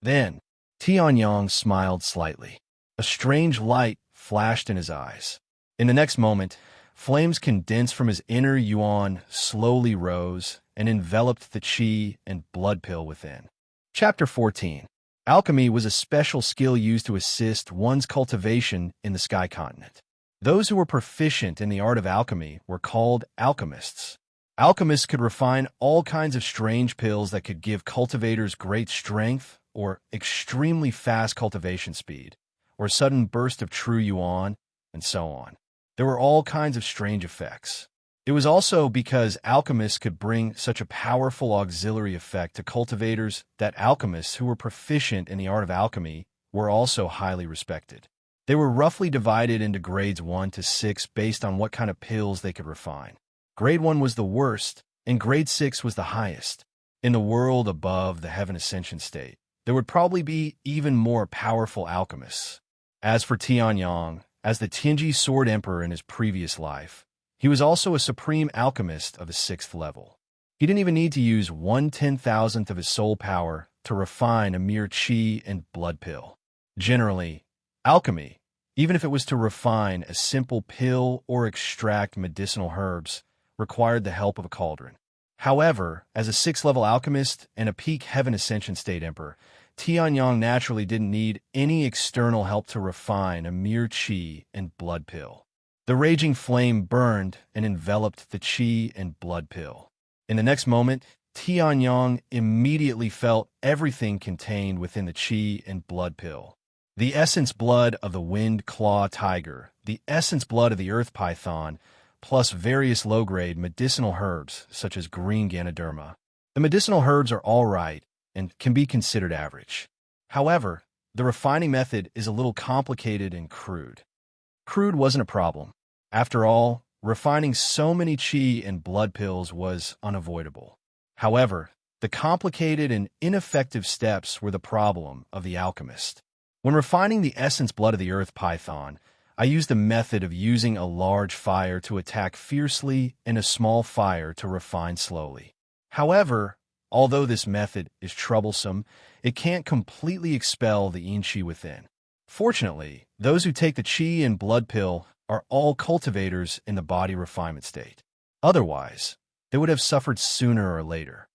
Then, Tianyong smiled slightly. A strange light flashed in his eyes. In the next moment, flames condensed from his inner yuan slowly rose and enveloped the qi and blood pill within. Chapter 14. Alchemy was a special skill used to assist one's cultivation in the Sky Continent. Those who were proficient in the art of alchemy were called alchemists. Alchemists could refine all kinds of strange pills that could give cultivators great strength or extremely fast cultivation speed, or a sudden burst of true yuan, and so on. There were all kinds of strange effects. It was also because alchemists could bring such a powerful auxiliary effect to cultivators that alchemists who were proficient in the art of alchemy were also highly respected. They were roughly divided into grades 1 to 6 based on what kind of pills they could refine. Grade 1 was the worst, and grade 6 was the highest. In the world above the Heaven Ascension state, there would probably be even more powerful alchemists. As for Tianyong, as the Tianji Sword Emperor in his previous life, he was also a supreme alchemist of the 6th level. He didn't even need to use 1/10,000th of his soul power to refine a mere qi and blood pill. Generally, alchemy, even if it was to refine a simple pill or extract medicinal herbs, required the help of a cauldron. However, as a 6th-level alchemist and a peak Heaven Ascension State Emperor, Tianyong naturally didn't need any external help to refine a mere qi and blood pill. The raging flame burned and enveloped the qi and blood pill. In the next moment, Tianyong immediately felt everything contained within the qi and blood pill. The essence blood of the wind claw tiger, the essence blood of the earth python, plus various low-grade medicinal herbs such as green Ganoderma. The medicinal herbs are all right and can be considered average. However, the refining method is a little complicated and crude. Crude wasn't a problem. After all, refining so many qi and blood pills was unavoidable. However, the complicated and ineffective steps were the problem of the alchemist. When refining the essence blood of the earth python, I used a method of using a large fire to attack fiercely and a small fire to refine slowly. However, although this method is troublesome, it can't completely expel the yin qi within. Fortunately, those who take the qi and blood pill are all cultivators in the body refinement state. Otherwise, they would have suffered sooner or later.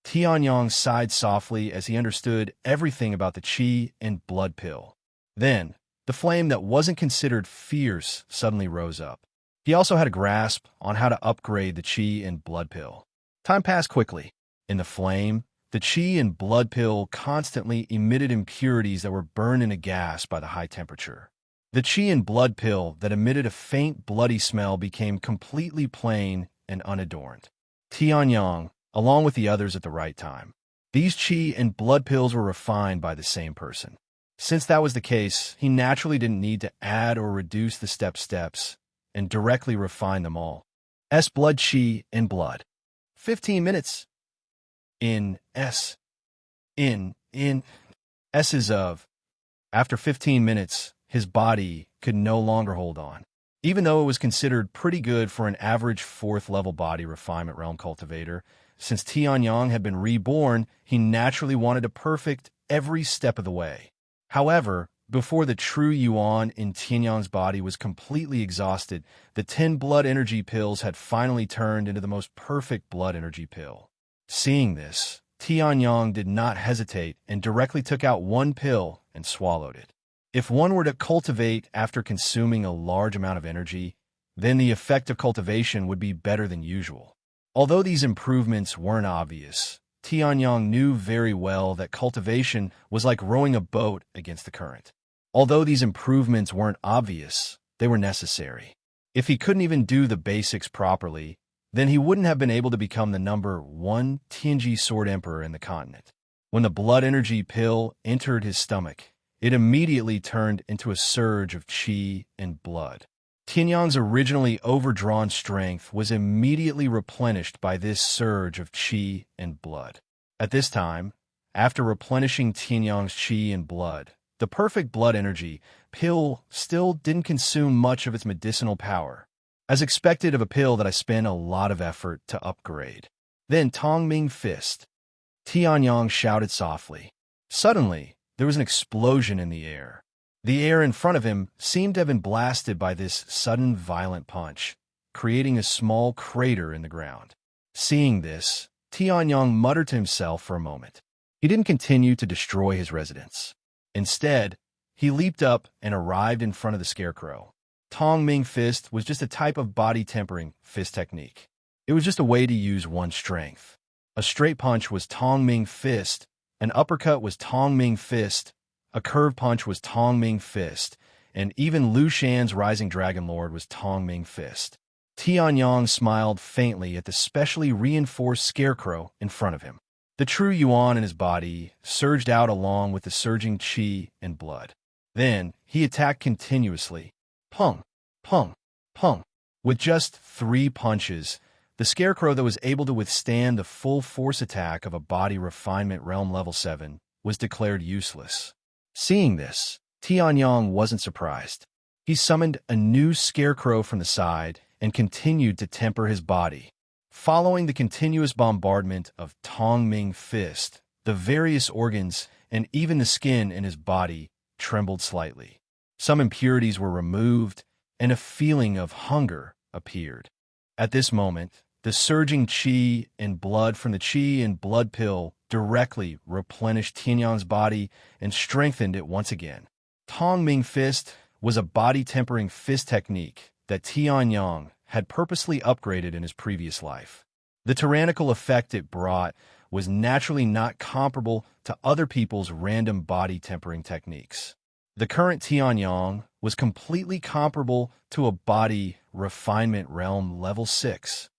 Tianyong sighed softly as he understood everything about the qi and blood pill. Then, the flame that wasn't considered fierce suddenly rose up. He also had a grasp on how to upgrade the qi and blood pill. Time passed quickly. In the flame, the qi and blood pill constantly emitted impurities that were burned into gas by the high temperature. The qi and blood pill that emitted a faint bloody smell became completely plain and unadorned. Tianyong, along with the others at the right time. These qi and blood pills were refined by the same person. Since that was the case, he naturally didn't need to add or reduce the steps and directly refine them all. Blood chi in blood. 15 minutes. In S. In S's of. After 15 minutes, his body could no longer hold on. Even though it was considered pretty good for an average 4th level body refinement realm cultivator, since Tianyang had been reborn, he naturally wanted to perfect every step of the way. However, before the true Yuan in Tianyang's body was completely exhausted, the 10 blood energy pills had finally turned into the most perfect blood energy pill. Seeing this, Tianyang did not hesitate and directly took out one pill and swallowed it. If one were to cultivate after consuming a large amount of energy, then the effect of cultivation would be better than usual. Although these improvements weren't obvious, Tianyang knew very well that cultivation was like rowing a boat against the current. Although these improvements weren't obvious, they were necessary. If he couldn't even do the basics properly, then he wouldn't have been able to become the number 1 Tianji Sword Emperor in the continent. When the blood energy pill entered his stomach, it immediately turned into a surge of qi and blood. Tianyang's originally overdrawn strength was immediately replenished by this surge of qi and blood. At this time, after replenishing Tianyang's qi and blood, the perfect blood energy pill still didn't consume much of its medicinal power, as expected of a pill that I spent a lot of effort to upgrade. Then Tongming Fist. Tianyang shouted softly. Suddenly, there was an explosion in the air. The air in front of him seemed to have been blasted by this sudden violent punch, creating a small crater in the ground. Seeing this, Tianyang muttered to himself for a moment. He didn't continue to destroy his residence. Instead, he leaped up and arrived in front of the scarecrow. Tongming Fist was just a type of body tempering fist technique. It was just a way to use one's strength. A straight punch was Tongming Fist, an uppercut was Tongming Fist, a curved punch was Tongming Fist, and even Lu Shan's Rising Dragon Lord was Tongming Fist. Tianyang smiled faintly at the specially reinforced scarecrow in front of him. The true Yuan in his body surged out along with the surging qi and blood. Then he attacked continuously. Pung, pung, pung. With just 3 punches, the scarecrow that was able to withstand the full force attack of a body refinement realm level 7 was declared useless. Seeing this, Tianyang wasn't surprised. He summoned a new scarecrow from the side and continued to temper his body. Following the continuous bombardment of Tongming Fist, the various organs and even the skin in his body trembled slightly. Some impurities were removed, and a feeling of hunger appeared. At this moment, the surging qi and blood from the qi and blood pill directly replenished Tianyang's body and strengthened it once again. Tongming Fist was a body-tempering fist technique that Tianyang had purposely upgraded in his previous life. The tyrannical effect it brought was naturally not comparable to other people's random body-tempering techniques. The current Tianyang was completely comparable to a body refinement realm level 6.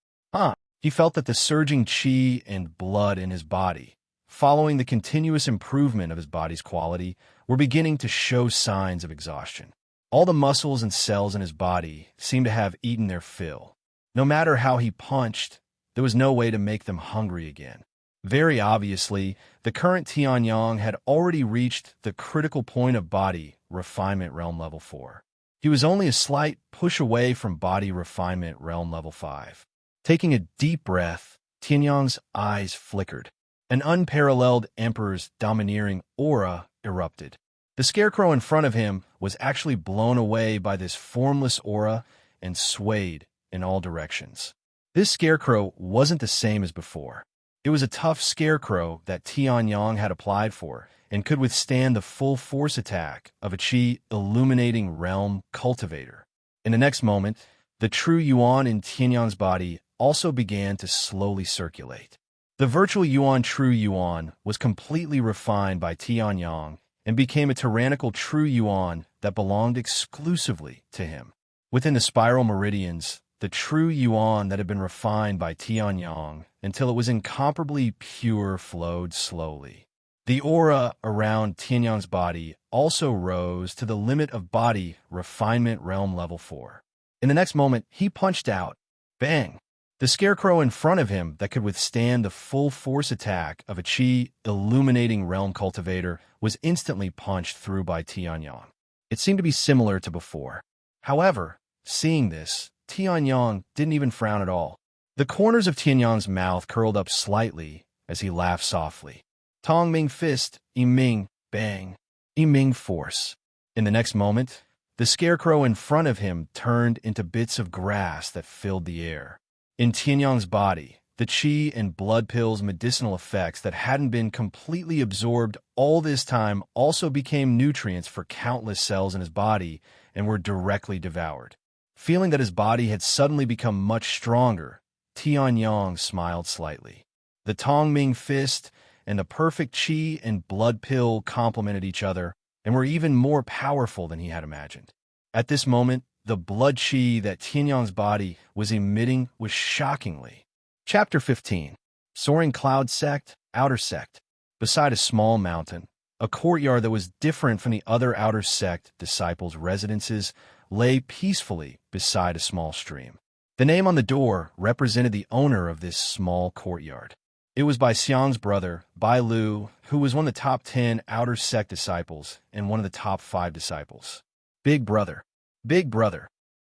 He felt that the surging qi and blood in his body, following the continuous improvement of his body's quality, were beginning to show signs of exhaustion. All the muscles and cells in his body seemed to have eaten their fill. No matter how he punched, there was no way to make them hungry again. Very obviously, the current Tianyang had already reached the critical point of body refinement realm level 4. He was only a slight push away from body refinement realm level 5. Taking a deep breath, Tianyang's eyes flickered. An unparalleled emperor's domineering aura erupted. The scarecrow in front of him was actually blown away by this formless aura and swayed in all directions. This scarecrow wasn't the same as before. It was a tough scarecrow that Tianyang had applied for and could withstand the full force attack of a qi illuminating realm cultivator. In the next moment, the true Yuan in Tianyang's body also began to slowly circulate. The virtual Yuan true Yuan was completely refined by Tianyang and became a tyrannical true Yuan that belonged exclusively to him. Within the spiral meridians, the true Yuan that had been refined by Tianyang until it was incomparably pure flowed slowly. The aura around Tianyang's body also rose to the limit of body refinement realm level 4. In the next moment, he punched out. Bang! The scarecrow in front of him that could withstand the full force attack of a Qi illuminating realm cultivator was instantly punched through by Tianyang. It seemed to be similar to before. However, seeing this, Tianyang didn't even frown at all. The corners of Tianyang's mouth curled up slightly as he laughed softly. Tong Ming fist, Yiming, bang, Yiming force. In the next moment, the scarecrow in front of him turned into bits of grass that filled the air. In Tianyang's body, the qi and blood pills' medicinal effects that hadn't been completely absorbed all this time also became nutrients for countless cells in his body and were directly devoured. Feeling that his body had suddenly become much stronger, Tianyang smiled slightly. The Tongming fist and the perfect qi and blood pill complemented each other and were even more powerful than he had imagined. At this moment, the blood qi that Tianyang's body was emitting was shockingly. Chapter 15. Soaring Cloud Sect, Outer Sect. Beside a small mountain, a courtyard that was different from the other Outer Sect disciples' residences lay peacefully beside a small stream. The name on the door represented the owner of this small courtyard. It was Bai Xiang's brother, Bai Lu, who was one of the top 10 Outer Sect disciples and one of the top 5 disciples. Big brother. Big brother.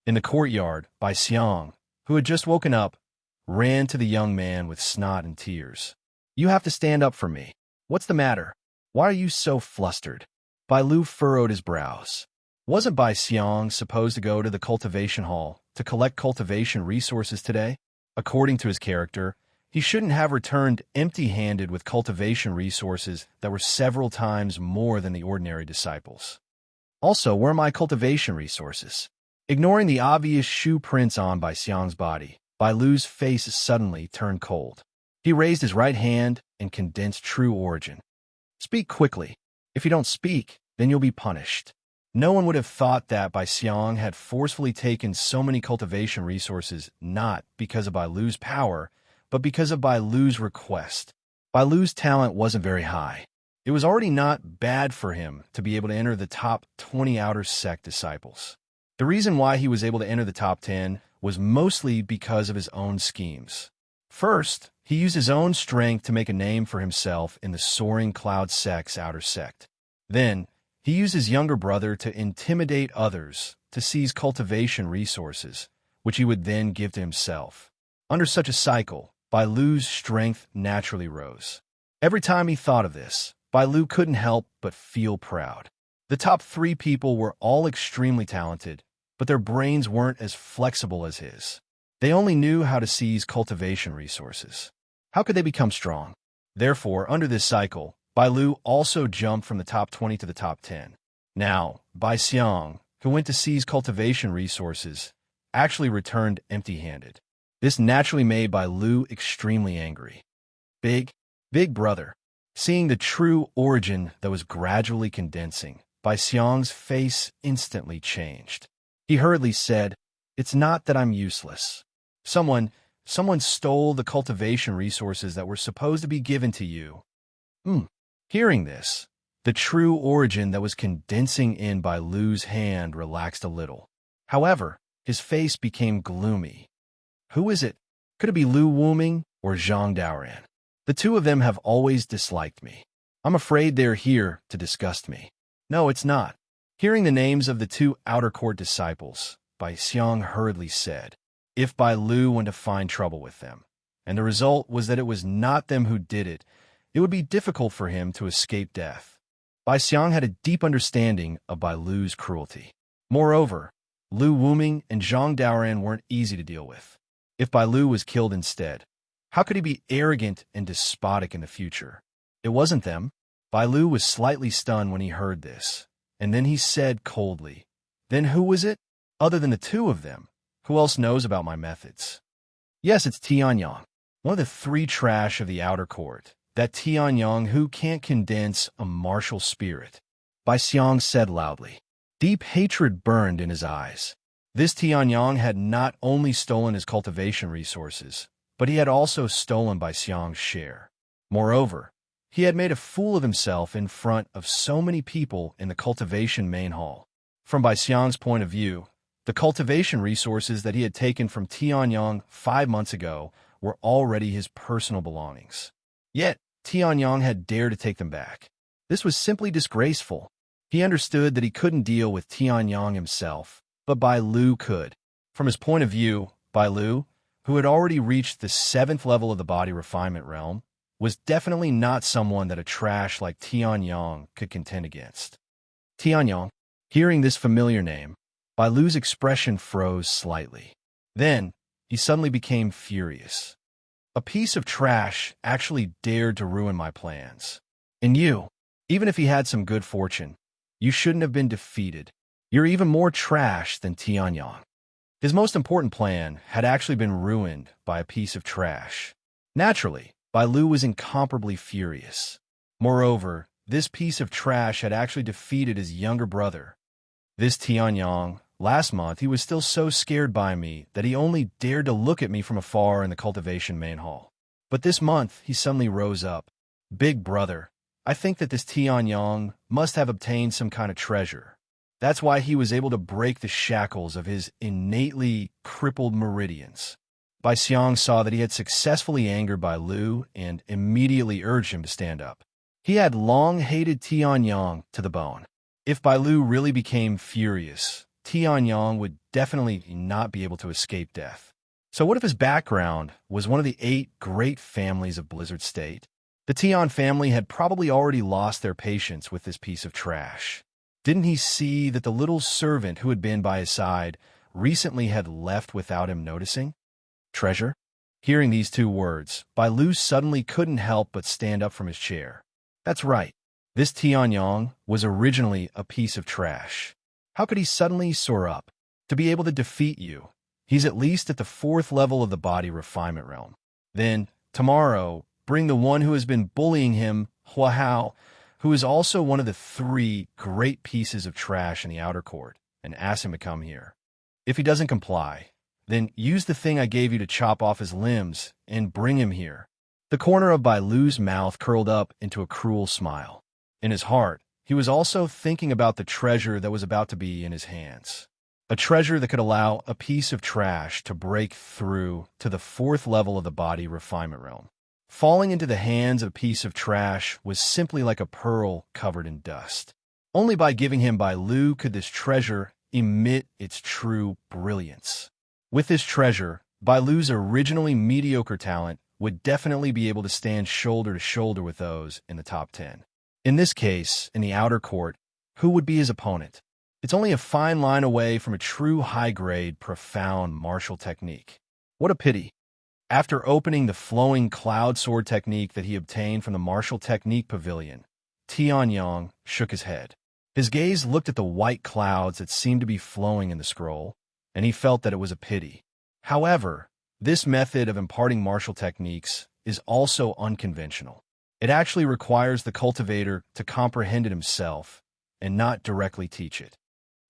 In the courtyard, Bai Xiang, who had just woken up, ran to the young man with snot and tears. You have to stand up for me. What's the matter? Why are you so flustered? Bai Lu furrowed his brows. Wasn't Bai Xiang supposed to go to the cultivation hall to collect cultivation resources today? According to his character, he shouldn't have returned empty-handed with cultivation resources that were several times more than the ordinary disciples. Also, where are my cultivation resources? Ignoring the obvious shoe prints on Bai Xiang's body, Bai Lu's face suddenly turned cold. He raised his right hand and condensed true origin. Speak quickly. If you don't speak, then you'll be punished. No one would have thought that Bai Xiang had forcefully taken so many cultivation resources not because of Bai Lu's power, but because of Bai Lu's request. Bai Lu's talent wasn't very high. It was already not bad for him to be able to enter the top 20 Outer Sect disciples. The reason why he was able to enter the top 10 was mostly because of his own schemes. First, he used his own strength to make a name for himself in the Soaring Cloud Sect's Outer Sect. Then, he used his younger brother to intimidate others to seize cultivation resources, which he would then give to himself. Under such a cycle, Bai Lu's strength naturally rose. Every time he thought of this, Bai Lu couldn't help but feel proud. The top 3 people were all extremely talented, but their brains weren't as flexible as his. They only knew how to seize cultivation resources. How could they become strong? Therefore, under this cycle, Bai Lu also jumped from the top 20 to the top 10. Now, Bai Xiang, who went to seize cultivation resources, actually returned empty-handed. This naturally made Bai Lu extremely angry. Big brother. Seeing the true origin that was gradually condensing, Bai Xiang's face instantly changed. He hurriedly said, "It's not that I'm useless. Someone stole the cultivation resources that were supposed to be given to you." Hearing this, the true origin that was condensing in Bai Lu's hand relaxed a little. However, his face became gloomy. Who is it? Could it be Lu Wuming or Zhang Daoran? The two of them have always disliked me. I'm afraid they're here to disgust me. No, it's not. Hearing the names of the 2 outer court disciples, Bai Xiang hurriedly said, if Bai Lu went to find trouble with them, and the result was that it was not them who did it, it would be difficult for him to escape death. Bai Xiang had a deep understanding of Bai Lu's cruelty. Moreover, Lu Wuming and Zhang Daoran weren't easy to deal with. If Bai Lu was killed instead, how could he be arrogant and despotic in the future? It wasn't them. Bai Lu was slightly stunned when he heard this, and then he said coldly, "Then who was it? Other than the 2 of them, who else knows about my methods?" "Yes, it's Tianyang, one of the 3 trash of the outer court. That Tianyang who can't condense a martial spirit," Bai Xiang said loudly. Deep hatred burned in his eyes. This Tianyang had not only stolen his cultivation resources, but he had also stolen Bai Xiang's share. Moreover, He had made a fool of himself in front of so many people in the cultivation main hall. From Bai Xiang's point of view, the cultivation resources that he had taken from Tianyang 5 months ago were already his personal belongings. Yet, Tianyang had dared to take them back. This was simply disgraceful. He understood that he couldn't deal with Tianyang himself, but Bai Lu could. From his point of view, Bai Lu, who had already reached the 7th level of the body refinement realm, was definitely not someone that a trash like Tianyang could contend against. Tianyang, hearing this familiar name, Bai Lu's expression froze slightly. Then, he suddenly became furious. A piece of trash actually dared to ruin my plans. And you, even if he had some good fortune, you shouldn't have been defeated. You're even more trash than Tianyang. His most important plan had actually been ruined by a piece of trash. Naturally, Bai Lu was incomparably furious. Moreover, this piece of trash had actually defeated his younger brother. This Tianyang, last month he was still so scared by me that he only dared to look at me from afar in the cultivation main hall. But this month he suddenly rose up. Big brother, I think that this Tianyang must have obtained some kind of treasure. That's why he was able to break the shackles of his innately crippled meridians. Bai Xiang saw that he had successfully angered Bai Lu and immediately urged him to stand up. He had long hated Tianyang to the bone. If Bai Lu really became furious, Tianyang would definitely not be able to escape death. So what if his background was one of the 8 great families of Blizzard State? The Tian family had probably already lost their patience with this piece of trash. Didn't he see that the little servant who had been by his side recently had left without him noticing? Treasure? Hearing these 2 words, Bai Lu suddenly couldn't help but stand up from his chair. That's right. This Tianyang was originally a piece of trash. How could he suddenly soar up? To be able to defeat you, he's at least at the 4th level of the body refinement realm. Then, tomorrow, bring the one who has been bullying him, Hua Hao, who is also one of the 3 great pieces of trash in the outer court, and ask him to come here. If he doesn't comply, then use the thing I gave you to chop off his limbs and bring him here. The corner of Bai Lu's mouth curled up into a cruel smile. In his heart, he was also thinking about the treasure that was about to be in his hands. A treasure that could allow a piece of trash to break through to the 4th level of the body refinement realm. Falling into the hands of a piece of trash was simply like a pearl covered in dust. Only by giving him Bai Lu could this treasure emit its true brilliance. With this treasure, Bai Lu's originally mediocre talent would definitely be able to stand shoulder to shoulder with those in the top 10. In this case, in the outer court, who would be his opponent? It's only a fine line away from a true high-grade, profound martial technique. What a pity. After opening the flowing cloud sword technique that he obtained from the martial technique pavilion, Tianyang shook his head. His gaze looked at the white clouds that seemed to be flowing in the scroll, and he felt that it was a pity. However, this method of imparting martial techniques is also unconventional. It actually requires the cultivator to comprehend it himself and not directly teach it.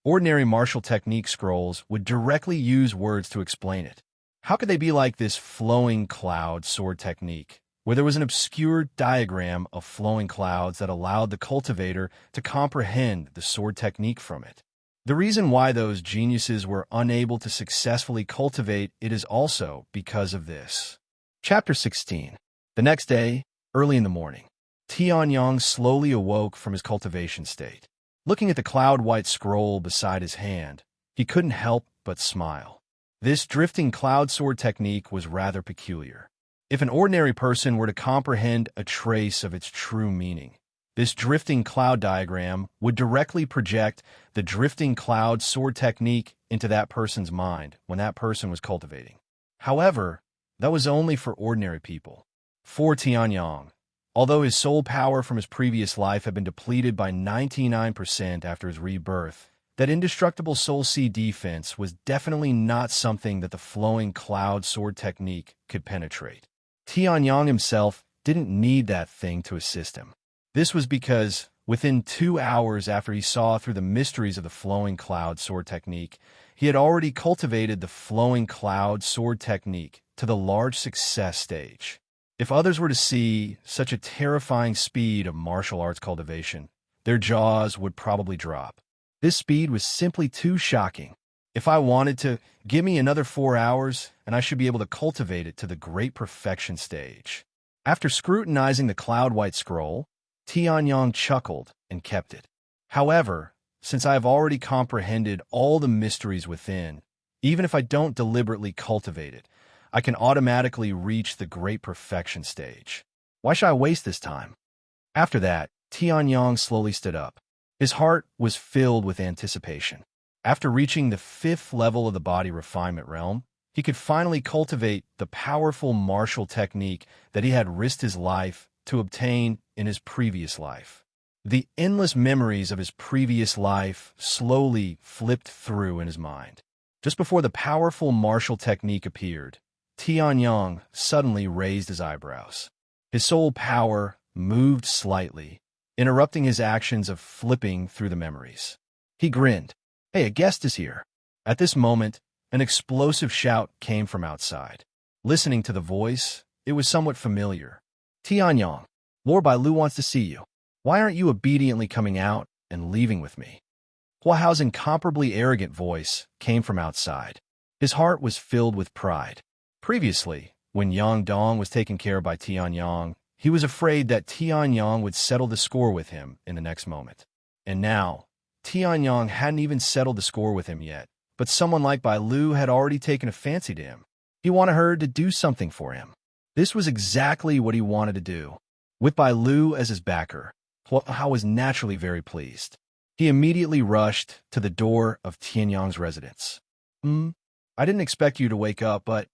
Ordinary martial technique scrolls would directly use words to explain it. How could they be like this flowing cloud sword technique, where there was an obscure diagram of flowing clouds that allowed the cultivator to comprehend the sword technique from it? The reason why those geniuses were unable to successfully cultivate it is also because of this. Chapter 16. The next day, early in the morning, Tianyang slowly awoke from his cultivation state. Looking at the cloud-white scroll beside his hand, he couldn't help but smile. This drifting cloud sword technique was rather peculiar. If an ordinary person were to comprehend a trace of its true meaning, this drifting cloud diagram would directly project the drifting cloud sword technique into that person's mind when that person was cultivating. However, that was only for ordinary people. For Tianyang, although his soul power from his previous life had been depleted by 99% after his rebirth, that indestructible soul seed defense was definitely not something that the flowing cloud sword technique could penetrate. Tianyang himself didn't need that thing to assist him. This was because, within 2 hours after he saw through the mysteries of the flowing cloud sword technique, he had already cultivated the flowing cloud sword technique to the large success stage. If others were to see such a terrifying speed of martial arts cultivation, their jaws would probably drop. This speed was simply too shocking. If I wanted to, give me another 4 hours, and I should be able to cultivate it to the great perfection stage. After scrutinizing the cloud-white scroll, Tianyong chuckled and kept it. However, since I have already comprehended all the mysteries within, even if I don't deliberately cultivate it, I can automatically reach the great perfection stage. Why should I waste this time? After that, Tianyong slowly stood up. His heart was filled with anticipation. After reaching the 5th level of the body refinement realm, he could finally cultivate the powerful martial technique that he had risked his life to obtain in his previous life. The endless memories of his previous life slowly flipped through in his mind. Just before the powerful martial technique appeared, Tianyong suddenly raised his eyebrows. His soul power moved slightly, interrupting his actions of flipping through the memories. He grinned. "Hey, a guest is here." At this moment, an explosive shout came from outside. Listening to the voice, it was somewhat familiar. "Tianyong, Lord Bailu wants to see you. Why aren't you obediently coming out and leaving with me?" Hua Hao's incomparably arrogant voice came from outside. His heart was filled with pride. Previously, when Yang Dong was taken care of by Tianyong, he was afraid that Tianyong would settle the score with him in the next moment. And now, Tianyong hadn't even settled the score with him yet, but someone like Bailu had already taken a fancy to him. He wanted her to do something for him. This was exactly what he wanted to do. With Bailu as his backer, Hua Hao was naturally very pleased. He immediately rushed to the door of Tianyong's residence. I didn't expect you to wake up, but..."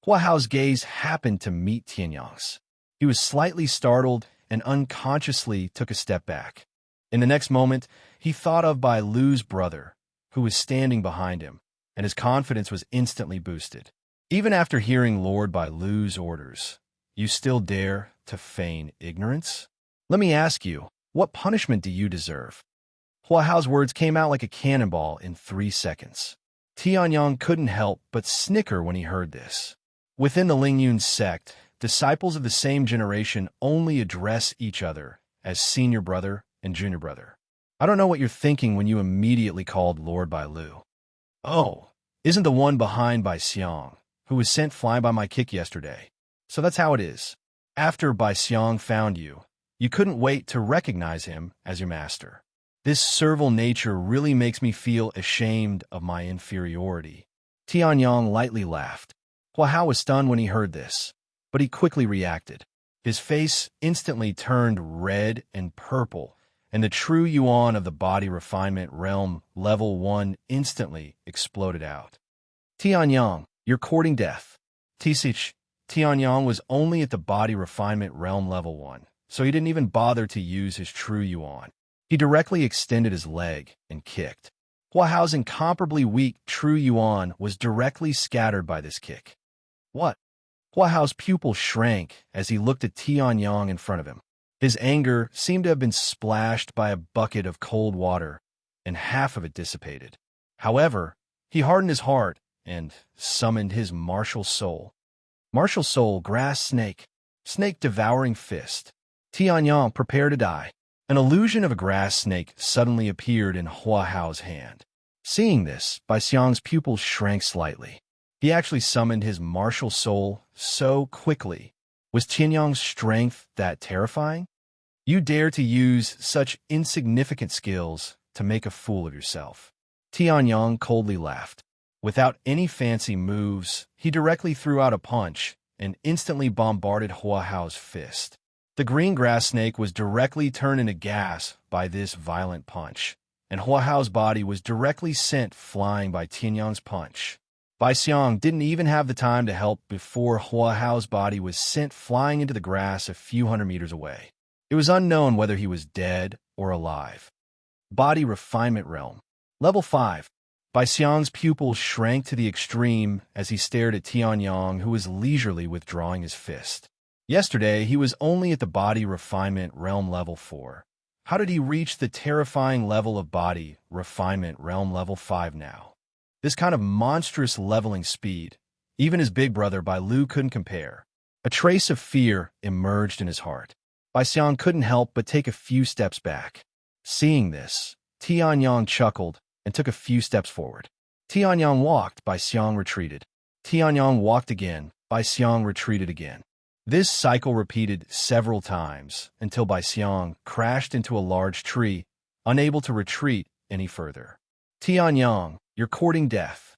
Hua Hao's gaze happened to meet Tianyong's. He was slightly startled and unconsciously took a step back. In the next moment, he thought of Bailu's brother, who was standing behind him, and his confidence was instantly boosted. Even after hearing Lord Bailu's orders, you still dare to feign ignorance? Let me ask you, what punishment do you deserve? Hua Hao's words came out like a cannonball in 3 seconds. Tianyong couldn't help but snicker when he heard this. Within the Lingyun sect, disciples of the same generation only address each other as senior brother and junior brother. I don't know what you're thinking when you immediately called Lord Bailu. Oh, isn't the one behind Bai Xiang, who was sent flying by my kick yesterday. So that's how it is. After Bai Xiang found you, you couldn't wait to recognize him as your master. This servile nature really makes me feel ashamed of my inferiority. Tianyong lightly laughed. Hua Hao was stunned when he heard this, but he quickly reacted. His face instantly turned red and purple, and the true yuan of the body refinement realm level 1 instantly exploded out. Tianyong, you're courting death. Tianyong was only at the body refinement realm level 1, so he didn't even bother to use his true yuan. He directly extended his leg and kicked. Hua Hao's incomparably weak true yuan was directly scattered by this kick. What? Hua Hao's pupil shrank as he looked at Tianyong in front of him. His anger seemed to have been splashed by a bucket of cold water, and half of it dissipated. However, he hardened his heart and summoned his martial soul. Martial soul, grass snake, snake devouring fist. Tianyong, prepare to die. An illusion of a grass snake suddenly appeared in Hua Hao's hand. Seeing this, Bai Xiang's pupils shrank slightly. He actually summoned his martial soul so quickly. Was Tianyong's strength that terrifying? You dare to use such insignificant skills to make a fool of yourself. Tianyong coldly laughed. Without any fancy moves, he directly threw out a punch and instantly bombarded Hua Hao's fist. The green grass snake was directly turned into gas by this violent punch, and Hua Hao's body was directly sent flying by Tianyong's punch. Bai Xiang didn't even have the time to help before Hua Hao's body was sent flying into the grass a few hundred meters away. It was unknown whether he was dead or alive. Body refinement realm. Level 5. Bai Xiang's pupils shrank to the extreme as he stared at Tianyong, who was leisurely withdrawing his fist. Yesterday, he was only at the body refinement realm level 4. How did he reach the terrifying level of body refinement realm level 5 now? This kind of monstrous leveling speed, even his big brother Bailu couldn't compare. A trace of fear emerged in his heart. Bai Xiang couldn't help but take a few steps back. Seeing this, Tianyang chuckled and took a few steps forward. Tianyang walked, Bai Xiang retreated. Tianyang walked again, Bai Xiang retreated again. This cycle repeated several times until Bai Xiang crashed into a large tree, unable to retreat any further. Tianyang, you're courting death.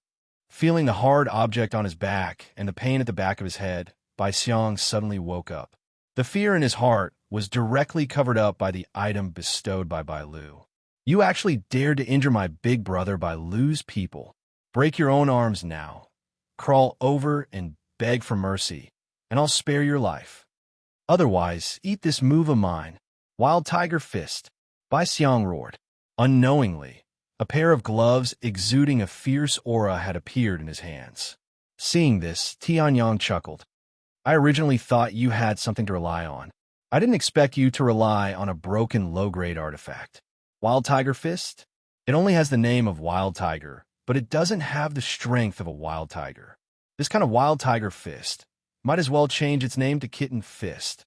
Feeling the hard object on his back and the pain at the back of his head, Bai Xiang suddenly woke up. The fear in his heart was directly covered up by the item bestowed by Bai Lu. You actually dared to injure my big brother Bai Lu's people. Break your own arms now. Crawl over and beg for mercy, and I'll spare your life. Otherwise, eat this move of mine. Wild Tiger Fist. Bai Xiang roared. Unknowingly, a pair of gloves exuding a fierce aura had appeared in his hands. Seeing this, Tianyang chuckled. I originally thought you had something to rely on. I didn't expect you to rely on a broken low-grade artifact. Wild Tiger Fist? It only has the name of Wild Tiger, but it doesn't have the strength of a Wild Tiger. This kind of Wild Tiger Fist might as well change its name to Kitten Fist.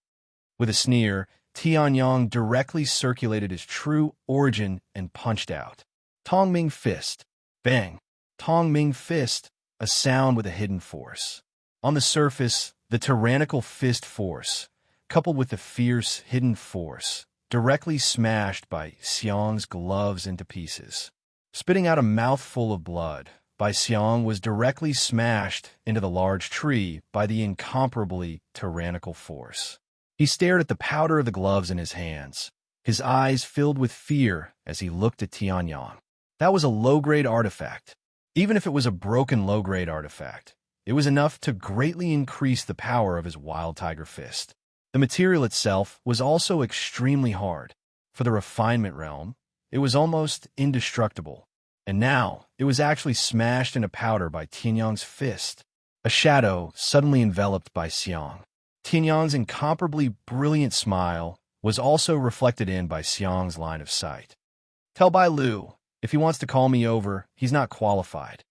With a sneer, Tianyang directly circulated his true origin and punched out. Tongming Fist. Bang. Tongming Fist, a sound with a hidden force. On the surface, the tyrannical fist force, coupled with the fierce hidden force, directly smashed Bai Xiang's gloves into pieces. Spitting out a mouthful of blood, Bai Xiang was directly smashed into the large tree by the incomparably tyrannical force. He stared at the powder of the gloves in his hands, his eyes filled with fear as he looked at Tianyang. That was a low-grade artifact. Even if it was a broken low-grade artifact, it was enough to greatly increase the power of his Wild Tiger Fist. The material itself was also extremely hard. For the refinement realm, it was almost indestructible. And now, it was actually smashed into powder by Tianyang's fist. A shadow suddenly enveloped Bai Xiang. Tianyang's incomparably brilliant smile was also reflected in Bai Xiang's line of sight. Tell Bai Lu, if he wants to call me over, he's not qualified.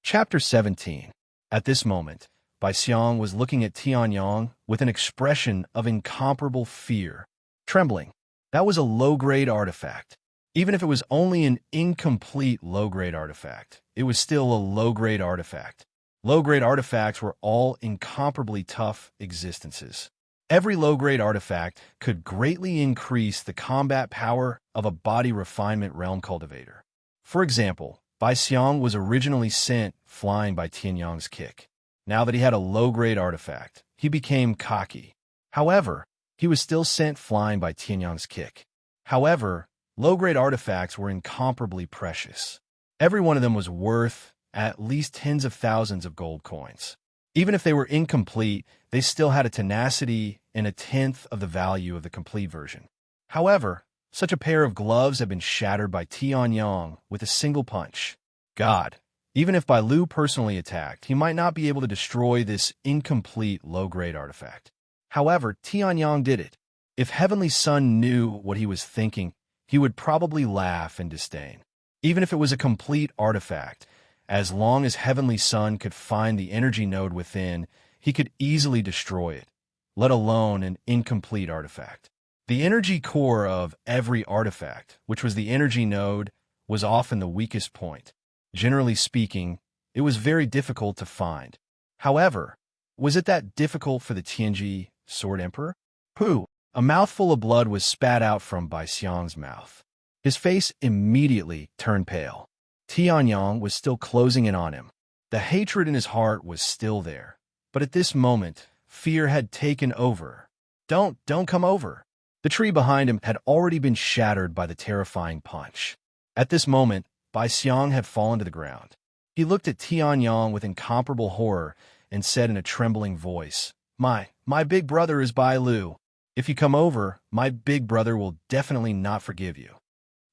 Chapter 17. At this moment, Bai Xiang was looking at Tianyang with an expression of incomparable fear. Trembling. That was a low-grade artifact. Even if it was only an incomplete low-grade artifact, it was still a low-grade artifact. Low-grade artifacts were all incomparably tough existences. Every low-grade artifact could greatly increase the combat power of a body refinement realm cultivator. For example, Bai Xiang was originally sent flying by Tianyang's kick. Now that he had a low-grade artifact, he became cocky. However, he was still sent flying by Tianyang's kick. However, low-grade artifacts were incomparably precious. Every one of them was worth at least tens of thousands of gold coins. Even if they were incomplete, they still had a tenacity and a tenth of the value of the complete version. However, such a pair of gloves had been shattered by Tianyang with a single punch. God, even if Bai Lu personally attacked, he might not be able to destroy this incomplete low-grade artifact. However, Tianyang did it. If Heavenly Sun knew what he was thinking, he would probably laugh in disdain. Even if it was a complete artifact, as long as Heavenly Sun could find the energy node within, he could easily destroy it, let alone an incomplete artifact. The energy core of every artifact, which was the energy node, was often the weakest point. Generally speaking, it was very difficult to find. However, was it that difficult for the Tianji Sword Emperor? Pooh! A mouthful of blood was spat out from Bai Xiang's mouth. His face immediately turned pale. Tianyang was still closing in on him. The hatred in his heart was still there. But at this moment, fear had taken over. Don't come over. The tree behind him had already been shattered by the terrifying punch. At this moment, Bai Xiang had fallen to the ground. He looked at Tianyang with incomparable horror and said in a trembling voice, My big brother is Bai Lu. If you come over, my big brother will definitely not forgive you.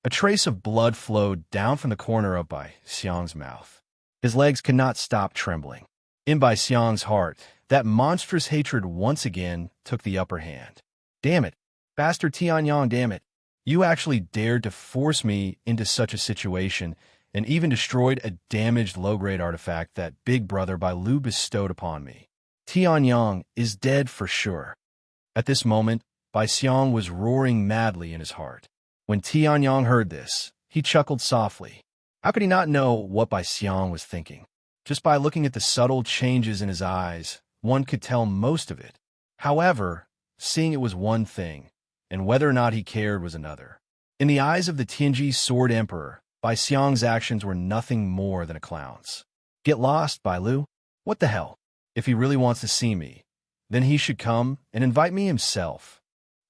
A trace of blood flowed down from the corner of Bai Xiang's mouth. His legs could not stop trembling. In Bai Xiang's heart, that monstrous hatred once again took the upper hand. Damn it, bastard Tianyang, damn it. You actually dared to force me into such a situation and even destroyed a damaged low-grade artifact that big brother Bai Lu bestowed upon me. Tianyang is dead for sure. At this moment, Bai Xiang was roaring madly in his heart. When Tianyang heard this, he chuckled softly. How could he not know what Bai Xiang was thinking? Just by looking at the subtle changes in his eyes, one could tell most of it. However, seeing it was one thing, and whether or not he cared was another. In the eyes of the Tianji Sword Emperor, Bai Xiang's actions were nothing more than a clown's. Get lost, Bai Lu? What the hell? If he really wants to see me, then he should come and invite me himself.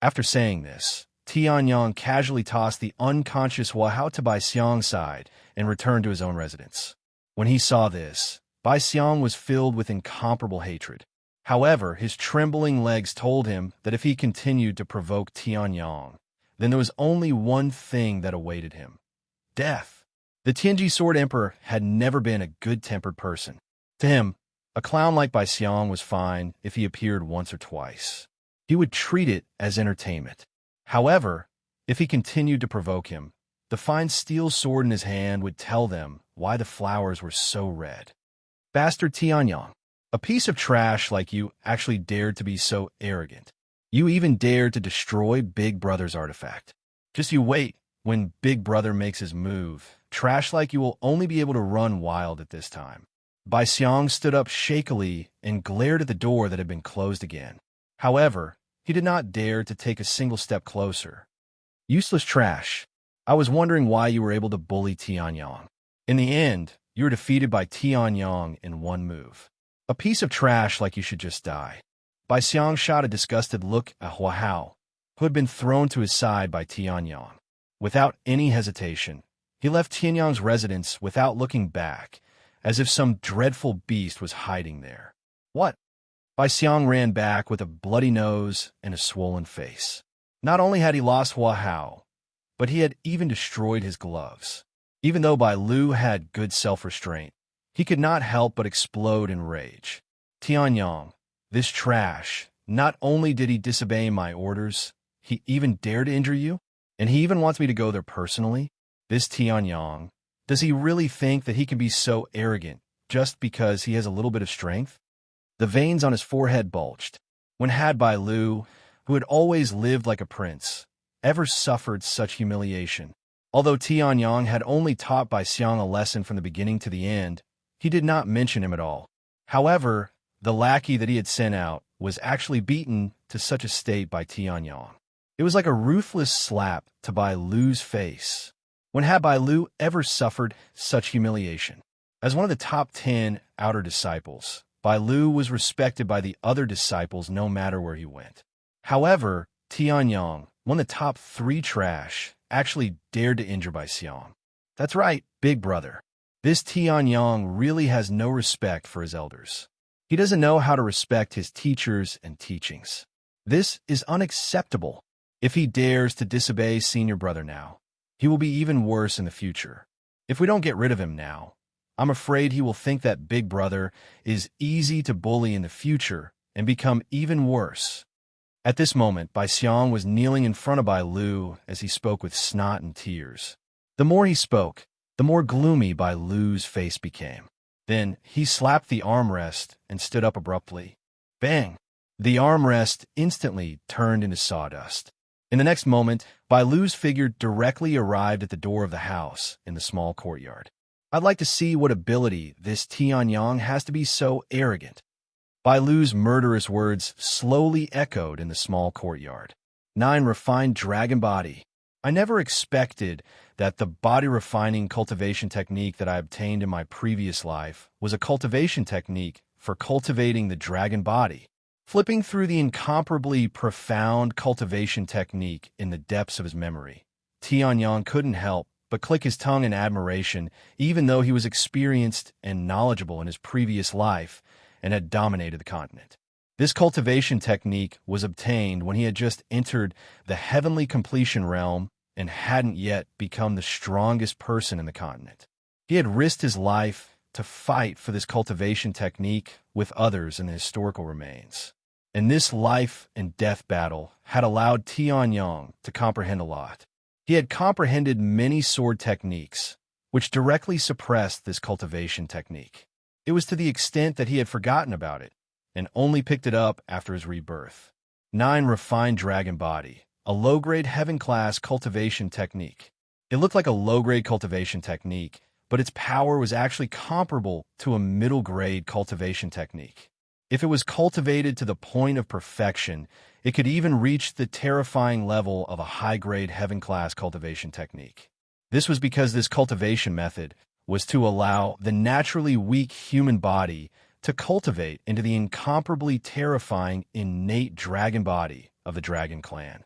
After saying this, Tianyang casually tossed the unconscious Hua Hao to Bai Xiang's side and returned to his own residence. When he saw this, Bai Xiang was filled with incomparable hatred. However, his trembling legs told him that if he continued to provoke Tianyang, then there was only one thing that awaited him: death. The Tianji Sword Emperor had never been a good-tempered person. To him, a clown like Bai Xiang was fine if he appeared once or twice. He would treat it as entertainment. However, if he continued to provoke him, the fine steel sword in his hand would tell them why the flowers were so red. Bastard Tianyang, a piece of trash like you actually dared to be so arrogant. You even dared to destroy Big Brother's artifact. Just you wait, when Big Brother makes his move, trash like you will only be able to run wild at this time. Bai Xiang stood up shakily and glared at the door that had been closed again. However, he did not dare to take a single step closer. Useless trash. I was wondering why you were able to bully Tianyang. In the end, you were defeated by Tianyang in one move. A piece of trash like you should just die. Bai Xiang shot a disgusted look at Hua Hao, who had been thrown to his side by Tianyang. Without any hesitation, he left Tianyang's residence without looking back, as if some dreadful beast was hiding there. What? Bai Xiang ran back with a bloody nose and a swollen face. Not only had he lost Hua Hao, but he had even destroyed his gloves. Even though Bai Lu had good self-restraint, he could not help but explode in rage. Tianyang, this trash, not only did he disobey my orders, he even dared to injure you? And he even wants me to go there personally? This Tianyang, does he really think that he can be so arrogant just because he has a little bit of strength? The veins on his forehead bulged. When had Bai Lu, who had always lived like a prince, ever suffered such humiliation? Although Tianyang had only taught Bai Xiang a lesson from the beginning to the end, he did not mention him at all. However, the lackey that he had sent out was actually beaten to such a state by Tianyang. It was like a ruthless slap to Bai Lu's face. When had Bai Lu ever suffered such humiliation? As one of the top 10 outer disciples, Bai Lu was respected by the other disciples no matter where he went. However, Tianyang, one of the top 3 trash, actually dared to injure Bai Xiang. That's right, Big Brother. This Tianyang really has no respect for his elders. He doesn't know how to respect his teachers and teachings. This is unacceptable. If he dares to disobey Senior Brother now, he will be even worse in the future. If we don't get rid of him now, I'm afraid he will think that Big Brother is easy to bully in the future and become even worse. At this moment, Bai Xiang was kneeling in front of Bai Lu as he spoke with snot and tears. The more he spoke, the more gloomy Bai Lu's face became. Then he slapped the armrest and stood up abruptly. Bang! The armrest instantly turned into sawdust. In the next moment, Bai Lu's figure directly arrived at the door of the house in the small courtyard. I'd like to see what ability this Tianyang has to be so arrogant. Bai Lu's murderous words slowly echoed in the small courtyard. 9 refined dragon body. I never expected that the body refining cultivation technique that I obtained in my previous life was a cultivation technique for cultivating the dragon body. Flipping through the incomparably profound cultivation technique in the depths of his memory, Tianyang couldn't help but click his tongue in admiration, even though he was experienced and knowledgeable in his previous life and had dominated the continent. This cultivation technique was obtained when he had just entered the heavenly completion realm and hadn't yet become the strongest person in the continent. He had risked his life to fight for this cultivation technique with others in the historical remains. And this life and death battle had allowed Tianyang to comprehend a lot. He had comprehended many sword techniques, which directly suppressed this cultivation technique. It was to the extent that he had forgotten about it. and only picked it up after his rebirth. 9. Refined dragon body, a low-grade heaven-class cultivation technique. It looked like a low-grade cultivation technique, but its power was actually comparable to a middle-grade cultivation technique. If it was cultivated to the point of perfection, it could even reach the terrifying level of a high-grade heaven-class cultivation technique. This was because this cultivation method was to allow the naturally weak human body to cultivate into the incomparably terrifying innate dragon body of the dragon clan.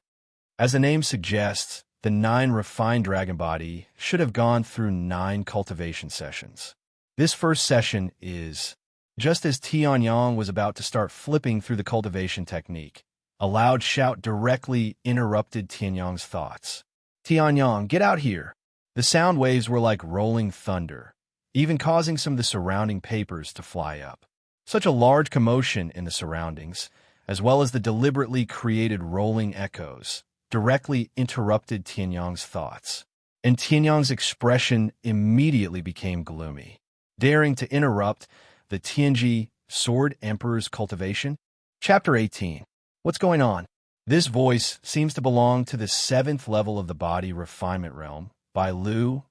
As the name suggests, the 9 refined dragon body should have gone through 9 cultivation sessions. This first session is just as Tianyang was about to start flipping through the cultivation technique. A loud shout directly interrupted Tianyang's thoughts. "Tianyang, get out here!" The sound waves were like rolling thunder, even causing some of the surrounding papers to fly up. Such a large commotion in the surroundings, as well as the deliberately created rolling echoes, directly interrupted Tianyang's thoughts, and Tianyang's expression immediately became gloomy. Daring to interrupt the Tianji Sword Emperor's cultivation? Chapter 18. What's going on? This voice seems to belong to the 7th level of the body refinement realm, by Lu,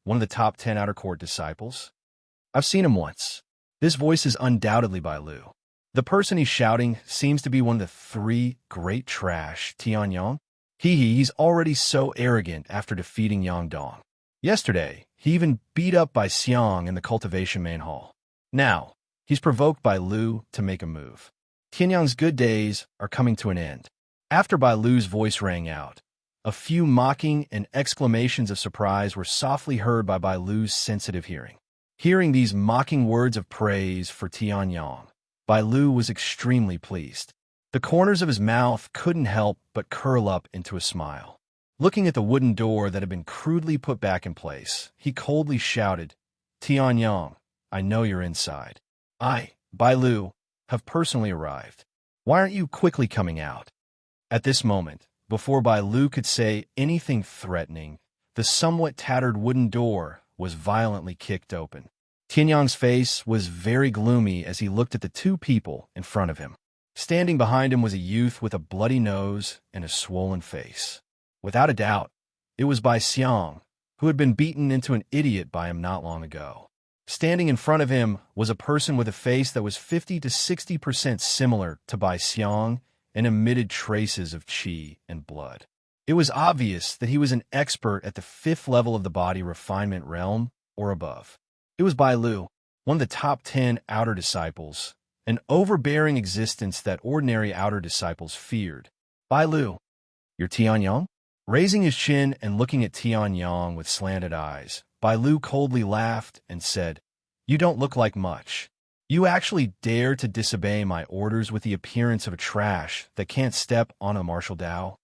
one of the top 10 outer court disciples. I've seen him once. This voice is undoubtedly by Lu. The person he's shouting seems to be one of the 3 great trash, Tianyang. He's already so arrogant after defeating Yangdong. Yesterday, he even beat up by Xiang in the cultivation main hall. Now, he's provoked by Lu to make a move. Tianyang's good days are coming to an end. After Bai Lu's voice rang out, a few mocking and exclamations of surprise were softly heard by Bai Lu's sensitive hearing. Hearing these mocking words of praise for Tianyang, Bai Lu was extremely pleased. The corners of his mouth couldn't help but curl up into a smile. Looking at the wooden door that had been crudely put back in place, he coldly shouted, "Tianyang, I know you're inside. I, Bai Lu, have personally arrived. Why aren't you quickly coming out?" At this moment, before Bai Lu could say anything threatening, the somewhat tattered wooden door was violently kicked open. Tianyang's face was very gloomy as he looked at the 2 people in front of him. Standing behind him was a youth with a bloody nose and a swollen face. Without a doubt, it was Bai Xiang, who had been beaten into an idiot by him not long ago. Standing in front of him was a person with a face that was 50 to 60% similar to Bai Xiang and emitted traces of qi and blood. It was obvious that he was an expert at the 5th level of the body refinement realm or above. It was Bai Lu, one of the top 10 outer disciples, an overbearing existence that ordinary outer disciples feared. "Bai Lu, you're Tianyang?" Raising his chin and looking at Tianyang with slanted eyes, Bai Lu coldly laughed and said, "You don't look like much. You actually dare to disobey my orders with the appearance of a trash that can't step on a martial Dao?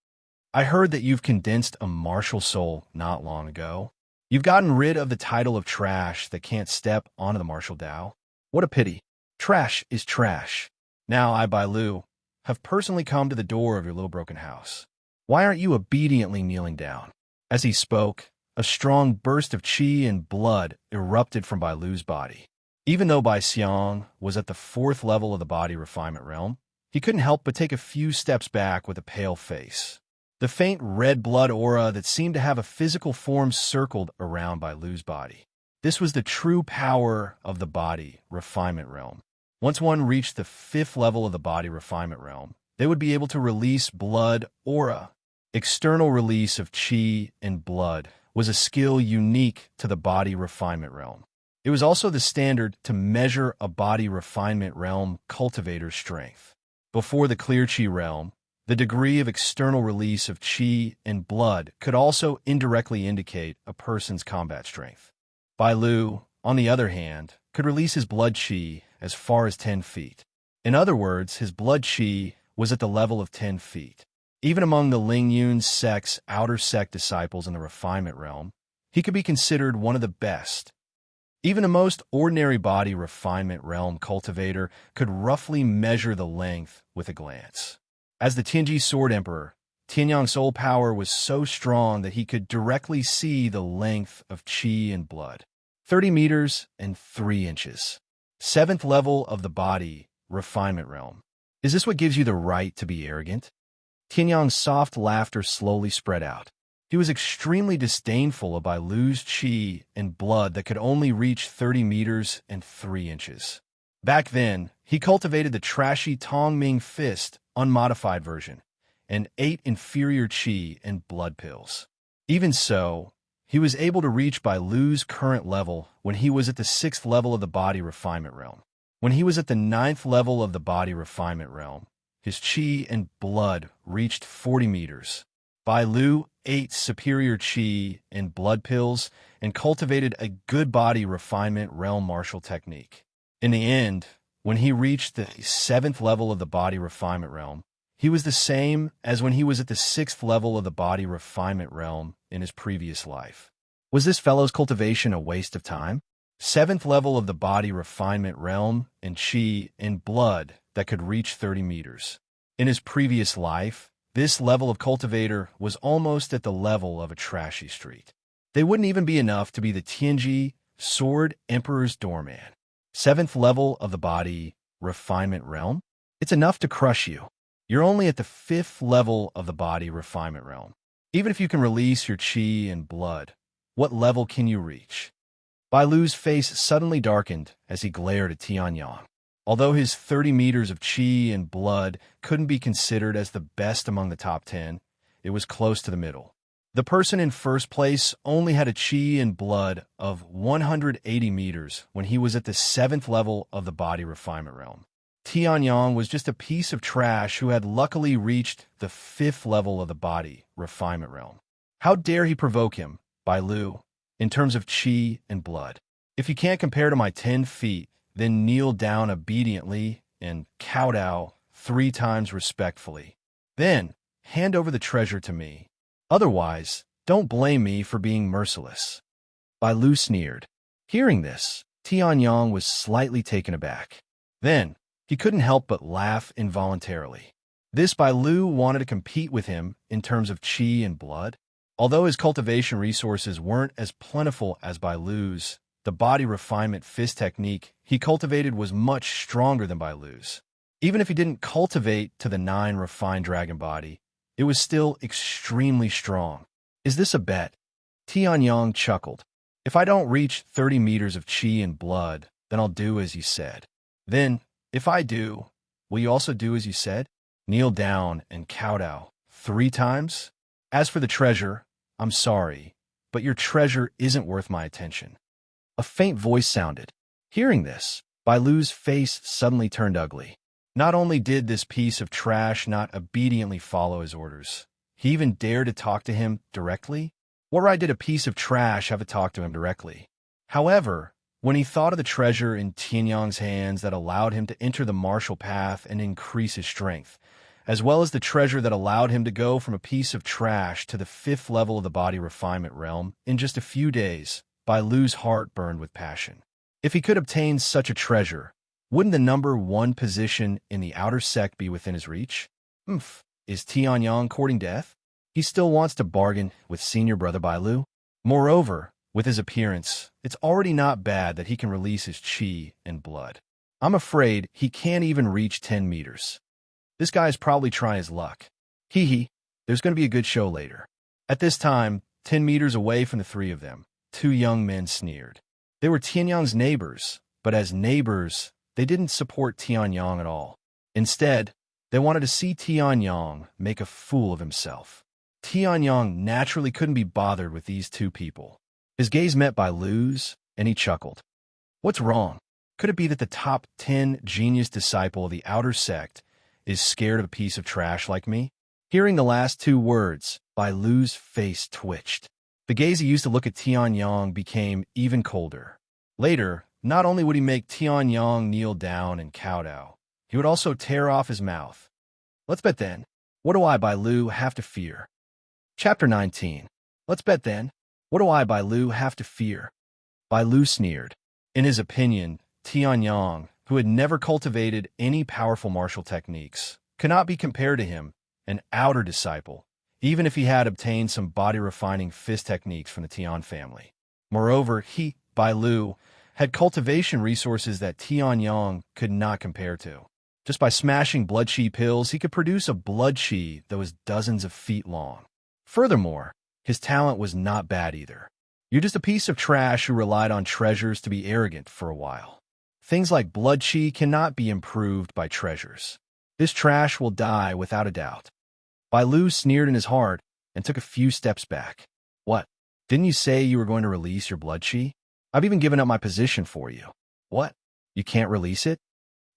I heard that you've condensed a martial soul not long ago. You've gotten rid of the title of trash that can't step onto the martial Dao. What a pity. Trash is trash. Now I, Bai Lu, have personally come to the door of your little broken house. Why aren't you obediently kneeling down?" As he spoke, a strong burst of qi and blood erupted from Bai Lu's body. Even though Bai Xiang was at the 4th level of the body refinement realm, he couldn't help but take a few steps back with a pale face. The faint red blood aura that seemed to have a physical form circled around Bai Lu's body. This was the true power of the body refinement realm. Once one reached the 5th level of the body refinement realm, they would be able to release blood aura. External release of qi and blood was a skill unique to the body refinement realm. It was also the standard to measure a body refinement realm cultivator's strength. Before the clear qi realm, the degree of external release of qi and blood could also indirectly indicate a person's combat strength. Bai Lu, on the other hand, could release his blood qi as far as 10 feet. In other words, his blood qi was at the level of 10 feet. Even among the Ling Yun's sect's outer sect disciples in the refinement realm, he could be considered one of the best. Even a most ordinary body refinement realm cultivator could roughly measure the length with a glance. As the Tianji Sword Emperor, Tianyang's soul power was so strong that he could directly see the length of qi and blood. 30 meters and 3 inches. 7th level of the body refinement realm. Is this what gives you the right to be arrogant? Tianyang's soft laughter slowly spread out. He was extremely disdainful of Bai Lu's qi and blood that could only reach 30 meters and 3 inches. Back then, he cultivated the trashy Tongming Fist unmodified version and ate inferior qi and blood pills. Even so, he was able to reach Bai Lu's current level when he was at the 6th level of the body refinement realm. When he was at the 9th level of the body refinement realm, his qi and blood reached 40 meters. Bai Lu ate superior qi and blood pills and cultivated a good body refinement realm martial technique. In the end, when he reached the 7th level of the body refinement realm, he was the same as when he was at the 6th level of the body refinement realm in his previous life. Was this fellow's cultivation a waste of time? 7th level of the body refinement realm and qi and blood that could reach 30 meters. In his previous life, this level of cultivator was almost at the level of a trashy street. They wouldn't even be enough to be the Tianji Sword Emperor's doorman. 7th level of the body refinement realm? It's enough to crush you. You're only at the 5th level of the body refinement realm. Even if you can release your qi and blood, what level can you reach? Bai Lu's face suddenly darkened as he glared at Tianyang. Although his 30 meters of qi and blood couldn't be considered as the best among the top 10, it was close to the middle. The person in first place only had a qi and blood of 180 meters when he was at the 7th level of the body refinement realm. Tianyang was just a piece of trash who had luckily reached the 5th level of the body refinement realm. How dare he provoke him, Bai Lu, in terms of qi and blood? If you can't compare to my 10 feet, then kneel down obediently and kowtow 3 times respectfully. Then hand over the treasure to me. Otherwise, don't blame me for being merciless. Bai Lu sneered. Hearing this, Tianyang was slightly taken aback. Then, he couldn't help but laugh involuntarily. This Bai Lu wanted to compete with him in terms of qi and blood. Although his cultivation resources weren't as plentiful as Bai Lu's, the body refinement fist technique he cultivated was much stronger than Bai Lu's. Even if he didn't cultivate to the 9 refined dragon body, it was still extremely strong. Is this a bet? Tianyang chuckled. If I don't reach 30 meters of qi and blood, then I'll do as you said. Then, if I do, will you also do as you said? Kneel down and kowtow 3 times? As for the treasure, I'm sorry, but your treasure isn't worth my attention. A faint voice sounded. Hearing this, Bai Lu's face suddenly turned ugly. Not only did this piece of trash not obediently follow his orders, he even dared to talk to him directly? What right did a piece of trash have to talk to him directly? However, when he thought of the treasure in Tianyang's hands that allowed him to enter the martial path and increase his strength, as well as the treasure that allowed him to go from a piece of trash to the 5th level of the body refinement realm in just a few days, Bai Lu's heart burned with passion. If he could obtain such a treasure, wouldn't the number 1 position in the outer sect be within his reach? Is Tianyang courting death? He still wants to bargain with senior brother Bai Lu? Moreover, with his appearance, it's already not bad that he can release his qi and blood. I'm afraid he can't even reach 10 meters. This guy is probably trying his luck. Hee, there's going to be a good show later. At this time, 10 meters away from the 3 of them, 2 young men sneered. They were Tianyang's neighbors, but as neighbors, they didn't support Tianyang at all. Instead, they wanted to see Tianyang make a fool of himself. Tianyang naturally couldn't be bothered with these 2 people. His gaze met Bai Lu's, and he chuckled. What's wrong? Could it be that the top 10 genius disciple of the outer sect is scared of a piece of trash like me? Hearing the last 2 words, Bai Lu's face twitched. The gaze he used to look at Tianyang became even colder. Later, not only would he make Tianyang kneel down and kowtow, he would also tear off his mouth. Let's bet then. What do I, Bai Lu, have to fear? Chapter 19. Let's bet then. What do I, Bai Lu, have to fear? Bai Lu sneered. In his opinion, Tianyang, who had never cultivated any powerful martial techniques, could not be compared to him, an outer disciple, even if he had obtained some body-refining fist techniques from the Tian family. Moreover, he, Bai Lu, had cultivation resources that Tianyang could not compare to. Just by smashing blood chi pills, he could produce a blood chi that was dozens of feet long. Furthermore, his talent was not bad either. You're just a piece of trash who relied on treasures to be arrogant for a while. Things like blood chi cannot be improved by treasures. This trash will die without a doubt. Bai Lu sneered in his heart and took a few steps back. What? Didn't you say you were going to release your blood chi? I've even given up my position for you. What? You can't release it?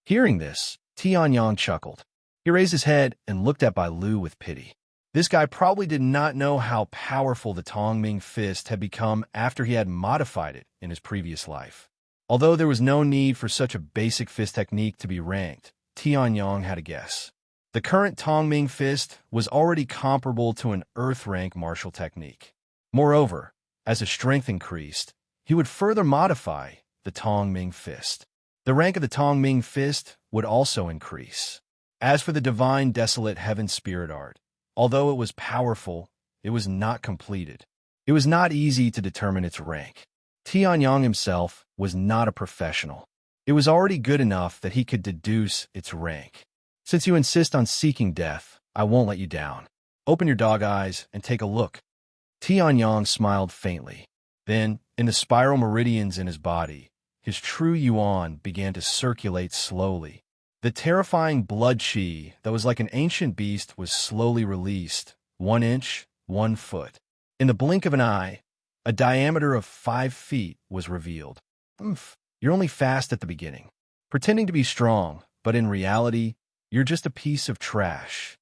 Hearing this, Tianyang chuckled. He raised his head and looked at Bai Lu with pity. This guy probably did not know how powerful the Tongming fist had become after he had modified it in his previous life. Although there was no need for such a basic fist technique to be ranked, Tianyang had a guess. The current Tongming fist was already comparable to an Earth rank martial technique. Moreover, as his strength increased, he would further modify the Tongming fist. The rank of the Tongming fist would also increase. As for the divine desolate heaven spirit art, although it was powerful, it was not completed. It was not easy to determine its rank. Tianyang himself was not a professional. It was already good enough that he could deduce its rank. Since you insist on seeking death, I won't let you down. Open your dog eyes and take a look. Tianyang smiled faintly. Then, in the spiral meridians in his body, his true yuan began to circulate slowly. The terrifying blood chi that was like an ancient beast was slowly released, 1 inch, 1 foot. In the blink of an eye, a diameter of 5 feet was revealed. You're only fast at the beginning, pretending to be strong, but in reality, you're just a piece of trash.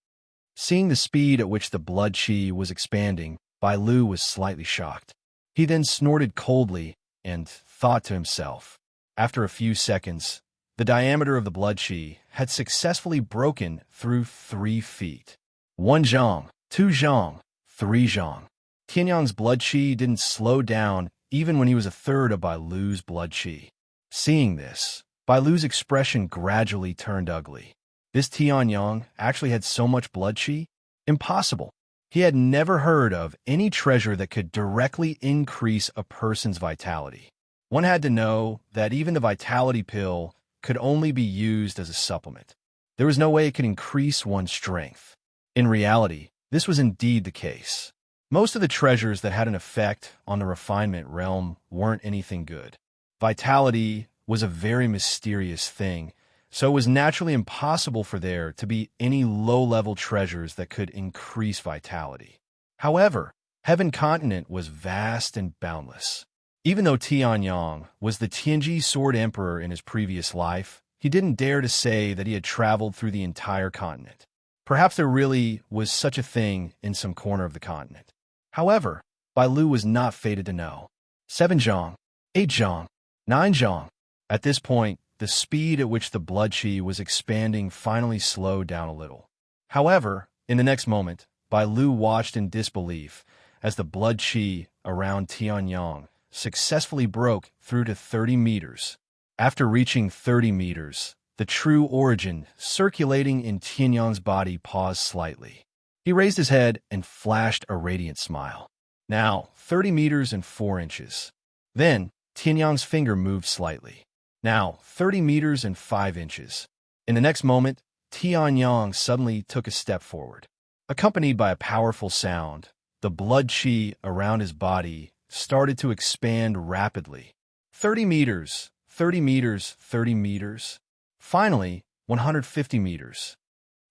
Seeing the speed at which the blood chi was expanding, Bai Lu was slightly shocked. He then snorted coldly and thought to himself. After a few seconds, the diameter of the blood chi had successfully broken through 3 feet. 1 zhang, 2 zhang, 3 zhang. Tianyang's blood chi didn't slow down even when he was a third of Bai Lu's blood chi. Seeing this, Bai Lu's expression gradually turned ugly. This Tianyang actually had so much blood chi? Impossible. He had never heard of any treasure that could directly increase a person's vitality. One had to know that even the vitality pill could only be used as a supplement. There was no way it could increase one's strength. In reality, this was indeed the case. Most of the treasures that had an effect on the refinement realm weren't anything good. Vitality was a very mysterious thing, so it was naturally impossible for there to be any low-level treasures that could increase vitality. However, Heaven Continent was vast and boundless. Even though Tianyang was the Tianji Sword Emperor in his previous life, he didn't dare to say that he had traveled through the entire continent. Perhaps there really was such a thing in some corner of the continent. However, Bai Lu was not fated to know. 7 zhang, 8 zhang, 9 zhang. At this point, the speed at which the blood chi was expanding finally slowed down a little. However, in the next moment, Bai Lu watched in disbelief as the blood chi around Tianyang successfully broke through to 30 meters. After reaching 30 meters, the true origin circulating in Tianyang's body paused slightly. He raised his head and flashed a radiant smile. Now, 30 meters and 4 inches. Then, Tianyang's finger moved slightly. Now, 30 meters and 5 inches. In the next moment, Tianyang suddenly took a step forward. Accompanied by a powerful sound, the blood chi around his body started to expand rapidly. 30 meters, 30 meters, 30 meters. Finally, 150 meters.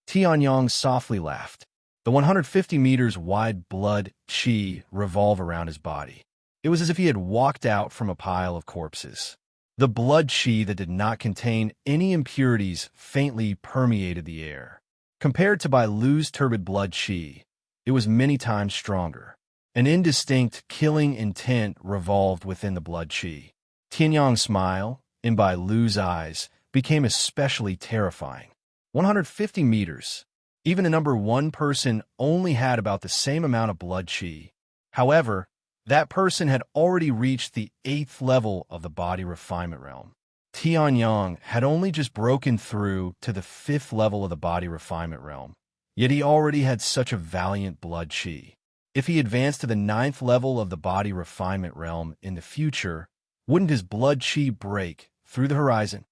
Tianyang softly laughed. The 150 meters wide blood chi revolved around his body. It was as if he had walked out from a pile of corpses. The blood chi that did not contain any impurities faintly permeated the air. Compared to Bai Lu's turbid blood chi, it was many times stronger. An indistinct, killing intent revolved within the blood chi. Tianyang's smile, in Bai Lu's eyes, became especially terrifying. 150 meters. Even the number 1 person only had about the same amount of blood chi. However, that person had already reached the 8th level of the body refinement realm. Tianyang had only just broken through to the 5th level of the body refinement realm, yet he already had such a valiant blood chi. If he advanced to the 9th level of the body refinement realm in the future, wouldn't his blood chi break through the horizon?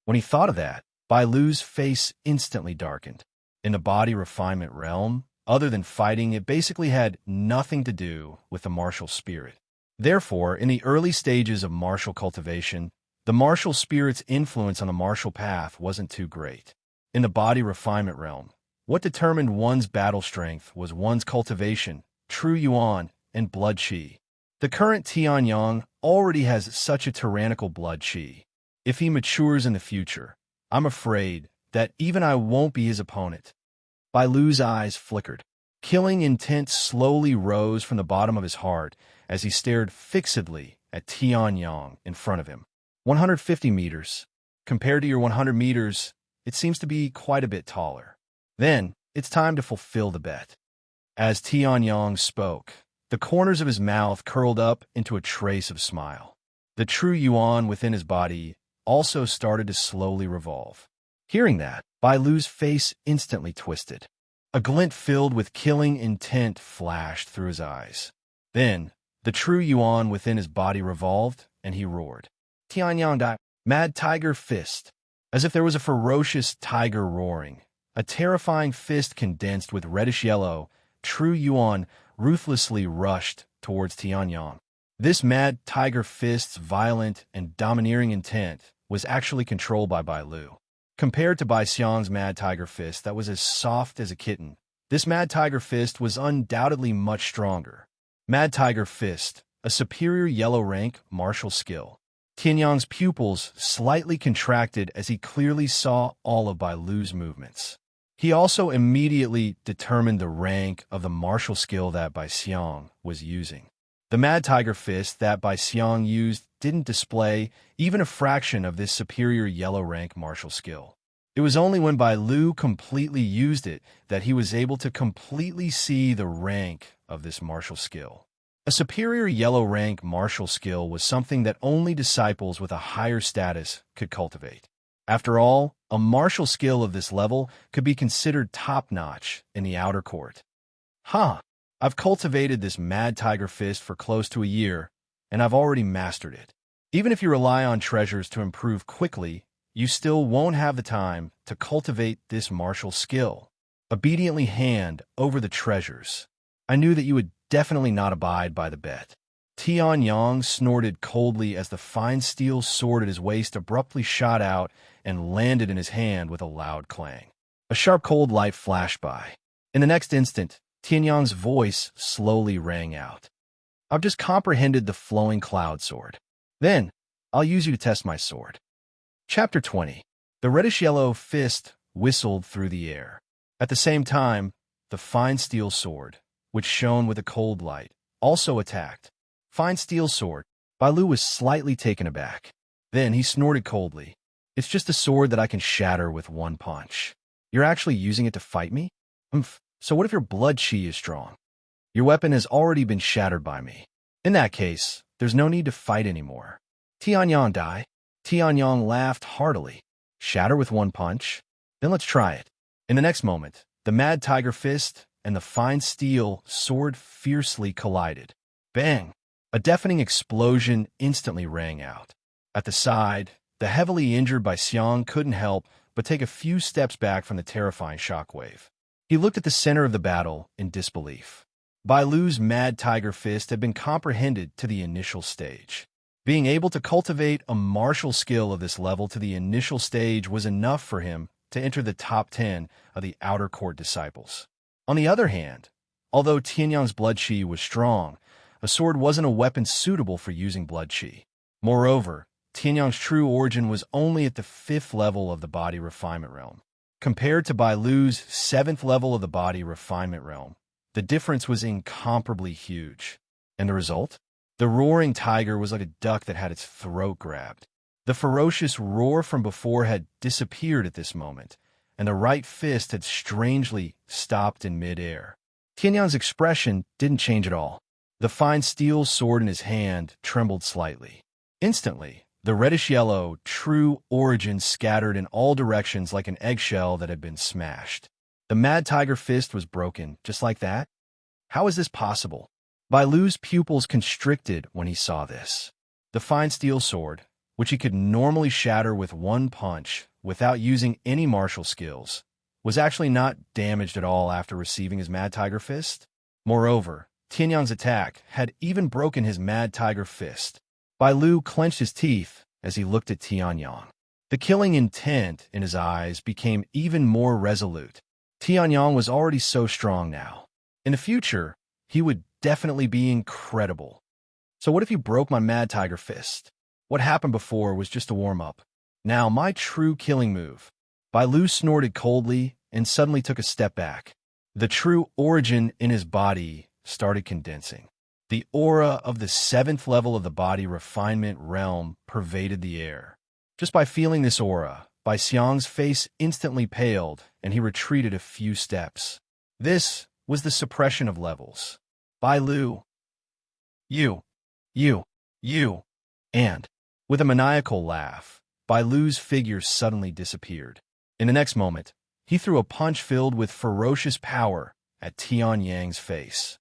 When he thought of that, Bai Lu's face instantly darkened. In the body refinement realm, other than fighting, it basically had nothing to do with the martial spirit. Therefore, in the early stages of martial cultivation, the martial spirit's influence on the martial path wasn't too great. In the body refinement realm, what determined one's battle strength was one's cultivation, true yuan, and blood qi. The current Tianyang already has such a tyrannical blood qi. If he matures in the future, I'm afraid that even I won't be his opponent. Bai Lu's eyes flickered. Killing intent slowly rose from the bottom of his heart as he stared fixedly at Tianyang in front of him. 150 meters. Compared to your 100 meters, it seems to be quite a bit taller. Then, it's time to fulfill the bet. As Tianyang spoke, the corners of his mouth curled up into a trace of smile. The true yuan within his body also started to slowly revolve. Hearing that, Bai Lu's face instantly twisted. A glint filled with killing intent flashed through his eyes. Then, the true yuan within his body revolved, and he roared. Tianyang Dai, Mad Tiger Fist. As if there was a ferocious tiger roaring, a terrifying fist condensed with reddish-yellow, true yuan ruthlessly rushed towards Tianyang. This Mad Tiger Fist's violent and domineering intent was actually controlled by Bai Lu. Compared to Bai Xiang's Mad Tiger Fist that was as soft as a kitten, this Mad Tiger Fist was undoubtedly much stronger. Mad Tiger Fist, a superior yellow rank martial skill. Tianyang's pupils slightly contracted as he clearly saw all of Bai Lu's movements. He also immediately determined the rank of the martial skill that Bai Xiang was using. The Mad Tiger Fist that Bai Xiang used didn't display even a fraction of this superior yellow rank martial skill. It was only when Bai Lu completely used it that he was able to completely see the rank of this martial skill. A superior yellow rank martial skill was something that only disciples with a higher status could cultivate. After all, a martial skill of this level could be considered top-notch in the outer court. I've cultivated this Mad Tiger Fist for close to a year, and I've already mastered it. Even if you rely on treasures to improve quickly, you still won't have the time to cultivate this martial skill. Obediently hand over the treasures. I knew that you would definitely not abide by the bet. Tianyang snorted coldly as the fine steel sword at his waist abruptly shot out and landed in his hand with a loud clang. A sharp cold light flashed by. In the next instant, Tianyang's voice slowly rang out. I've just comprehended the flowing cloud sword. Then, I'll use you to test my sword. Chapter 20. The reddish-yellow fist whistled through the air. At the same time, the fine steel sword, which shone with a cold light, also attacked. Fine steel sword. Bai Lu was slightly taken aback. Then he snorted coldly. It's just a sword that I can shatter with one punch. You're actually using it to fight me? So what if your blood qi is strong? Your weapon has already been shattered by me. In that case, there's no need to fight anymore. Tianyang Dai. Tianyang laughed heartily. Shatter with one punch? Then let's try it. In the next moment, the Mad Tiger Fist and the fine steel sword fiercely collided. Bang! A deafening explosion instantly rang out. At the side, the heavily injured Bai Xiang couldn't help but take a few steps back from the terrifying shockwave. He looked at the center of the battle in disbelief. Bai Lu's Mad Tiger Fist had been comprehended to the initial stage. Being able to cultivate a martial skill of this level to the initial stage was enough for him to enter the top 10 of the outer court disciples. On the other hand, although Tianyang's blood qi was strong, a sword wasn't a weapon suitable for using blood qi. Moreover, Tianyang's true origin was only at the 5th level of the body refinement realm. Compared to Bai Lu's 7th level of the body refinement realm, the difference was incomparably huge. And the result? The roaring tiger was like a duck that had its throat grabbed. The ferocious roar from before had disappeared at this moment, and the right fist had strangely stopped in mid-air. Tianyang's expression didn't change at all. The fine steel sword in his hand trembled slightly. Instantly, the reddish-yellow, true origin scattered in all directions like an eggshell that had been smashed. The Mad Tiger Fist was broken, just like that? How is this possible? Bai Lu's pupils constricted when he saw this. The fine steel sword, which he could normally shatter with one punch without using any martial skills, was actually not damaged at all after receiving his Mad Tiger Fist. Moreover, Tianyang's attack had even broken his Mad Tiger Fist. Bai Lu clenched his teeth as he looked at Tianyang. The killing intent in his eyes became even more resolute. Tianyang was already so strong now. In the future, he would definitely be incredible. So what if he broke my Mad Tiger Fist? What happened before was just a warm-up. Now my true killing move. Bai Lu snorted coldly and suddenly took a step back. The true origin in his body started condensing. The aura of the 7th level of the body refinement realm pervaded the air. Just by feeling this aura, Bai Xiang's face instantly paled, and he retreated a few steps. This was the suppression of levels. Bai Lu. You. And, with a maniacal laugh, Bai Lu's figure suddenly disappeared. In the next moment, he threw a punch filled with ferocious power at Tianyang's face.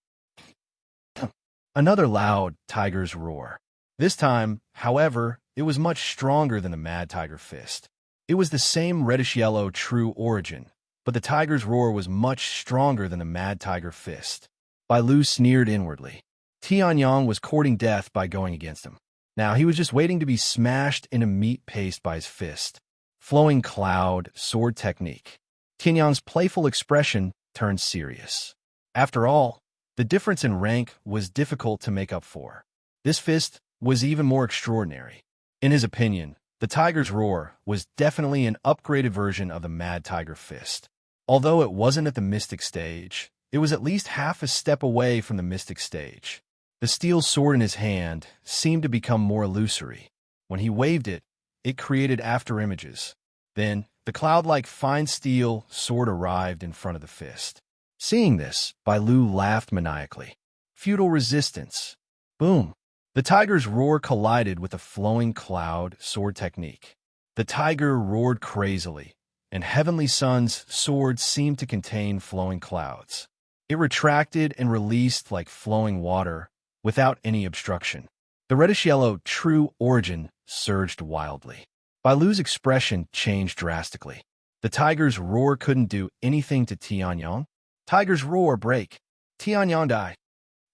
Another loud tiger's roar. This time, however, it was much stronger than the Mad Tiger Fist. It was the same reddish-yellow true origin, but the tiger's roar was much stronger than the Mad Tiger Fist. Bai Lu sneered inwardly. Tianyang was courting death by going against him. Now he was just waiting to be smashed into meat paste by his fist. Flowing cloud, sword technique. Tianyang's playful expression turned serious. After all, the difference in rank was difficult to make up for. This fist was even more extraordinary. In his opinion, the tiger's roar was definitely an upgraded version of the Mad Tiger Fist. Although it wasn't at the mystic stage, it was at least half a step away from the mystic stage. The steel sword in his hand seemed to become more illusory. When he waved it, it created afterimages. Then, the cloud-like fine steel sword arrived in front of the fist. Seeing this, Bai Lu laughed maniacally. Futile resistance. Boom. The tiger's roar collided with the flowing cloud sword technique. The tiger roared crazily, and Heavenly Sun's sword seemed to contain flowing clouds. It retracted and released like flowing water, without any obstruction. The reddish-yellow true origin surged wildly. Bai Lu's expression changed drastically. The tiger's roar couldn't do anything to Tianyang. Tiger's roar break. Tianyang die.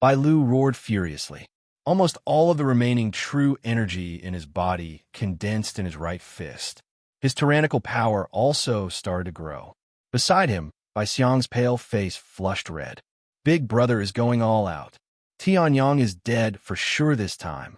Bai Lu roared furiously. Almost all of the remaining true energy in his body condensed in his right fist. His tyrannical power also started to grow. Beside him, Bai Xiang's pale face flushed red. Big Brother is going all out. Tianyang is dead for sure this time.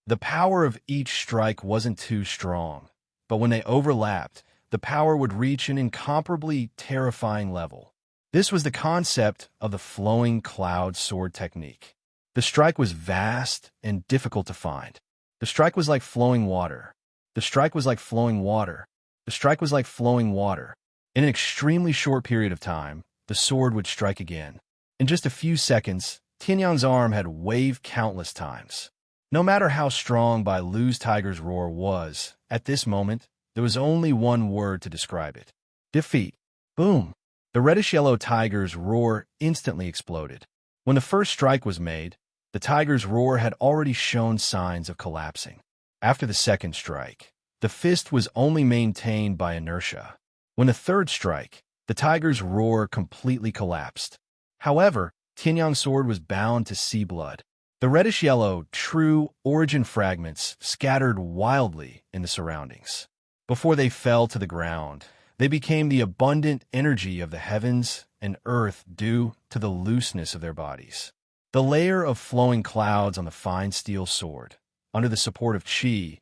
The power of each strike wasn't too strong, but when they overlapped, the power would reach an incomparably terrifying level. This was the concept of the flowing cloud sword technique. The strike was vast and difficult to find. The strike was like flowing water. The strike was like flowing water. The strike was like flowing water. In an extremely short period of time, the sword would strike again. In just a few seconds, Tianyang's arm had waved countless times. No matter how strong Bai Lu's tiger's roar was, at this moment, there was only one word to describe it. Defeat. Boom. The reddish-yellow tiger's roar instantly exploded. When the first strike was made, the tiger's roar had already shown signs of collapsing. After the second strike, the fist was only maintained by inertia. When the third strike, the tiger's roar completely collapsed. However, Tianyang's sword was bound to sea blood. The reddish-yellow, true origin fragments scattered wildly in the surroundings. Before they fell to the ground, they became the abundant energy of the heavens and earth due to the looseness of their bodies. The layer of flowing clouds on the fine steel sword, under the support of qi,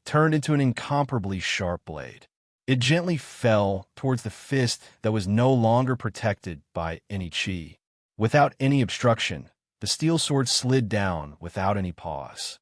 turned into an incomparably sharp blade. It gently fell towards the fist that was no longer protected by any qi. Without any obstruction, the steel sword slid down without any pause.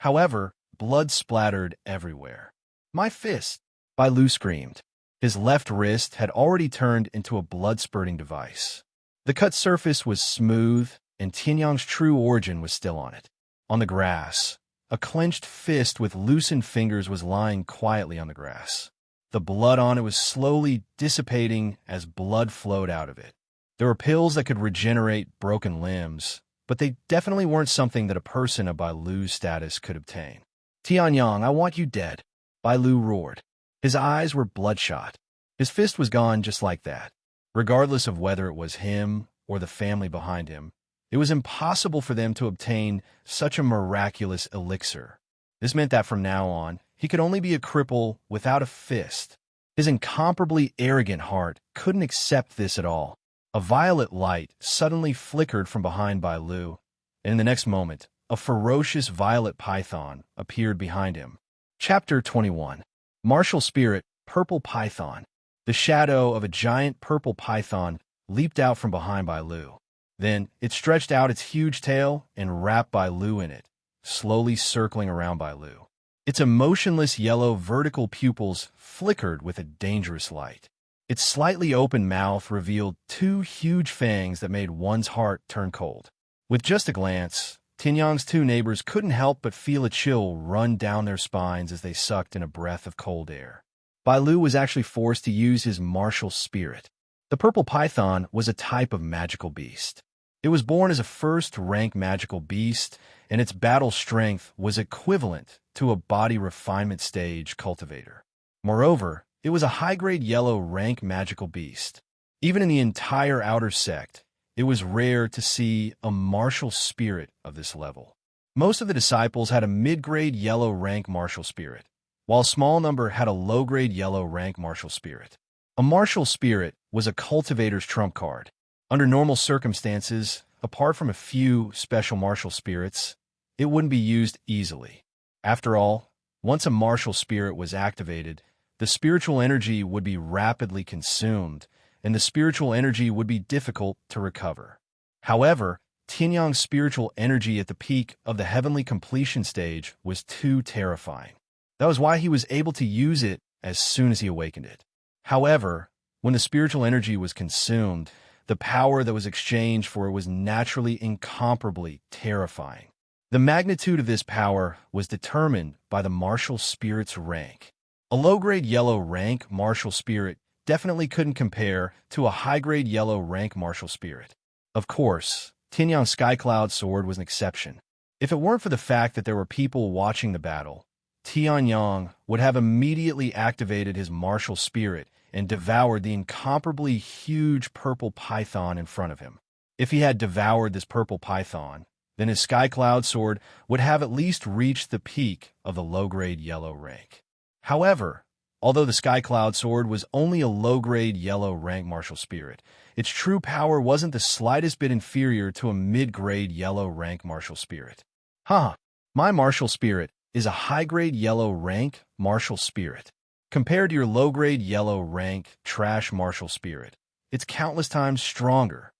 However, blood splattered everywhere. "My fist!" Bai Lu screamed. His left wrist had already turned into a blood-spurting device. The cut surface was smooth, and Tianyang's true origin was still on it. On the grass, a clenched fist with loosened fingers was lying quietly on the grass. The blood on it was slowly dissipating as blood flowed out of it. There were pills that could regenerate broken limbs, but they definitely weren't something that a person of Bai Lu's status could obtain. Tianyang, I want you dead, Bai Lu roared. His eyes were bloodshot. His fist was gone just like that. Regardless of whether it was him or the family behind him, it was impossible for them to obtain such a miraculous elixir. This meant that from now on, he could only be a cripple without a fist. His incomparably arrogant heart couldn't accept this at all. A violet light suddenly flickered from behind Bai Lu, and in the next moment, a ferocious violet python appeared behind him. Chapter 21. Martial Spirit, Purple Python. The shadow of a giant purple python leaped out from behind Bai Lu. Then it stretched out its huge tail and wrapped Bai Lu in it, slowly circling around Bai Lu. Its emotionless yellow vertical pupils flickered with a dangerous light. Its slightly open mouth revealed two huge fangs that made one's heart turn cold. With just a glance, Tianyang's two neighbors couldn't help but feel a chill run down their spines as they sucked in a breath of cold air. Bai Lu was actually forced to use his martial spirit. The purple python was a type of magical beast. It was born as a first-rank magical beast, and its battle strength was equivalent to a body refinement stage cultivator. Moreover, it was a high-grade yellow-rank magical beast. Even in the entire outer sect, it was rare to see a martial spirit of this level. Most of the disciples had a mid-grade yellow-rank martial spirit, while a small number had a low-grade yellow-rank martial spirit. A martial spirit was a cultivator's trump card. Under normal circumstances, apart from a few special martial spirits, it wouldn't be used easily. After all, once a martial spirit was activated, the spiritual energy would be rapidly consumed, and the spiritual energy would be difficult to recover. However, Tianyang's spiritual energy at the peak of the heavenly completion stage was too terrifying. That was why he was able to use it as soon as he awakened it. However, when the spiritual energy was consumed, the power that was exchanged for it was naturally incomparably terrifying. The magnitude of this power was determined by the martial spirit's rank. A low-grade yellow rank martial spirit definitely couldn't compare to a high-grade yellow rank martial spirit. Of course, Tianyang's Skycloud sword was an exception. If it weren't for the fact that there were people watching the battle, Tianyang would have immediately activated his martial spirit and devoured the incomparably huge purple python in front of him. If he had devoured this purple python, then his Skycloud sword would have at least reached the peak of the low-grade yellow rank. However, although the Skycloud sword was only a low-grade yellow rank martial spirit, its true power wasn't the slightest bit inferior to a mid-grade yellow rank martial spirit. My martial spirit is a high-grade yellow rank martial spirit. Compared to your low-grade yellow rank trash martial spirit, it's countless times stronger.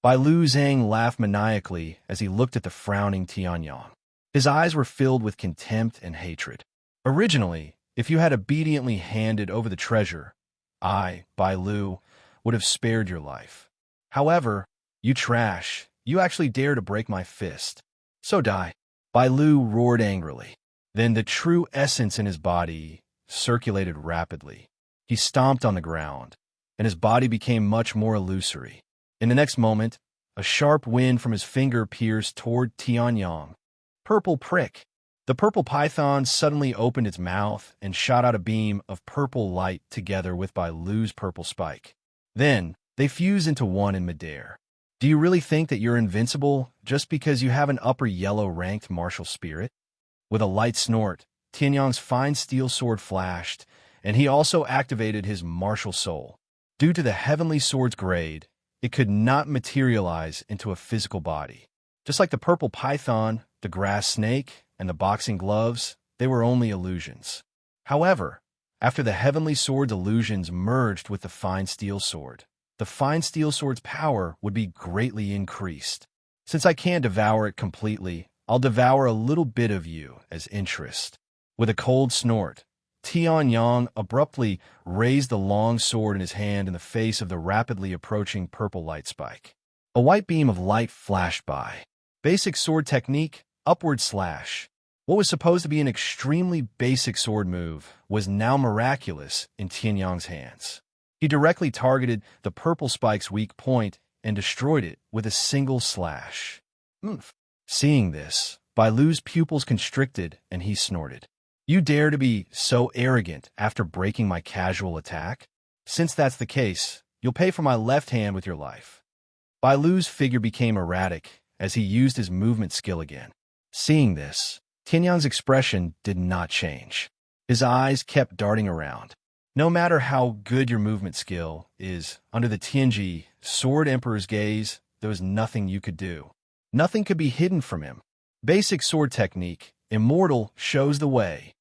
Bai Lu Zhang laughed maniacally as he looked at the frowning Tianyang. His eyes were filled with contempt and hatred. Originally, if you had obediently handed over the treasure, I, Bai Lu, would have spared your life. However, you trash, you actually dare to break my fist. So die. Bai Lu roared angrily. Then the true essence in his body circulated rapidly. He stomped on the ground, and his body became much more illusory. In the next moment, a sharp wind from his finger pierced toward Tianyang. Purple prick. The purple python suddenly opened its mouth and shot out a beam of purple light together with Bai Lu's purple spike. Then, they fused into one in midair. Do you really think that you're invincible just because you have an upper yellow-ranked martial spirit? With a light snort, Tianyang's fine steel sword flashed, and he also activated his martial soul. Due to the heavenly sword's grade, it could not materialize into a physical body. Just like the purple python, the grass snake, and the boxing gloves, they were only illusions. However, after the heavenly sword's illusions merged with the fine steel sword, the fine steel sword's power would be greatly increased. Since I can't devour it completely, I'll devour a little bit of you as interest. With a cold snort, Tianyang abruptly raised the long sword in his hand in the face of the rapidly approaching purple light spike. A white beam of light flashed by. Basic sword technique, upward slash. What was supposed to be an extremely basic sword move was now miraculous in Tianyang's hands. He directly targeted the purple spike's weak point and destroyed it with a single slash. Seeing this, Bai Lu's pupils constricted, and he snorted. You dare to be so arrogant after breaking my casual attack? Since that's the case, you'll pay for my left hand with your life. Bai Lu's figure became erratic as he used his movement skill again. Seeing this, Tianyang's expression did not change. His eyes kept darting around. No matter how good your movement skill is, under the Tianji Sword Emperor's gaze, there was nothing you could do. Nothing could be hidden from him. Basic sword technique, Immortal, shows the way.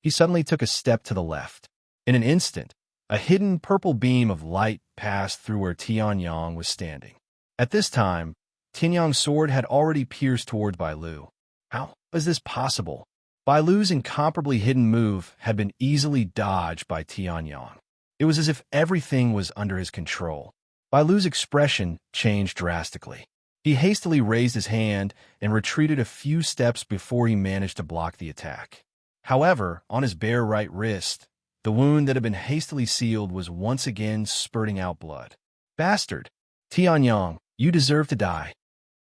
He suddenly took a step to the left. In an instant, a hidden purple beam of light passed through where Tianyang was standing. At this time, Tianyang's sword had already pierced toward Bai Lu. How was this possible? Bai Lu's incomparably hidden move had been easily dodged by Tianyang. It was as if everything was under his control. Bai Lu's expression changed drastically. He hastily raised his hand and retreated a few steps before he managed to block the attack. However, on his bare right wrist, the wound that had been hastily sealed was once again spurting out blood. Bastard! Tianyang, you deserve to die.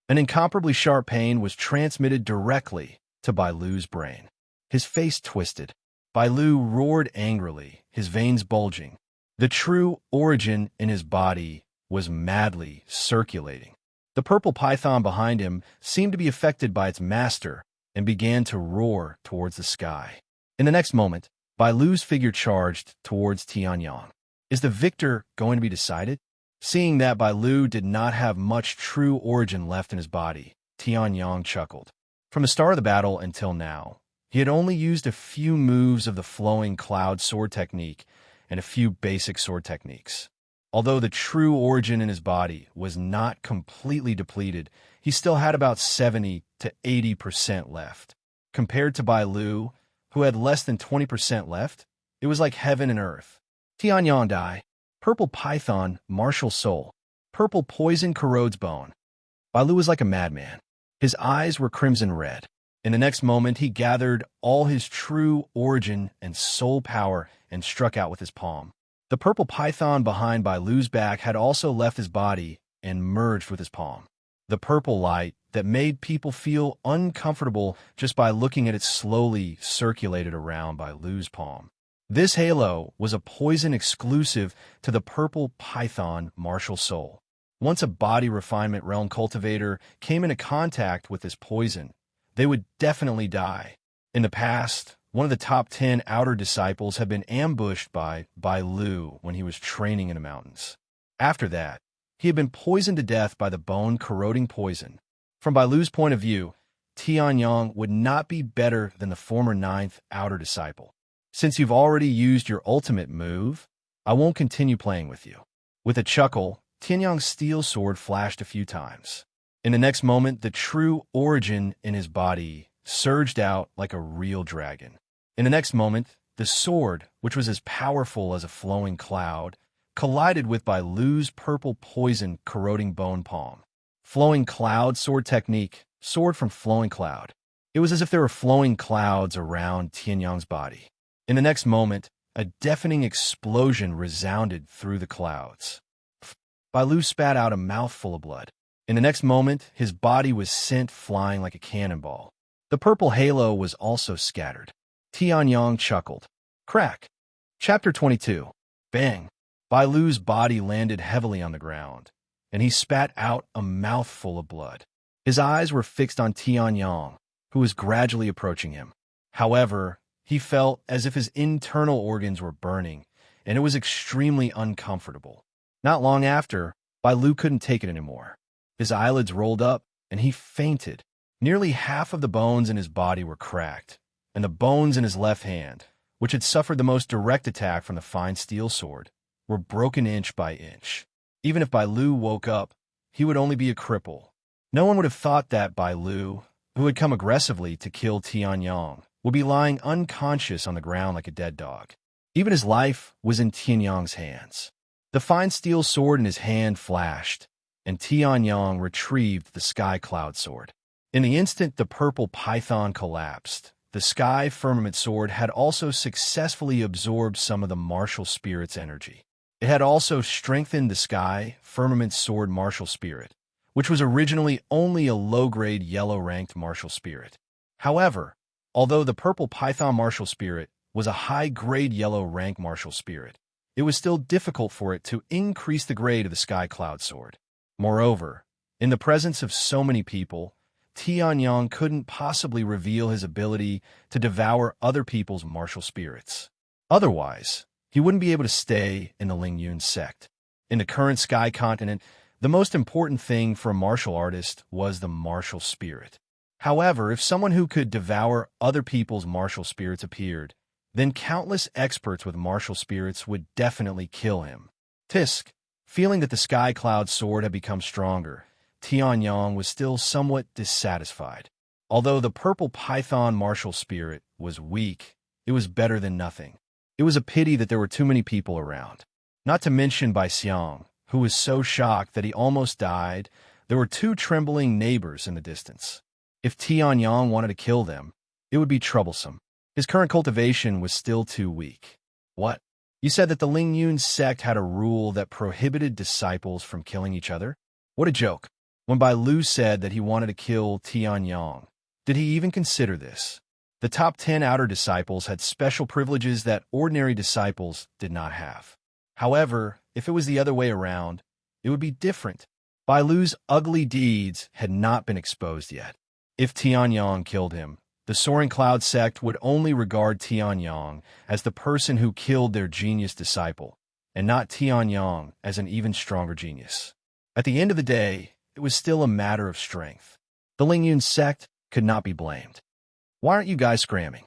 An incomparably sharp pain was transmitted directly to Bai Lu's brain. His face twisted. Bai Lu roared angrily, his veins bulging. The true origin in his body was madly circulating. The purple python behind him seemed to be affected by its master and began to roar towards the sky. In the next moment, Bai Lu's figure charged towards Tianyang. Is the victor going to be decided? Seeing that Bai Lu did not have much true origin left in his body, Tianyang chuckled. From the start of the battle until now, he had only used a few moves of the flowing cloud sword technique and a few basic sword techniques. Although the true origin in his body was not completely depleted, he still had about 70 to 80% left. Compared to Bai Lu, who had less than 20% left, it was like heaven and earth. Tianyang die. Purple python, martial soul. Purple poison corrodes bone. Bai Lu was like a madman. His eyes were crimson red. In the next moment, he gathered all his true origin and soul power and struck out with his palm. The purple python behind Bai Lu's back had also left his body and merged with his palm. The purple light that made people feel uncomfortable just by looking at it slowly circulated around Bai Lu's palm. This halo was a poison exclusive to the purple python martial soul. Once a body refinement realm cultivator came into contact with this poison, they would definitely die. In the past, one of the top 10 outer disciples had been ambushed by Bai Lu when he was training in the mountains. After that, he had been poisoned to death by the bone-corroding poison. From Bai Lu's point of view, Tianyang would not be better than the former 9th outer disciple. Since you've already used your ultimate move, I won't continue playing with you. With a chuckle, Tianyang's steel sword flashed a few times. In the next moment, the true origin in his body surged out like a real dragon. In the next moment, the sword, which was as powerful as a flowing cloud, collided with Bai Lu's purple poison corroding bone palm. Flowing cloud sword technique, sword from flowing cloud. It was as if there were flowing clouds around Tianyang's body. In the next moment, a deafening explosion resounded through the clouds. Bai Lu spat out a mouthful of blood. In the next moment, his body was sent flying like a cannonball. The purple halo was also scattered. Tianyang chuckled. Crack. Chapter 22. Bang. Bai Lu's body landed heavily on the ground, and he spat out a mouthful of blood. His eyes were fixed on Tianyang, who was gradually approaching him. However, he felt as if his internal organs were burning, and it was extremely uncomfortable. Not long after, Bai Lu couldn't take it anymore. His eyelids rolled up, and he fainted. Nearly half of the bones in his body were cracked, and the bones in his left hand, which had suffered the most direct attack from the fine steel sword, were broken inch by inch. Even if Bai Lu woke up, he would only be a cripple. No one would have thought that Bai Lu, who had come aggressively to kill Tianyang, would be lying unconscious on the ground like a dead dog. Even his life was in Tianyang's hands. The fine steel sword in his hand flashed, and Tianyang retrieved the sky cloud sword. In the instant the purple python collapsed, the sky firmament sword had also successfully absorbed some of the martial spirit's energy. It had also strengthened the sky firmament sword martial spirit, which was originally only a low-grade yellow-ranked martial spirit. However, although the purple python martial spirit was a high-grade yellow rank martial spirit, it was still difficult for it to increase the grade of the sky cloud sword. Moreover, in the presence of so many people, Tianyang couldn't possibly reveal his ability to devour other people's martial spirits. Otherwise, he wouldn't be able to stay in the Lingyun sect. In the current sky continent, the most important thing for a martial artist was the martial spirit. However, if someone who could devour other people's martial spirits appeared, then countless experts with martial spirits would definitely kill him. Tisk, feeling that the sky cloud sword had become stronger, Tianyang was still somewhat dissatisfied. Although the purple python martial spirit was weak, it was better than nothing. It was a pity that there were too many people around. Not to mention Bai Xiang, who was so shocked that he almost died. There were two trembling neighbors in the distance. If Tianyang wanted to kill them, it would be troublesome. His current cultivation was still too weak. What? You said that the Lingyun sect had a rule that prohibited disciples from killing each other? What a joke. When Bai Lu said that he wanted to kill Tianyang, did he even consider this? The top 10 outer disciples had special privileges that ordinary disciples did not have. However, if it was the other way around, it would be different. Bai Lu's ugly deeds had not been exposed yet. If Tianyang killed him, the Soaring Cloud sect would only regard Tianyang as the person who killed their genius disciple, and not Tianyang as an even stronger genius. At the end of the day, it was still a matter of strength. The Lingyun sect could not be blamed. Why aren't you guys scramming?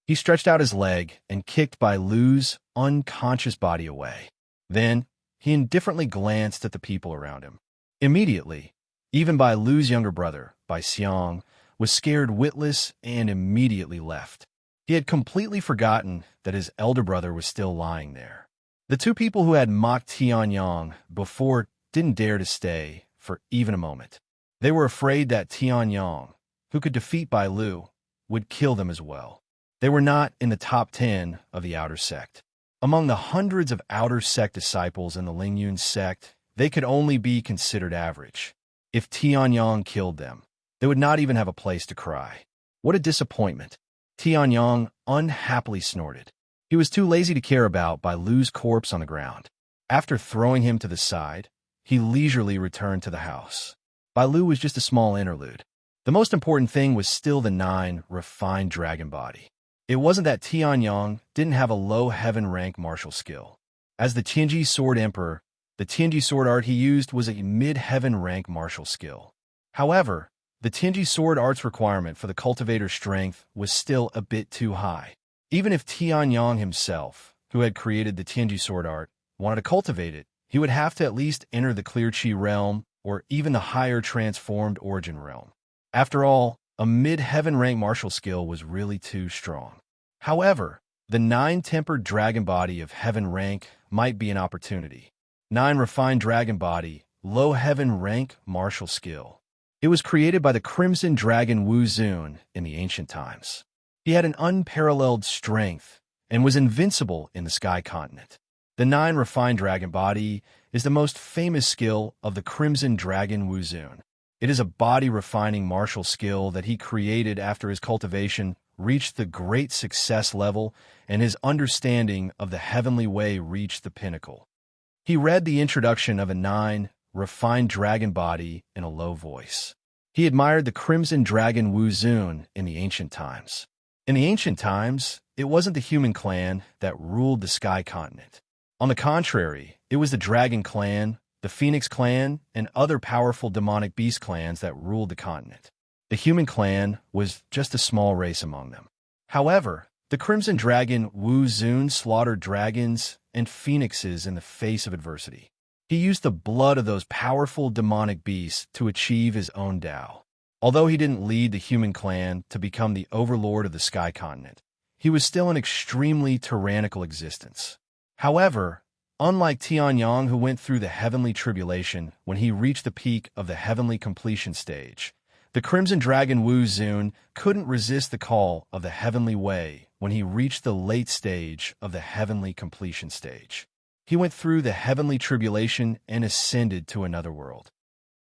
He stretched out his leg and kicked Bai Lu's unconscious body away. Then, he indifferently glanced at the people around him. Immediately, even Bai Lu's younger brother, Bai Xiang, was scared witless and immediately left. He had completely forgotten that his elder brother was still lying there. The two people who had mocked Tianyang before didn't dare to stay for even a moment. They were afraid that Tianyang, who could defeat Bai Lu, would kill them as well. They were not in the top 10 of the outer sect. Among the hundreds of outer sect disciples in the Lingyun sect, they could only be considered average. If Tianyang killed them, they would not even have a place to cry. What a disappointment. Tianyang unhappily snorted. He was too lazy to care about Bai Lu's corpse on the ground. After throwing him to the side, he leisurely returned to the house. Bai Lu was just a small interlude. The most important thing was still the 9 refined dragon body. It wasn't that Tianyang didn't have a low heaven rank martial skill. As the Tianji Sword Emperor, the Tianji sword art he used was a mid-heaven rank martial skill. However, the Tianji sword art's requirement for the cultivator's strength was still a bit too high. Even if Tianyang himself, who had created the Tianji sword art, wanted to cultivate it, he would have to at least enter the Clear Chi realm or even the higher transformed origin realm. After all, a mid-heaven rank martial skill was really too strong. However, the 9-tempered dragon body of heaven rank might be an opportunity. 9 refined dragon body, low heaven rank martial skill. It was created by the Crimson Dragon Wu Zun in the ancient times. He had an unparalleled strength and was invincible in the sky continent. The 9 refined dragon body is the most famous skill of the Crimson Dragon Wu Zun. It is a body-refining martial skill that he created after his cultivation reached the great success level and his understanding of the heavenly way reached the pinnacle. He read the introduction of a 9 refined dragon body in a low voice. He admired the Crimson Dragon Wu Zun in the ancient times. In the ancient times, it wasn't the human clan that ruled the sky continent. On the contrary, it was the dragon clan, the phoenix clan, and other powerful demonic beast clans that ruled the continent. The human clan was just a small race among them. However, the Crimson Dragon Wu Zun slaughtered dragons and phoenixes in the face of adversity. He used the blood of those powerful demonic beasts to achieve his own Tao. Although he didn't lead the human clan to become the overlord of the sky continent, he was still an extremely tyrannical existence. However, unlike Tianyang, who went through the heavenly tribulation when he reached the peak of the heavenly completion stage, the Crimson Dragon Wu Zun couldn't resist the call of the heavenly way when he reached the late stage of the heavenly completion stage. He went through the heavenly tribulation and ascended to another world.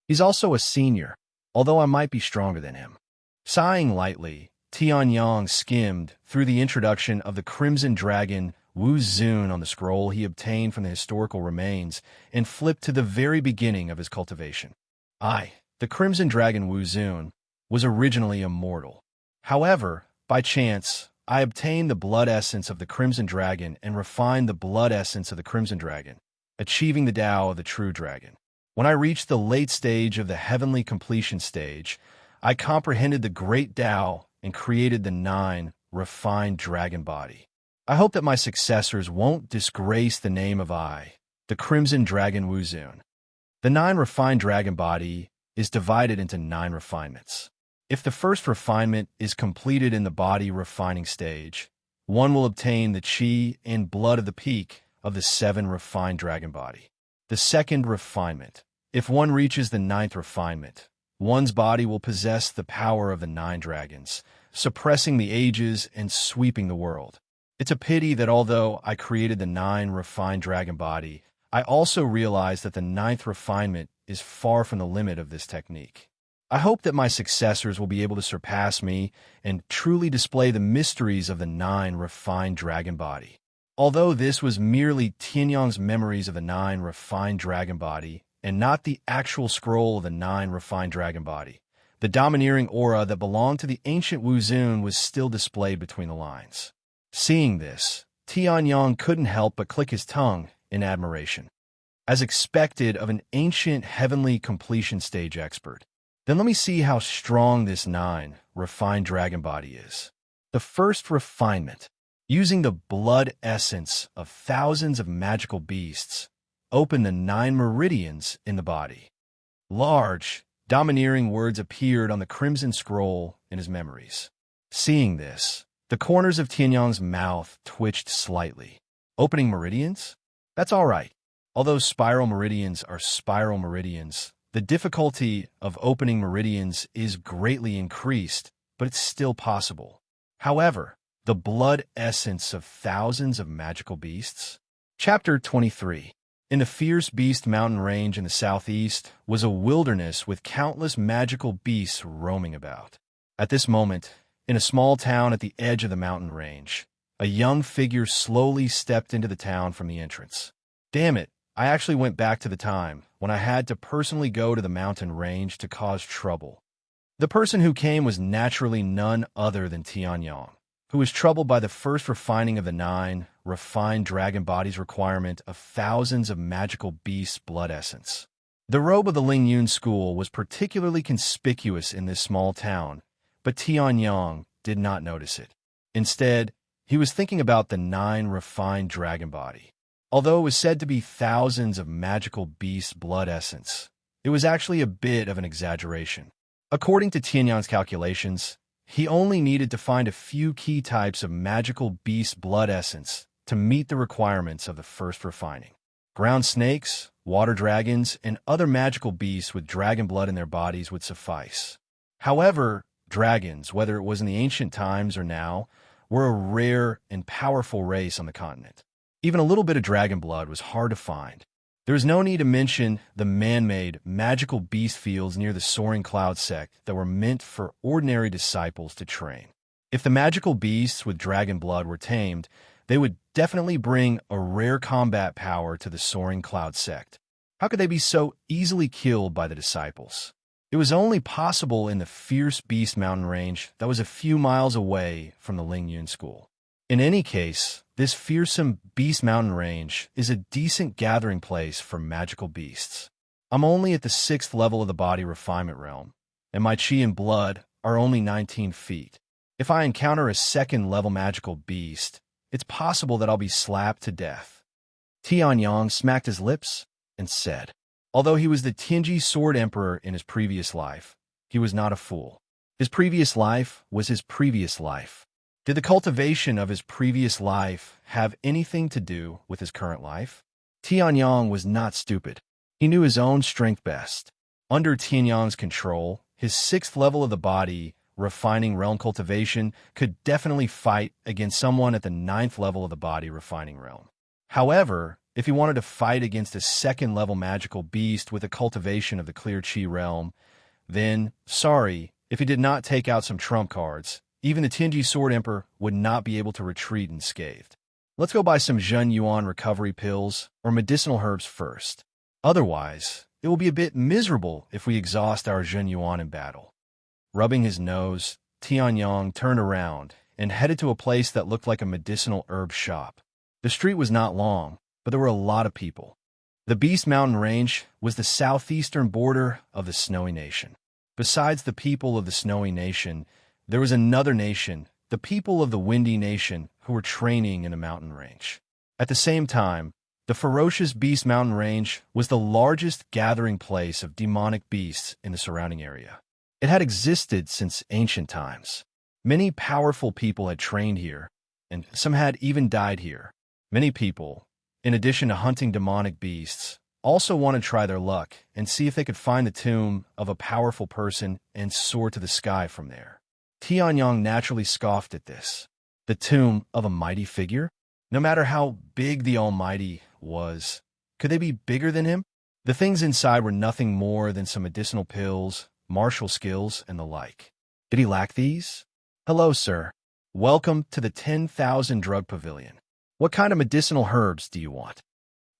He's also a senior, although I might be stronger than him. Sighing lightly, Tianyang skimmed through the introduction of the Crimson Dragon Wu Zun on the scroll he obtained from the historical remains and flipped to the very beginning of his cultivation. The Crimson Dragon Wu Zun was originally immortal. However, by chance, I obtained the blood essence of the Crimson Dragon and refined the blood essence of the Crimson Dragon, achieving the Tao of the true dragon. When I reached the late stage of the heavenly completion stage, I comprehended the great Tao and created the 9 refined dragon body. I hope that my successors won't disgrace the name of the Crimson Dragon Wu Zun. The 9 refined dragon body is divided into 9 refinements. If the first refinement is completed in the body refining stage, one will obtain the chi and blood of the peak of the 7 refined dragon body. The second refinement. If one reaches the 9th refinement, one's body will possess the power of the 9 dragons, suppressing the ages and sweeping the world. It's a pity that although I created the 9 refined dragon body, I also realized that the 9th refinement is far from the limit of this technique. I hope that my successors will be able to surpass me and truly display the mysteries of the 9 refined dragon body. Although this was merely Tianyang's memories of the 9 refined dragon body and not the actual scroll of the 9 refined dragon body, the domineering aura that belonged to the ancient Wu Zun was still displayed between the lines. Seeing this, Tianyang couldn't help but click his tongue in admiration. As expected of an ancient heavenly completion stage expert, then let me see how strong this 9 refined dragon body is. The first refinement, using the blood essence of thousands of magical beasts, opened the 9 meridians in the body. Large, domineering words appeared on the crimson scroll in his memories. Seeing this, the corners of Tianyang's mouth twitched slightly. Opening meridians? That's all right. Although spiral meridians are spiral meridians, the difficulty of opening meridians is greatly increased, but it's still possible. However, the blood essence of thousands of magical beasts? Chapter 23. In the fierce beast mountain range in the southeast was a wilderness with countless magical beasts roaming about. At this moment, in a small town at the edge of the mountain range, a young figure slowly stepped into the town from the entrance. Damn it, I actually went back to the time when I had to personally go to the mountain range to cause trouble. The person who came was naturally none other than Tianyang, who was troubled by the first refining of the 9 refined dragon bodies requirement of thousands of magical beasts' blood essence. The robe of the Lingyun school was particularly conspicuous in this small town, but Tianyang did not notice it. Instead, he was thinking about the 9 refined dragon body. Although it was said to be thousands of magical beasts' blood essence, it was actually a bit of an exaggeration. According to Tianyang's calculations, he only needed to find a few key types of magical beast blood essence to meet the requirements of the first refining. Ground snakes, water dragons, and other magical beasts with dragon blood in their bodies would suffice. However, dragons, whether it was in the ancient times or now, were a rare and powerful race on the continent. Even a little bit of dragon blood was hard to find. There is no need to mention the man-made magical beast fields near the soaring cloud sect that were meant for ordinary disciples to train. If the magical beasts with dragon blood were tamed, they would definitely bring a rare combat power to the soaring cloud sect. How could they be so easily killed by the disciples? It was only possible in the fierce beast mountain range that was a few miles away from the Lingyun school. In any case, this fearsome beast mountain range is a decent gathering place for magical beasts. I'm only at the 6th level of the body refinement realm, and my chi and blood are only 19 feet. If I encounter a 2nd level magical beast, it's possible that I'll be slapped to death. Tianyang smacked his lips and said, although he was the Tianji Sword Emperor in his previous life, he was not a fool. His previous life was his previous life. Did the cultivation of his previous life have anything to do with his current life? Tianyang was not stupid. He knew his own strength best. Under Tianyang's control, his 6th level of the body refining realm cultivation could definitely fight against someone at the 9th level of the body refining realm. However, if he wanted to fight against a 2nd level magical beast with a cultivation of the clear chi realm, then, sorry, if he did not take out some trump cards, even the Tianji Sword Emperor would not be able to retreat unscathed. Let's go buy some Zhen Yuan recovery pills or medicinal herbs first. Otherwise, it will be a bit miserable if we exhaust our Zhen Yuan in battle. Rubbing his nose, Tianyang turned around and headed to a place that looked like a medicinal herb shop. The street was not long, but there were a lot of people. The Beast Mountain Range was the southeastern border of the Snowy Nation. Besides the people of the Snowy Nation, there was another nation, the people of the Windy Nation, who were training in the mountain range. At the same time, the ferocious Beast Mountain Range was the largest gathering place of demonic beasts in the surrounding area. It had existed since ancient times. Many powerful people had trained here, and some had even died here. Many people, in addition to hunting demonic beasts, also wanted to try their luck and see if they could find the tomb of a powerful person and soar to the sky from there. Tianyang naturally scoffed at this. The tomb of a mighty figure? No matter how big the Almighty was, could they be bigger than him? The things inside were nothing more than some medicinal pills, martial skills, and the like. Did he lack these? Hello, sir. Welcome to the 10,000 Drug Pavilion. What kind of medicinal herbs do you want?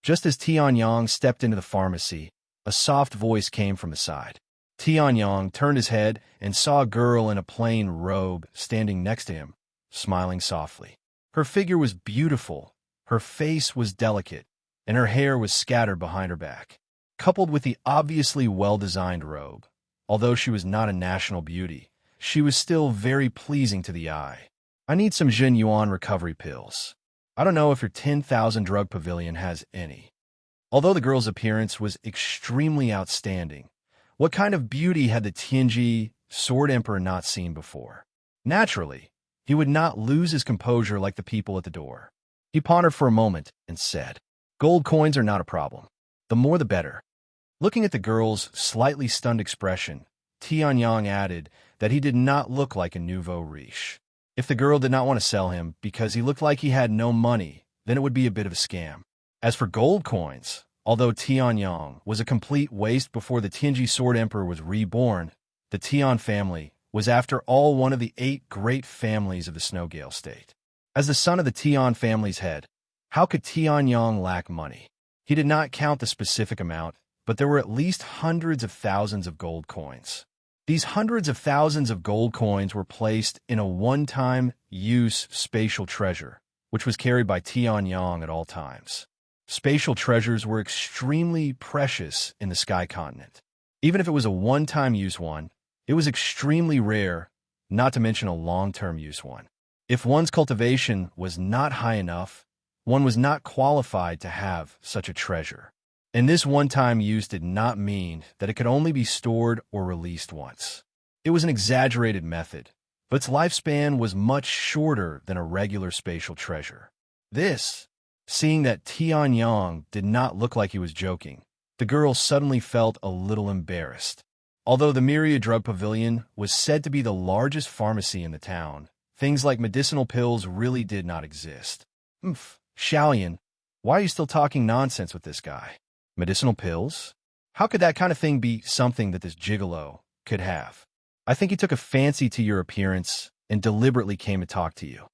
Just as Tianyang stepped into the pharmacy, a soft voice came from the side. Tianyang turned his head and saw a girl in a plain robe standing next to him, smiling softly. Her figure was beautiful, her face was delicate, and her hair was scattered behind her back. Coupled with the obviously well-designed robe, although she was not a national beauty, she was still very pleasing to the eye. I need some Zhen Yuan recovery pills. I don't know if your 10,000 Drug Pavilion has any. Although the girl's appearance was extremely outstanding, what kind of beauty had the Tianji Sword Emperor not seen before? Naturally, he would not lose his composure like the people at the door. He pondered for a moment and said, "Gold coins are not a problem. The more the better." Looking at the girl's slightly stunned expression, Tianyang added that he did not look like a nouveau riche. If the girl did not want to sell him because he looked like he had no money, then it would be a bit of a scam. As for gold coins, although Tianyang was a complete waste before the Tianji Sword Emperor was reborn, the Tian family was after all one of the 8 great families of the Snowgale State. As the son of the Tian family's head, how could Tianyang lack money? He did not count the specific amount, but there were at least hundreds of thousands of gold coins. These hundreds of thousands of gold coins were placed in a one-time use spatial treasure, which was carried by Tianyang at all times. Spatial treasures were extremely precious in the Sky Continent. Even if it was a one-time use one, it was extremely rare, not to mention a long-term use one. If one's cultivation was not high enough, one was not qualified to have such a treasure. And this one-time use did not mean that it could only be stored or released once. It was an exaggerated method, but its lifespan was much shorter than a regular spatial treasure. Seeing that Tianyang did not look like he was joking, the girl suddenly felt a little embarrassed. Although the Myriad Drug Pavilion was said to be the largest pharmacy in the town, things like medicinal pills really did not exist. Xiaoyan, why are you still talking nonsense with this guy? Medicinal pills? How could that kind of thing be something that this gigolo could have? I think he took a fancy to your appearance and deliberately came to talk to you.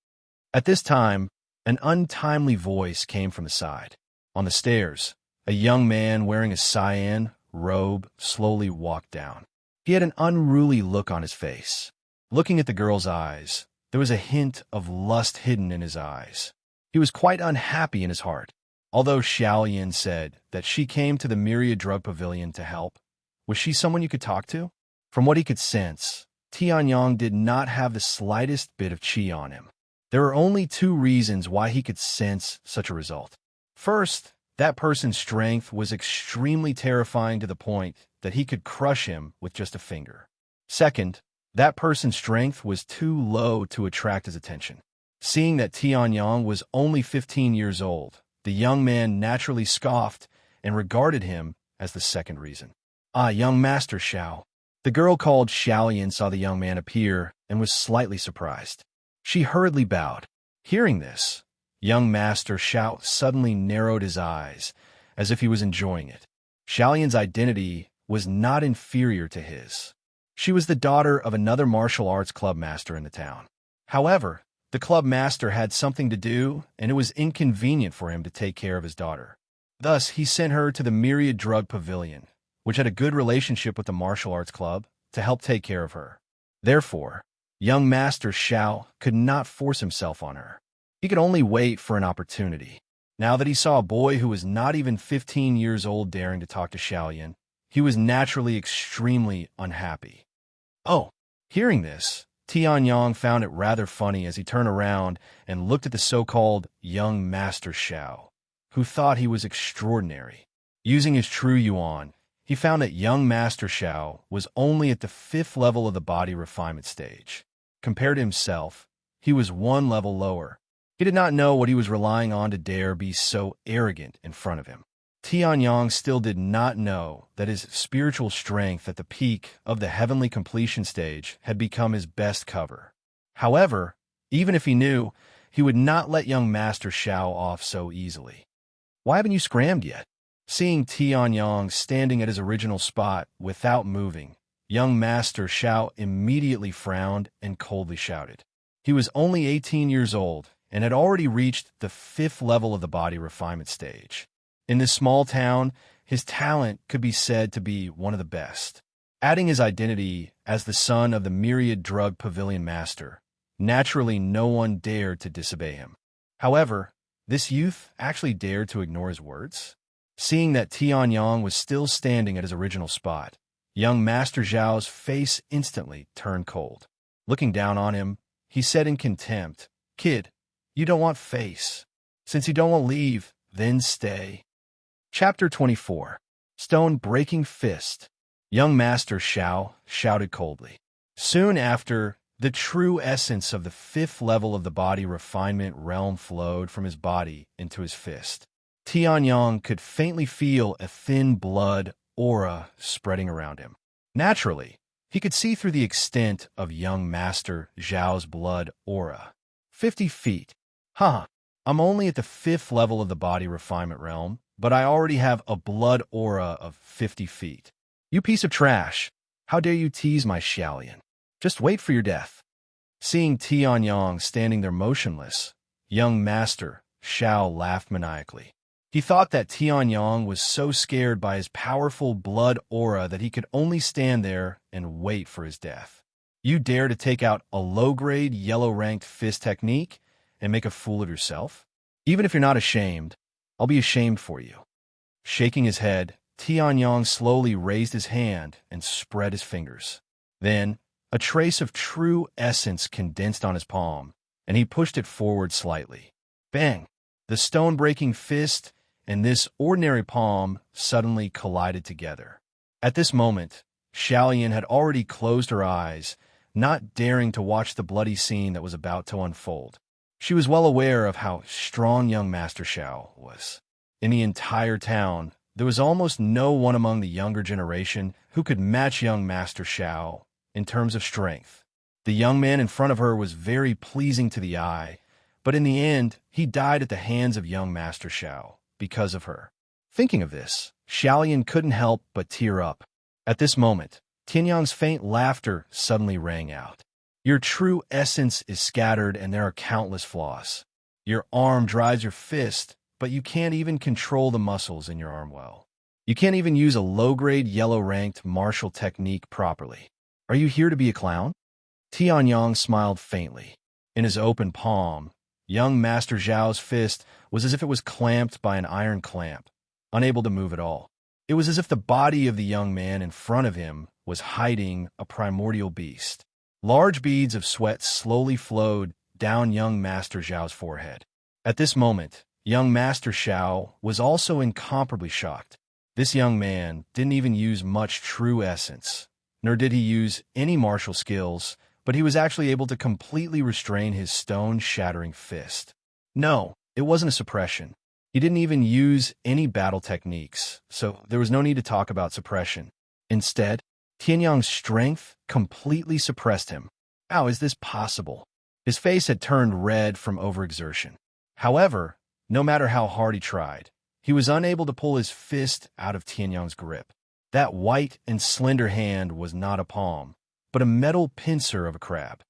At this time, an untimely voice came from the side. On the stairs, a young man wearing a cyan robe slowly walked down. He had an unruly look on his face. Looking at the girl's eyes, there was a hint of lust hidden in his eyes. He was quite unhappy in his heart. Although Xiaoyan said that she came to the Myriad Drug Pavilion to help, was she someone you could talk to? From what he could sense, Tianyang did not have the slightest bit of qi on him. There are only 2 reasons why he could sense such a result. First, that person's strength was extremely terrifying to the point that he could crush him with just a finger. Second, that person's strength was too low to attract his attention. Seeing that Tianyang was only 15 years old, the young man naturally scoffed and regarded him as the second reason. "Ah, young Master Xiao." The girl called Xiaoyan saw the young man appear and was slightly surprised. She hurriedly bowed. Hearing this, young Master Xiao suddenly narrowed his eyes, as if he was enjoying it. Xiaoyan's identity was not inferior to his. She was the daughter of another martial arts club master in the town. However, the club master had something to do, and it was inconvenient for him to take care of his daughter. Thus, he sent her to the Myriad Drug Pavilion, which had a good relationship with the martial arts club, to help take care of her. Therefore, young Master Xiao could not force himself on her. He could only wait for an opportunity. Now that he saw a boy who was not even 15 years old daring to talk to Xiaoyan, he was naturally extremely unhappy. Oh, hearing this, Tianyang found it rather funny as he turned around and looked at the so-called young Master Xiao, who thought he was extraordinary. Using his true yuan, he found that young Master Xiao was only at the 5th level of the body refinement stage. Compared to himself, he was 1 level lower. He did not know what he was relying on to dare be so arrogant in front of him. Tianyang still did not know that his spiritual strength at the peak of the heavenly completion stage had become his best cover. However, even if he knew, he would not let young Master Xiao off so easily. Why haven't you scrammed yet? Seeing Tianyang standing at his original spot without moving, young Master Xiao immediately frowned and coldly shouted. He was only 18 years old and had already reached the 5th level of the body refinement stage. In this small town, his talent could be said to be one of the best. Adding his identity as the son of the Myriad Drug Pavilion Master, naturally no one dared to disobey him. However, this youth actually dared to ignore his words. Seeing that Tianyang was still standing at his original spot, young Master Zhao's face instantly turned cold. Looking down on him, he said in contempt, "Kid, you don't want face. Since you don't want leave, then stay." Chapter 24. Stone Breaking Fist. Young Master Xiao shouted coldly. Soon after, the true essence of the 5th level of the body refinement realm flowed from his body into his fist. Tianyang could faintly feel a thin blood aura spreading around him. Naturally, he could see through the extent of young Master Zhao's blood aura. 50 feet. I'm only at the 5th level of the body refinement realm, but I already have a blood aura of 50 feet. You piece of trash! How dare you tease my Xiaolian? Just wait for your death. Seeing Tianyang standing there motionless, young Master Xiao laughed maniacally. He thought that Tianyang was so scared by his powerful blood aura that he could only stand there and wait for his death. You dare to take out a low-grade, yellow-ranked fist technique and make a fool of yourself? Even if you're not ashamed, I'll be ashamed for you. Shaking his head, Tianyang slowly raised his hand and spread his fingers. Then, a trace of true essence condensed on his palm, and he pushed it forward slightly. Bang! The stone-breaking fist and this ordinary palm suddenly collided together. At this moment, Xiaolian had already closed her eyes, not daring to watch the bloody scene that was about to unfold. She was well aware of how strong young Master Xiao was. In the entire town, there was almost no one among the younger generation who could match young Master Xiao in terms of strength. The young man in front of her was very pleasing to the eye, but in the end, he died at the hands of young Master Xiao because of her. Thinking of this, Xiaolian couldn't help but tear up. At this moment, Tianyang's faint laughter suddenly rang out. Your true essence is scattered and there are countless flaws. Your arm drives your fist, but you can't even control the muscles in your arm well. You can't even use a low-grade yellow-ranked martial technique properly. Are you here to be a clown? Tianyang smiled faintly. In his open palm, young Master Zhao's fist was as if it was clamped by an iron clamp, unable to move at all. It was as if the body of the young man in front of him was hiding a primordial beast. Large beads of sweat slowly flowed down young Master Zhao's forehead. At this moment, young Master Xiao was also incomparably shocked. This young man didn't even use much true essence, nor did he use any martial skills, but he was actually able to completely restrain his stone-shattering fist. No, it wasn't a suppression. He didn't even use any battle techniques, so there was no need to talk about suppression. Instead, Tianyang's strength completely suppressed him. How is this possible? His face had turned red from overexertion. However, no matter how hard he tried, he was unable to pull his fist out of Tianyang's grip. That white and slender hand was not a palm, but a metal pincer of a crab.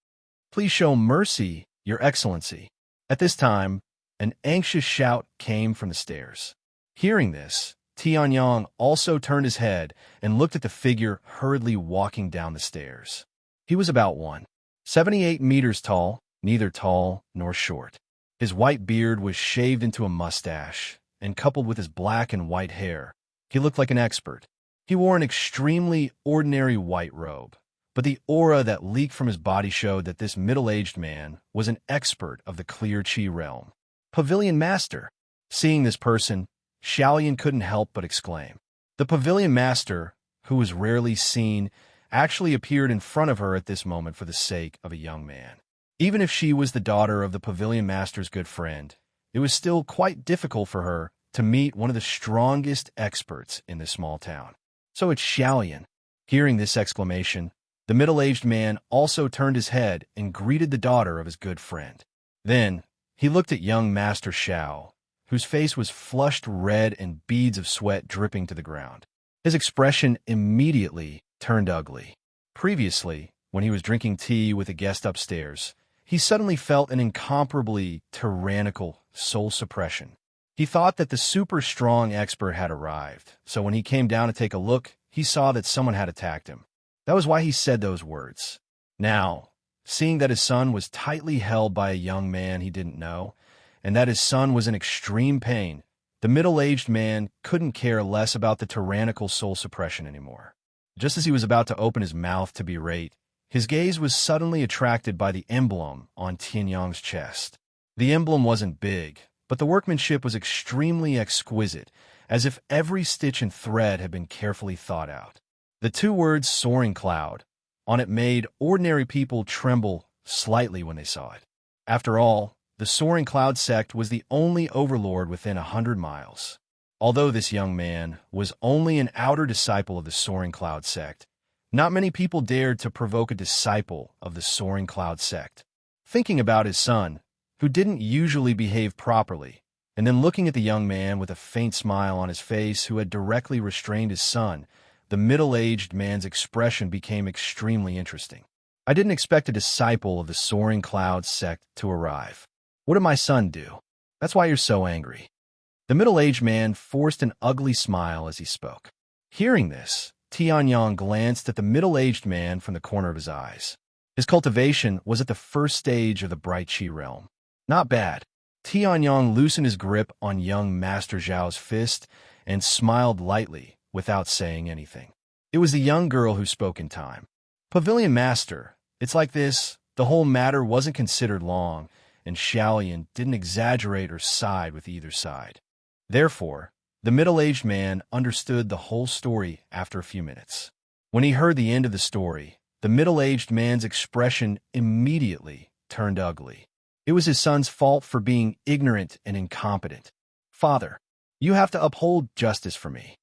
Please show mercy, Your Excellency. At this time, an anxious shout came from the stairs. Hearing this, Tianyong also turned his head and looked at the figure hurriedly walking down the stairs. He was about 1.78 meters tall, neither tall nor short. His white beard was shaved into a mustache, and coupled with his black and white hair, he looked like an expert. He wore an extremely ordinary white robe, but the aura that leaked from his body showed that this middle-aged man was an expert of the clear chi realm. Pavilion Master. Seeing this person, Xiaoyan couldn't help but exclaim. The Pavilion Master, who was rarely seen, actually appeared in front of her at this moment for the sake of a young man. Even if she was the daughter of the Pavilion Master's good friend, it was still quite difficult for her to meet one of the strongest experts in this small town. So it's Xiaoyan. Hearing this exclamation, the middle-aged man also turned his head and greeted the daughter of his good friend. Then, he looked at young Master Xiao, whose face was flushed red and beads of sweat dripping to the ground. His expression immediately turned ugly. Previously, when he was drinking tea with a guest upstairs, he suddenly felt an incomparably tyrannical soul suppression. He thought that the super-strong expert had arrived, so when he came down to take a look, he saw that someone had attacked him. That was why he said those words. Now, seeing that his son was tightly held by a young man he didn't know, and that his son was in extreme pain, the middle-aged man couldn't care less about the tyrannical soul suppression anymore. Just as he was about to open his mouth to berate, his gaze was suddenly attracted by the emblem on Tianyong's chest. The emblem wasn't big, but the workmanship was extremely exquisite, as if every stitch and thread had been carefully thought out. The two words soaring cloud on it made ordinary people tremble slightly when they saw it. After all, the Soaring Cloud sect was the only overlord within 100 miles. Although this young man was only an outer disciple of the Soaring Cloud sect, not many people dared to provoke a disciple of the Soaring Cloud sect. Thinking about his son, who didn't usually behave properly, and then looking at the young man with a faint smile on his face who had directly restrained his son, the middle-aged man's expression became extremely interesting. I didn't expect a disciple of the Soaring Cloud sect to arrive. What did my son do? That's why you're so angry. The middle-aged man forced an ugly smile as he spoke. Hearing this, Tianyong glanced at the middle-aged man from the corner of his eyes. His cultivation was at the first stage of the bright chi realm. Not bad. Tianyong loosened his grip on young Master Zhao's fist and smiled lightly without saying anything. It was the young girl who spoke in time. Pavilion Master, it's like this. The whole matter wasn't considered long, and Xiaoyan didn't exaggerate or side with either side. Therefore, the middle-aged man understood the whole story after a few minutes. When he heard the end of the story, the middle-aged man's expression immediately turned ugly. It was his son's fault for being ignorant and incompetent. Father, you have to uphold justice for me.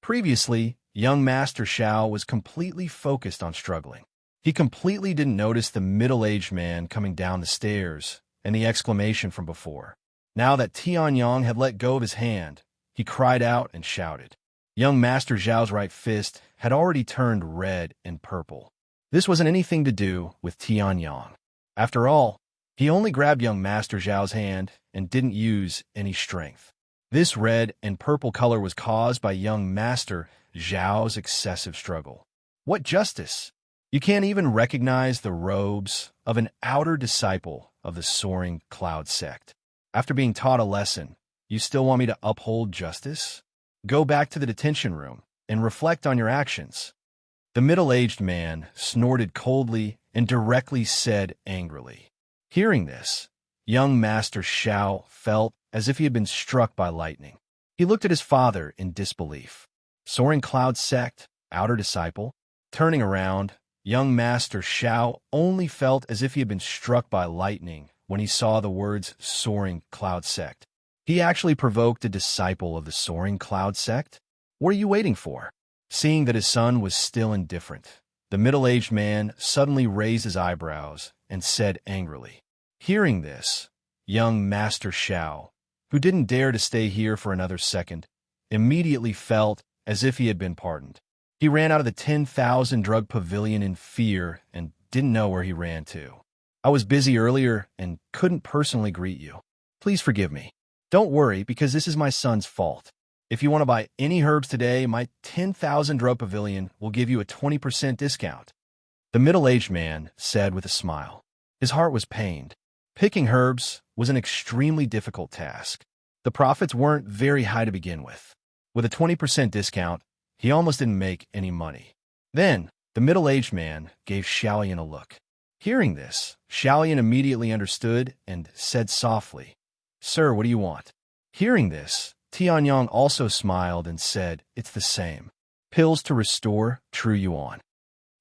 Previously, young Master Xiao was completely focused on struggling. He completely didn't notice the middle-aged man coming down the stairs and the exclamation from before. Now that Tianyong had let go of his hand, he cried out and shouted. Young Master Zhao's right fist had already turned red and purple. This wasn't anything to do with Tianyong. After all, he only grabbed young Master Zhao's hand and didn't use any strength. This red and purple color was caused by young Master Zhao's excessive struggle. What justice! You can't even recognize the robes of an outer disciple of the Soaring Cloud sect. After being taught a lesson, you still want me to uphold justice? Go back to the detention room and reflect on your actions. The middle-aged man snorted coldly and directly said angrily. Hearing this, young Master Xiao felt as if he had been struck by lightning. He looked at his father in disbelief. Soaring Cloud sect, outer disciple. Turning around, young Master Xiao only felt as if he had been struck by lightning when he saw the words Soaring Cloud sect. He actually provoked a disciple of the Soaring Cloud sect? What are you waiting for? Seeing that his son was still indifferent, the middle-aged man suddenly raised his eyebrows and said angrily. Hearing this, young Master Xiao, who didn't dare to stay here for another second, immediately felt as if he had been pardoned. He ran out of the 10,000 drug pavilion in fear and didn't know where he ran to. I was busy earlier and couldn't personally greet you. Please forgive me. Don't worry, because this is my son's fault. If you want to buy any herbs today, my 10,000 drug pavilion will give you a 20% discount. The middle-aged man said with a smile. His heart was pained. Picking herbs was an extremely difficult task. The profits weren't very high to begin with. With a 20% discount, he almost didn't make any money. Then, the middle-aged man gave Xiaoyan a look. Hearing this, Xiaoyan immediately understood and said softly, "Sir, what do you want?" Hearing this, Tianyang also smiled and said, "It's the same. Pills to restore true yuan."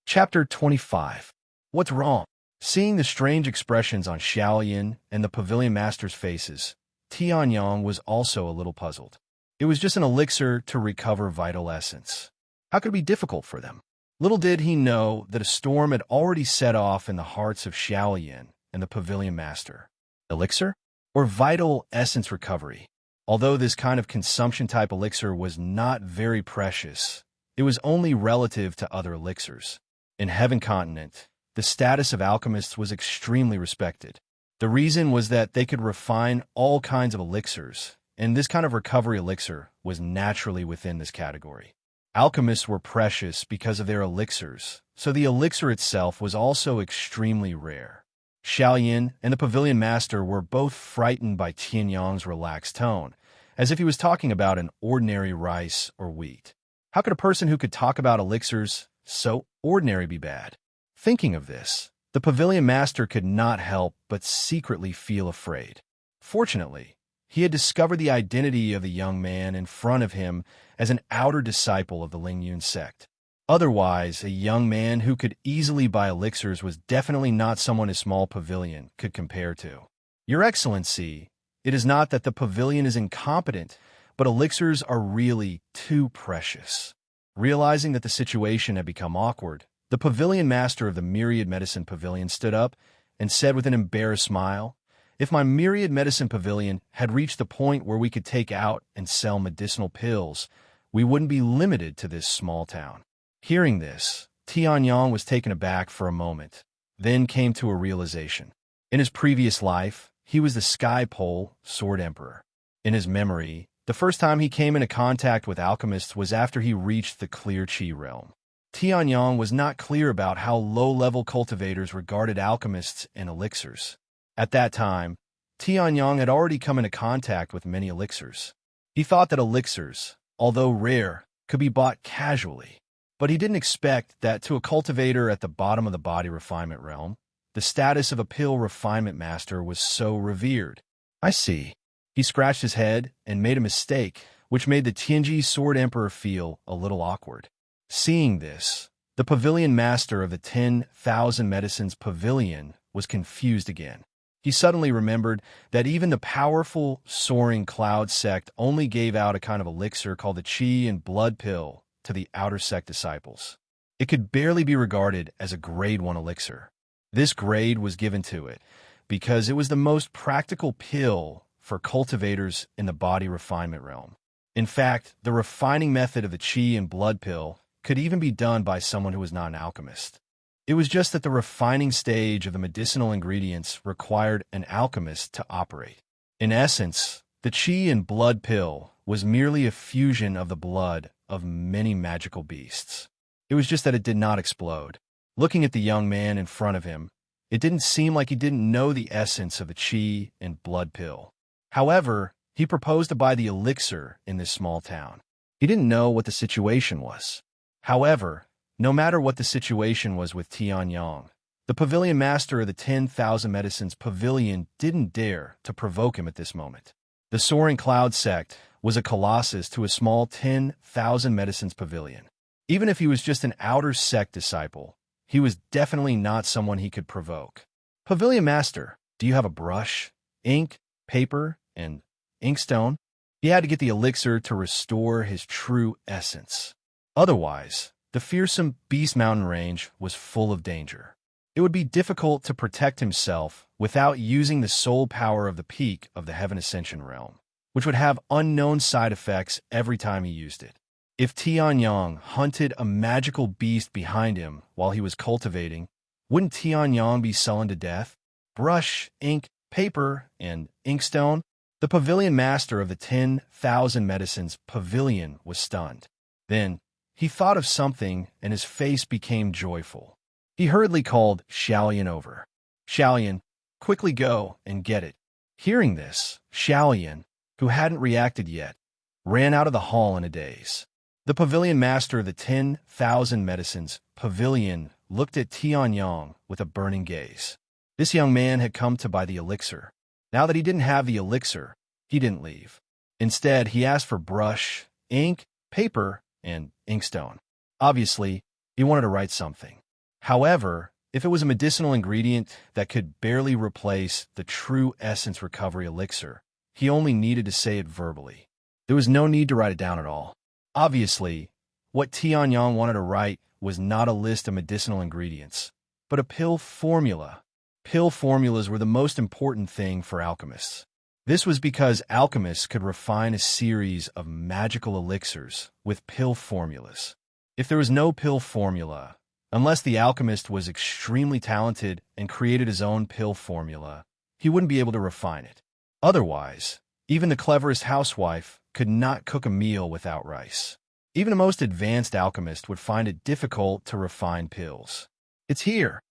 Chapter 25. What's wrong? Seeing the strange expressions on Xiaoyan and the pavilion master's faces, Tianyang was also a little puzzled. It was just an elixir to recover vital essence. How could it be difficult for them? Little did he know that a storm had already set off in the hearts of Xiaoyan and the pavilion master. Elixir? Or vital essence recovery? Although this kind of consumption-type elixir was not very precious, it was only relative to other elixirs. In Heaven Continent, the status of alchemists was extremely respected. The reason was that they could refine all kinds of elixirs, and this kind of recovery elixir was naturally within this category. Alchemists were precious because of their elixirs, so the elixir itself was also extremely rare. Xiaoyan and the pavilion master were both frightened by Tianyang's relaxed tone, as if he was talking about an ordinary rice or wheat. How could a person who could talk about elixirs so ordinary be bad? Thinking of this, the pavilion master could not help but secretly feel afraid. Fortunately, he had discovered the identity of the young man in front of him as an outer disciple of the Lingyun sect. Otherwise, a young man who could easily buy elixirs was definitely not someone his small pavilion could compare to. "Your Excellency, it is not that the pavilion is incompetent, but elixirs are really too precious." Realizing that the situation had become awkward, the pavilion master of the Myriad Medicine Pavilion stood up and said with an embarrassed smile, "If my Myriad Medicine Pavilion had reached the point where we could take out and sell medicinal pills, we wouldn't be limited to this small town." Hearing this, Tianyang was taken aback for a moment, then came to a realization. In his previous life, he was the Sky Pole Sword Emperor. In his memory, the first time he came into contact with alchemists was after he reached the Clear Chi realm. Tianyang was not clear about how low-level cultivators regarded alchemists and elixirs. At that time, Tianyang had already come into contact with many elixirs. He thought that elixirs, although rare, could be bought casually. But he didn't expect that to a cultivator at the bottom of the body refinement realm, the status of a pill refinement master was so revered. "I see." He scratched his head and made a mistake, which made the Tianji Sword Emperor feel a little awkward. Seeing this, the pavilion master of the 10,000 Medicines Pavilion was confused again. He suddenly remembered that even the powerful Soaring Cloud sect only gave out a kind of elixir called the Qi and Blood Pill to the outer sect disciples. It could barely be regarded as a grade 1 elixir. This grade was given to it because it was the most practical pill for cultivators in the body refinement realm. In fact, the refining method of the Qi and Blood Pill could even be done by someone who was not an alchemist. It was just that the refining stage of the medicinal ingredients required an alchemist to operate. In essence, the Qi and Blood Pill was merely a fusion of the blood of many magical beasts. It was just that it did not explode. Looking at the young man in front of him, it didn't seem like he didn't know the essence of the Qi and Blood Pill. However, he proposed to buy the elixir in this small town. He didn't know what the situation was. However, no matter what the situation was with Tianyang, the pavilion master of the 10,000 Medicines Pavilion didn't dare to provoke him at this moment. The Soaring Cloud sect was a colossus to a small 10,000 Medicines Pavilion. Even if he was just an outer sect disciple, he was definitely not someone he could provoke. "Pavilion master, do you have a brush, ink, paper, and inkstone?" He had to get the elixir to restore his true essence. Otherwise, the fearsome Beast Mountain range was full of danger. It would be difficult to protect himself without using the soul power of the peak of the Heaven Ascension realm, which would have unknown side effects every time he used it. If Tianyang hunted a magical beast behind him while he was cultivating, wouldn't Tianyang be sullen to death? brush, ink, paper, and inkstone. The pavilion master of the 10,000 medicines pavilion was stunned. Then he thought of something, and his face became joyful. He hurriedly called Xiaolian over. Xiaolian, quickly go and get it. Hearing this, Xiaolian, who hadn't reacted yet, ran out of the hall in a daze. The pavilion master of the 10,000 medicines pavilion looked at Tianyang with a burning gaze. This young man had come to buy the elixir. Now that he didn't have the elixir, he didn't leave. Instead, he asked for brush, ink, paper, and inkstone. Obviously, he wanted to write something. However, if it was a medicinal ingredient that could barely replace the true essence recovery elixir, he only needed to say it verbally. There was no need to write it down at all. Obviously, what Tianyang wanted to write was not a list of medicinal ingredients, but a pill formula. Pill formulas were the most important thing for alchemists. This was because alchemists could refine a series of magical elixirs with pill formulas. If there was no pill formula, unless the alchemist was extremely talented and created his own pill formula, he wouldn't be able to refine it. Otherwise, even the cleverest housewife could not cook a meal without rice. Even the most advanced alchemist would find it difficult to refine pills. It's here.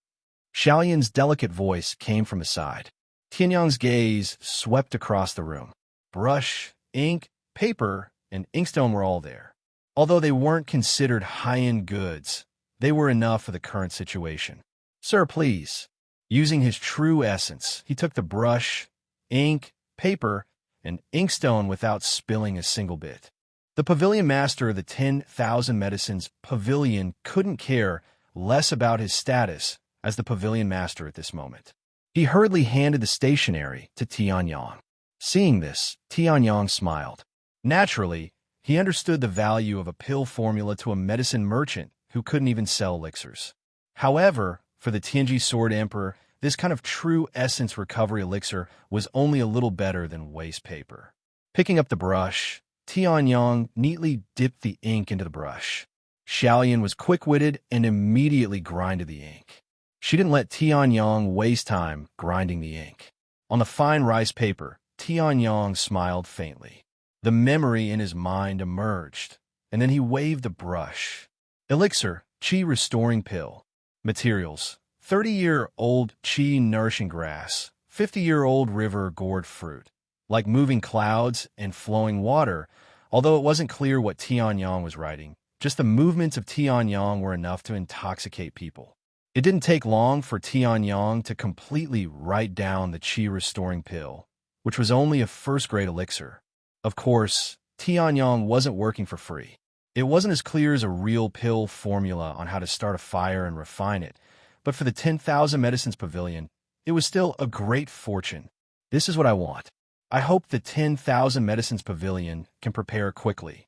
Xiaolian's delicate voice came from his side. Tianyang's gaze swept across the room. Brush, ink, paper, and inkstone were all there. Although they weren't considered high-end goods, they were enough for the current situation. Sir, please. Using his true essence, he took the brush, ink, paper, and inkstone without spilling a single bit. The pavilion master of the 10,000 medicines pavilion couldn't care less about his status as the pavilion master at this moment. He hurriedly handed the stationery to Tianyang. Seeing this, Tianyang smiled. Naturally, he understood the value of a pill formula to a medicine merchant who couldn't even sell elixirs. However, for the Tianji Sword Emperor, this kind of true essence recovery elixir was only a little better than waste paper. Picking up the brush, Tianyang neatly dipped the ink into the brush. Xiaolian was quick-witted and immediately grinded the ink. She didn't let Tianyang waste time grinding the ink. On the fine rice paper, Tianyang smiled faintly. The memory in his mind emerged, and then he waved the brush. Elixir, Qi Restoring Pill. Materials: 30-year-old Qi Nourishing Grass, 50-year-old river gourd fruit. Like moving clouds and flowing water, although it wasn't clear what Tianyang was writing, just the movements of Tianyang were enough to intoxicate people. It didn't take long for Tianyang to completely write down the Qi Restoring Pill, which was only a first-grade elixir. Of course, Tianyang wasn't working for free. It wasn't as clear as a real pill formula on how to start a fire and refine it, but for the 10,000 Medicines Pavilion, it was still a great fortune. This is what I want. I hope the 10,000 Medicines Pavilion can prepare quickly.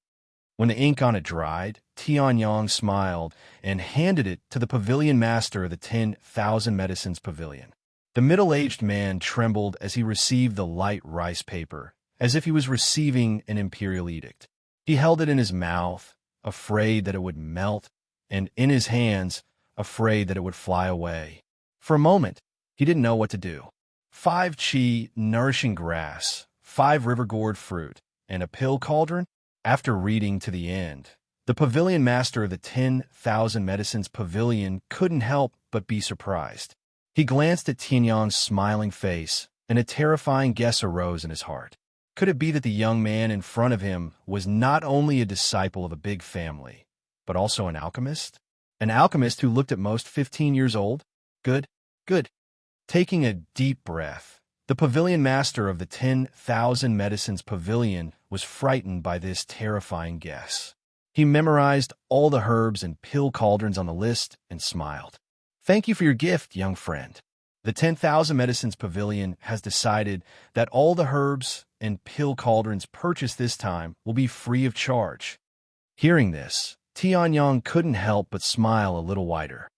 When the ink on it dried, Tianyang smiled and handed it to the pavilion master of the 10,000 Medicines Pavilion. The middle-aged man trembled as he received the light rice paper, as if he was receiving an imperial edict. He held it in his mouth, afraid that it would melt, and in his hands, afraid that it would fly away. For a moment, he didn't know what to do. 5 Qi Nourishing Grass, 5 river gourd fruit, and a pill cauldron? After reading to the end, the pavilion master of the 10,000 Medicines Pavilion couldn't help but be surprised. He glanced at Tianyang's smiling face, and a terrifying guess arose in his heart. Could it be that the young man in front of him was not only a disciple of a big family, but also an alchemist? An alchemist who looked at most 15 years old? Good, good. Taking a deep breath, the pavilion master of the 10,000 Medicines Pavilion was frightened by this terrifying guess. He memorized all the herbs and pill cauldrons on the list and smiled. Thank you for your gift, young friend. The 10,000 Medicines Pavilion has decided that all the herbs and pill cauldrons purchased this time will be free of charge. Hearing this, Tianyang couldn't help but smile a little wider.